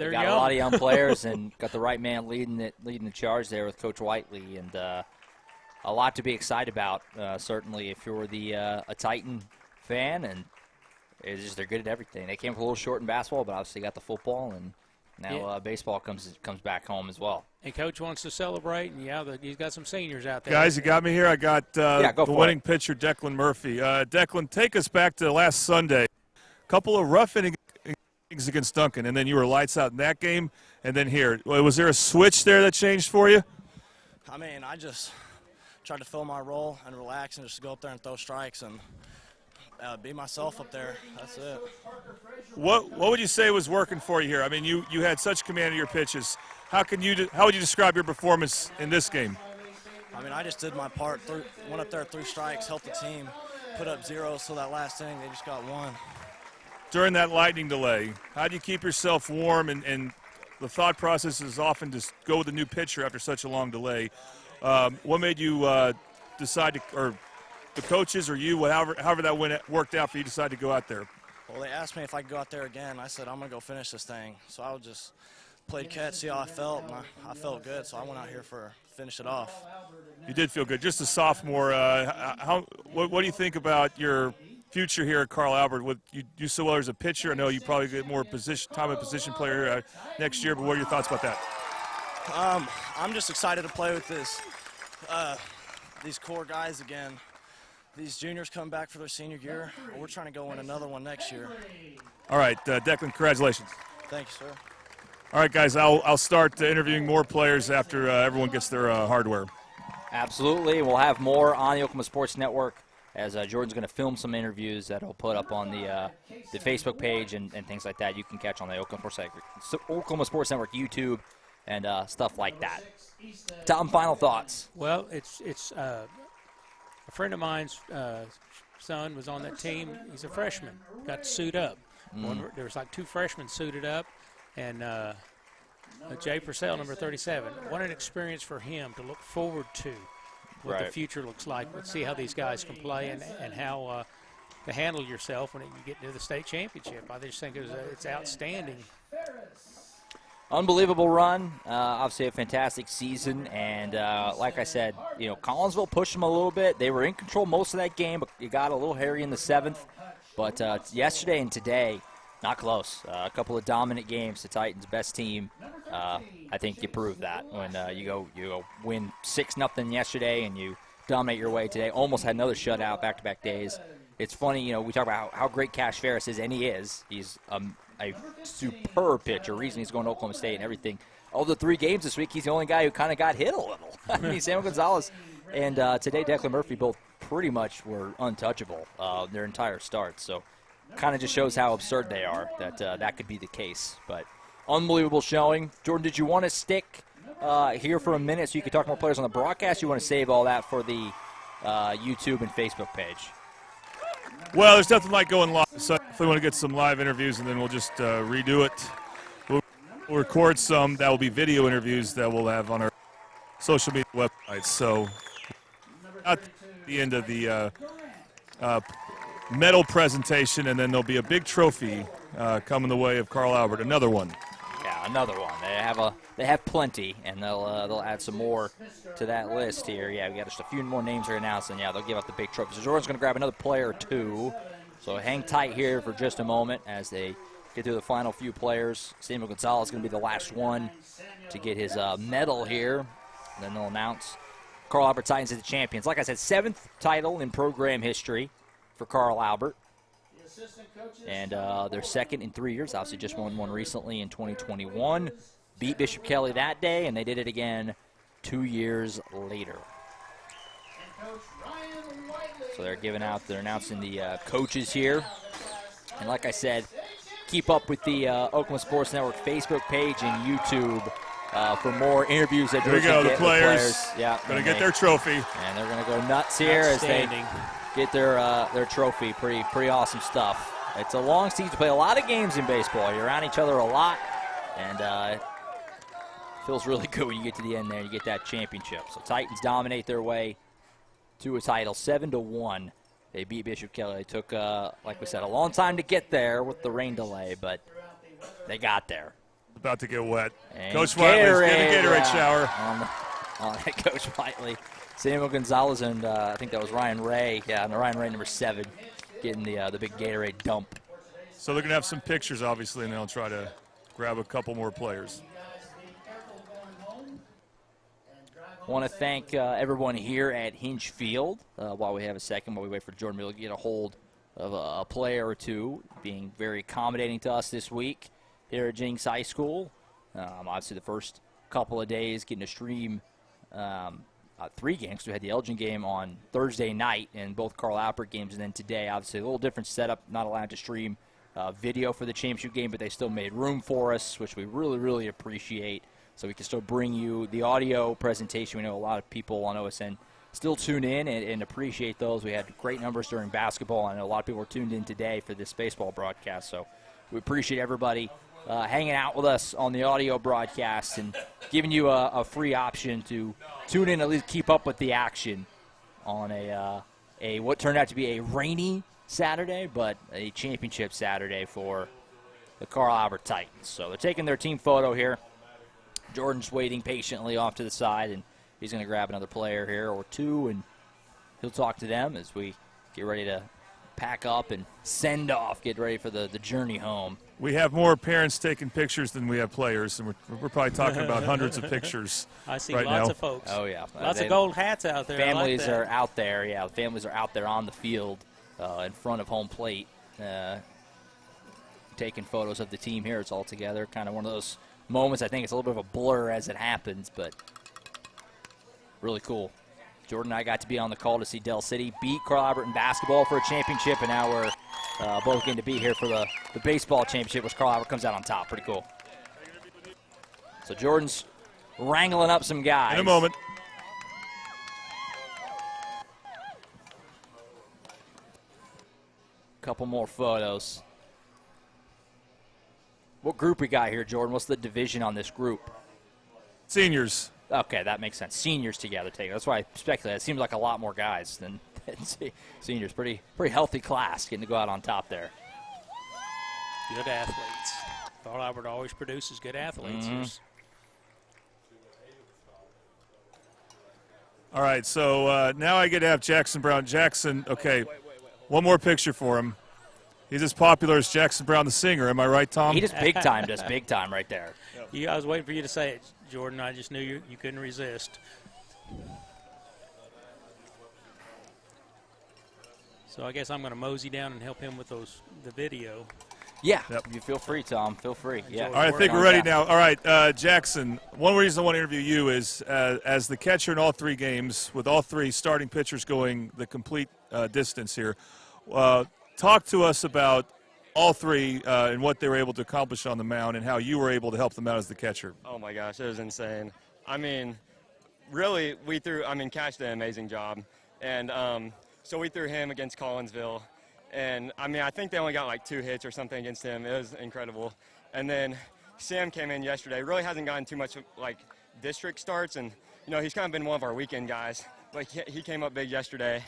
a lot of young players and got the right man leading the charge there with Coach Whiteley, and a lot to be excited about. Certainly, if you're a Titan fan, and they're good at everything. They came up a little short in basketball, but obviously got the football, and now baseball comes back home as well. And Coach wants to celebrate, and he's got some seniors out there. Guys, you got me here. I got the winning pitcher, Declan Murphy. Declan, take us back to last Sunday. A couple of rough innings against Duncan, and then you were lights out in that game, and then here. Was there a switch there that changed for you? I mean, I just tried to fill my role and relax and just go up there and throw strikes and be myself up there. That's it. What would you say was working for you here? I mean, you had such command of your pitches. How would you describe your performance in this game? I mean, I just did my part. Went up there, 3 strikes, helped the team, put up 0. So that last inning, they just got 1. During that lightning delay, how do you keep yourself warm? And the thought process is often to go with a new pitcher after such a long delay. What made you decide to, or the coaches or you, however that worked out for you, decide to go out there? Well, they asked me if I could go out there again. I said, I'm going to go finish this thing. So I just played catch, see how I felt, and I felt good. So I went out here finish it off. You did feel good. Just a sophomore, what do you think about your future here at Carl Albert? You do so well as a pitcher. I know you probably get more time at position player next year, but what are your thoughts about that? I'm just excited to play with these core guys again. These juniors come back for their senior year. We're trying to go win another one next year. All right, Declan, congratulations. Thank you, sir. All right, guys, I'll start interviewing more players after everyone gets their hardware. Absolutely. We'll have more on the Oklahoma Sports Network as Jordan's going to film some interviews that he'll put up on the Facebook page and things like that. You can catch on the Oklahoma Sports Network YouTube and stuff like that. Tom, final thoughts? Well, it's a friend of mine's son was on that team. He's a freshman. Got to suit up. There was like 2 freshmen suited up, and Jay Purcell, number 37. What an experience for him to look forward to. What the future looks like. Let's see how these guys can play and how to handle yourself when you get to the state championship. I just think it's outstanding. Unbelievable run. Obviously a fantastic season. And like I said, Collinsville pushed them a little bit. They were in control most of that game, but it got a little hairy in the 7th. But yesterday and today, not close. A couple of dominant games. The Titans' best team. I think you proved that when you go win 6-0 yesterday and you dominate your way today. Almost had another shutout back-to-back days. it's funny, we talk about how great Cash Ferris is, and he is. He's a superb pitcher. Reason he's going to Oklahoma State and everything. Of the 3 games this week, he's the only guy who kind of got hit a little. I mean, Samuel Gonzalez and today Declan Murphy both pretty much were untouchable their entire start. So kind of just shows how absurd they are that that could be the case. But unbelievable showing. Jordan, did you want to stick here for a minute so you could talk more players on the broadcast? You want to save all that for the YouTube and Facebook page? Well, there's nothing like going live. So if we want to get some live interviews, and then we'll just redo it. We'll record some that will be video interviews that we'll have on our social media websites. So at the end of the medal presentation, and then there'll be a big trophy coming the way of Carl Albert, another one. Yeah, another one. They have plenty, and they'll add some more to that list here. Yeah, we got just a few more names are announced, and yeah, they'll give out the big trophy. So Jordan's going to grab another player or two. So hang tight here for just a moment as they get through the final few players. Samuel Gonzalez is going to be the last one to get his medal here. And then they'll announce Carl Albert Titans as the champions. Like I said, 7th title in program history for Carl Albert. And they're second in 3 years. Obviously just won one recently in 2021. Beat Bishop Kelley that day, and they did it again 2 years later. So they're announcing the coaches here. And like I said, keep up with the Oklahoma Sports Network Facebook page and YouTube for more interviews that there we go, the players. Yeah, going to get their trophy. And they're going to go nuts here as they get their trophy. Pretty awesome stuff. It's a long season to play a lot of games in baseball. You're around each other a lot, and feels really good when you get to the end there and you get that championship. So Titans dominate their way to a title, 7-1. They beat Bishop Kelley. It took, like we said, a long time to get there with the rain delay, but they got there. About to get wet. And Coach Whiteley's getting a Gatorade shower. On Coach Whiteley. Samuel Gonzalez and I think that was Ryan Ray. Yeah, and Ryan Ray, number 7, getting the big Gatorade dump. So they're going to have some pictures, obviously, and they'll try to grab a couple more players. I want to thank everyone here at Hinge Field while we have a second, while we wait for Jordan Miller to get a hold of a player or two, being very accommodating to us this week here at Jennings High School. Obviously, the first couple of days getting to stream 3 games. We had the Elgin game on Thursday night and both Carl Albert games, and then today, obviously, a little different setup, not allowed to stream video for the championship game, but they still made room for us, which we really, really appreciate. So we can still bring you the audio presentation. We know a lot of people on OSN still tune in and appreciate those. We had great numbers during basketball. I know a lot of people were tuned in today for this baseball broadcast. So we appreciate everybody hanging out with us on the audio broadcast and giving you a free option to tune in, at least keep up with the action on a what turned out to be a rainy Saturday, but a championship Saturday for the Carl Albert Titans. So they're taking their team photo here. Jordan's waiting patiently off to the side, and he's going to grab another player here or two, and he'll talk to them as we get ready to pack up and send off, get ready for the journey home. We have more parents taking pictures than we have players, and we're probably talking about hundreds of pictures I see right lots now. of folks. Oh, yeah. Lots of gold hats out there. Families I like that. are out there, yeah. Families are out there on the field in front of home plate taking photos of the team here. It's all together, kind of one of those moments. I think it's a little bit of a blur as it happens, but really cool. Jordan and I got to be on the call to see Del City beat Carl Albert in basketball for a championship, and now we're both getting to be here for the baseball championship, which Carl Albert comes out on top. Pretty cool. So Jordan's wrangling up some guys. In a moment. Couple more photos. What group we got here, Jordan? What's the division on this group? Seniors. Okay, that makes sense. Seniors together. That's why I speculated. It seems like a lot more guys than seniors. Pretty healthy class getting to go out on top there. Good athletes. Carl Albert always produces good athletes. Mm-hmm. All right, so now I get to have Jackson Brown. Jackson, okay, one more picture for him. He's as popular as Jackson Brown the singer. Am I right, Tom? He just big time right there. I was waiting for you to say it, Jordan. I just knew you couldn't resist. So I guess I'm going to mosey down and help him with the video. Yeah, you feel free, Tom. Feel free. Yeah. All right, I think we're ready now. All right, Jackson, one reason I want to interview you is as the catcher in all 3 games, with all 3 starting pitchers going the complete distance here. Talk to us about all 3 and what they were able to accomplish on the mound and how you were able to help them out as the catcher. Oh, my gosh, it was insane. I mean, really, Cash did an amazing job. And so we threw him against Collinsville. And, I think they only got like 2 hits or something against him. It was incredible. And then Sam came in yesterday. Really hasn't gotten too much, like, district starts. And, he's kind of been one of our weekend guys. But he came up big yesterday.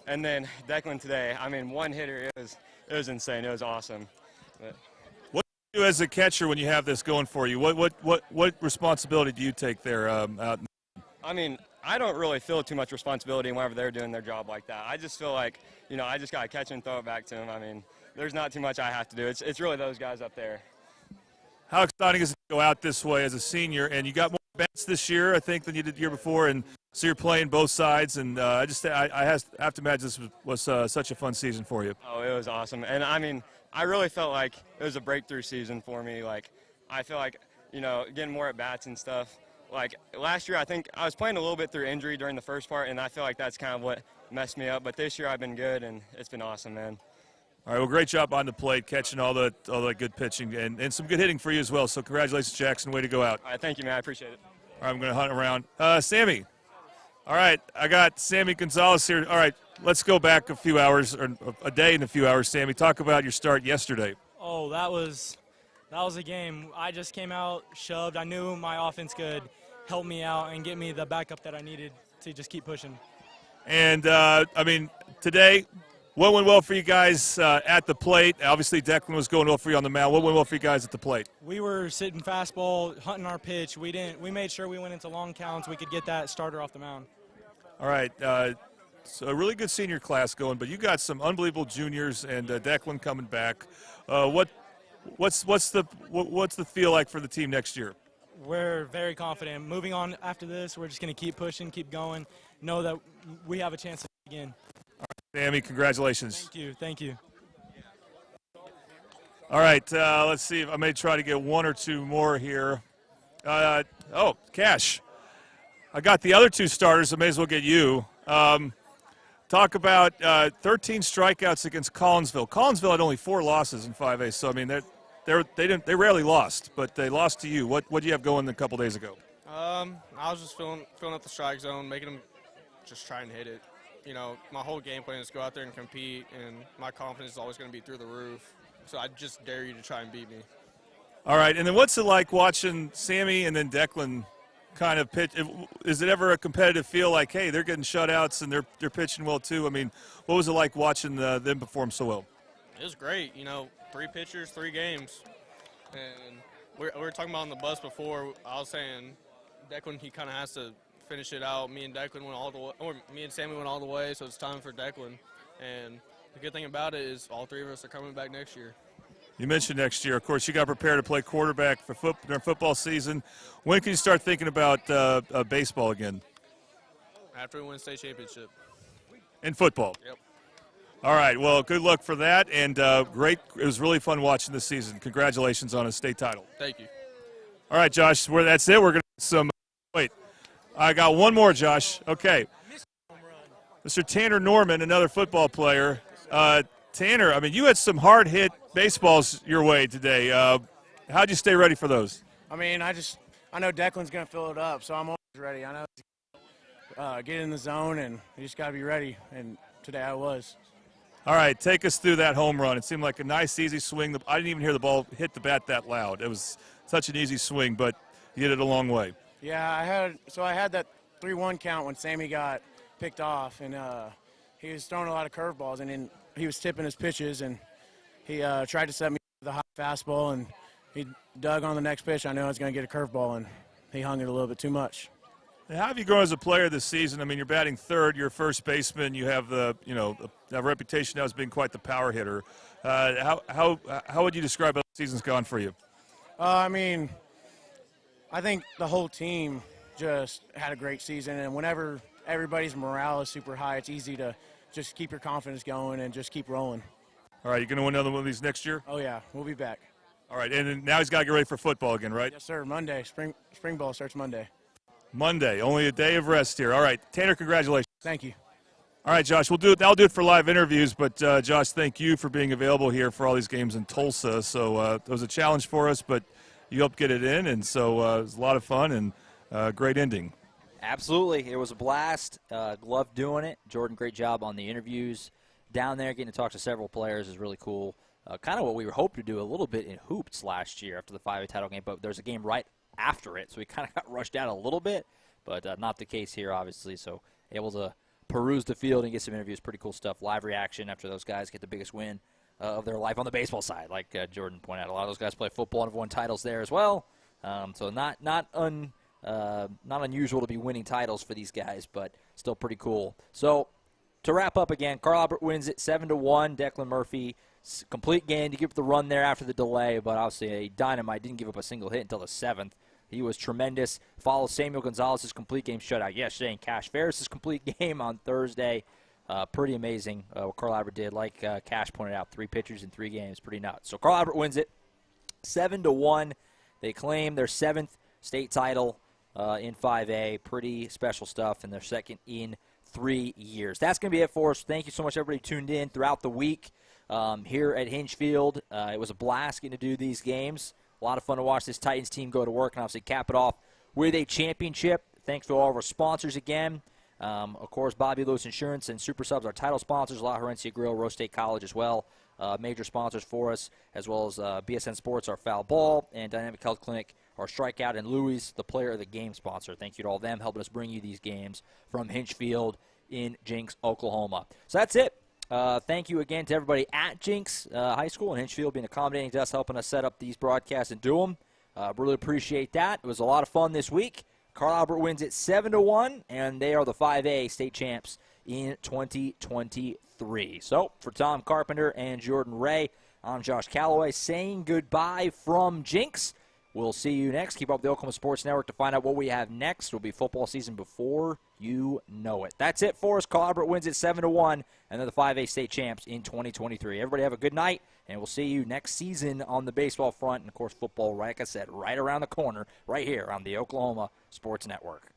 And then Declan today, 1 hitter, it was insane. It was awesome. But What do you do as a catcher when you have this going for you? What responsibility do you take there out? I don't really feel too much responsibility whenever they're doing their job like that. I just feel like, I just got to catch and throw it back to them. There's not too much I have to do. It's really those guys up there. How exciting is it to go out this way as a senior? And you got more bats this year, I think, than you did the year before. And so you're playing both sides. And I have to imagine this was such a fun season for you. Oh, it was awesome. And, I really felt like it was a breakthrough season for me. Like, I feel like, getting more at bats and stuff. Like, last year, I think I was playing a little bit through injury during the first part, and I feel like that's kind of what messed me up. But this year I've been good, and it's been awesome, man. All right, well, great job on the plate, catching all the good pitching, and some good hitting for you as well. So congratulations, Jackson. Way to go out. All right, thank you, man. I appreciate it. All right, I'm going to hunt around. Sammy. All right, I got Sammy Gonzalez here. All right, let's go back a few hours, or a day and a few hours, Sammy. Talk about your start yesterday. Oh, that was a game. I just came out, shoved. I knew my offense could help me out and get me the backup that I needed to just keep pushing. And, today, what went well for you guys at the plate? Obviously, Declan was going well for you on the mound. What went well for you guys at the plate? We were sitting fastball, hunting our pitch. We made sure we went into long counts. We could get that starter off the mound. All right. So a really good senior class going, but you got some unbelievable juniors and Declan coming back. What's the feel like for the team next year? We're very confident. Moving on after this, we're just going to keep pushing, keep going, know that we have a chance to again. All right, Sammy, congratulations. Thank you. All right, let's see if I may try to get 1 or 2 more here. Cash. I got the other 2 starters. I may as well get you. Talk about 13 strikeouts against Collinsville. Collinsville had only 4 losses in 5A, so they rarely lost, but they lost to you. What do you have going a couple days ago? I was just filling up the strike zone, making them just try and hit it. My whole game plan is go out there and compete, and my confidence is always going to be through the roof. So I just dare you to try and beat me. All right, and then what's it like watching Sammy and then Declan kind of pitch? Is it ever a competitive feel like, hey, they're getting shutouts and they're pitching well too? What was it like watching them perform so well? It was great. 3 pitchers, 3 games. And we were talking about on the bus before. I was saying Declan, he kind of has to finish it out. Me and Declan went all the way, or me and Sammy went all the way, so it's time for Declan. And the good thing about it is all 3 of us are coming back next year. You mentioned next year. Of course, you got prepared to play quarterback for during football season. When can you start thinking about baseball again? After we win state championship. In football? Yep. All right. Well, good luck for that. And great. It was really fun watching this season. Congratulations on a state title. Thank you. All right, Josh. That's it. We're going to some. Wait. I got one more, Josh. Okay. Mr. Tanner Norman, another football player. Tanner, you had some hard-hit baseballs your way today. How'd you stay ready for those? I know Declan's going to fill it up, so I'm always ready. I know get in the zone, and you just got to be ready, and today I was. All right, take us through that home run. It seemed like a nice, easy swing. I didn't even hear the ball hit the bat that loud. It was such an easy swing, but you hit it a long way. Yeah, I had that 3-1 count when Sammy got picked off, and he was throwing a lot of curveballs, and then he was tipping his pitches, and he tried to set me with a high fastball, and he dug on the next pitch. I knew I was going to get a curveball, and he hung it a little bit too much. How have you grown as a player this season? You're batting third. You're a first baseman. You have the reputation now as being quite the power hitter. How would you describe how the season's gone for you? I think the whole team just had a great season, and whenever everybody's morale is super high, it's easy to just keep your confidence going and just keep rolling. All right, you going to win another one of these next year? Oh, yeah, we'll be back. All right, and then now he's got to get ready for football again, right? Yes, sir. Monday. Spring ball starts Monday. Monday, only a day of rest here. All right, Tanner, congratulations. Thank you. All right, Josh, that'll do it for live interviews, but Josh, thank you for being available here for all these games in Tulsa. So it was a challenge for us, but you helped get it in, and so it was a lot of fun and great ending. Absolutely. It was a blast. Loved doing it. Jordan, great job on the interviews down there. Getting to talk to several players is really cool. Kind of what we were hoping to do a little bit in hoops last year after the 5A title game, but there's a game right after it, so we kind of got rushed out a little bit, but not the case here, obviously. So able to peruse the field and get some interviews. Pretty cool stuff. Live reaction after those guys get the biggest win of their life on the baseball side, like Jordan pointed out. A lot of those guys play football and have won titles there as well. So not unusual to be winning titles for these guys, but still pretty cool. So to wrap up again, Carl Albert wins it 7-1. Declan Murphy, complete game to give the run there after the delay, but obviously a dynamite. Didn't give up a single hit until the 7th. He was tremendous. Follows Samuel Gonzalez's complete game shutout yesterday, and Cash Ferris's complete game on Thursday. Pretty amazing what Carl Albert did. Like Cash pointed out, 3 pitchers in 3 games. Pretty nuts. So Carl Albert wins it 7-1. They claim their 7th state title in 5A. Pretty special stuff, and their 2nd in 3 years. That's going to be it for us. Thank you so much, everybody tuned in throughout the week here at Hinge Field. It was a blast getting to do these games. A lot of fun to watch this Titans team go to work and obviously cap it off with a championship. Thanks to all of our sponsors again. Of course, Bobby Lewis Insurance and Super Subs, our title sponsors. La Herencia Grill, Rose State College as well. Major sponsors for us, as well as BSN Sports, our foul ball, and Dynamic Health Clinic, our strikeout, and Louis, the player of the game sponsor. Thank you to all of them helping us bring you these games from Hinge Field in Jinx, Oklahoma. So that's it. Thank you again to everybody at Jinx High School and Hinge Field being accommodating to us, helping us set up these broadcasts and do them. Really appreciate that. It was a lot of fun this week. Carl Albert wins it 7-1, and they are the 5A state champs in 2023. So for Tom Carpenter and Jordan Ray, I'm Josh Calloway saying goodbye from Jinx. We'll see you next. Keep up with the Oklahoma Sports Network to find out what we have next. It'll be football season before you know it. That's it for us. Carl Albert wins it 7-1, and they're the 5A state champs in 2023. Everybody have a good night, and we'll see you next season on the baseball front. And, of course, football, like I said, right around the corner, right here on the Oklahoma Sports Network.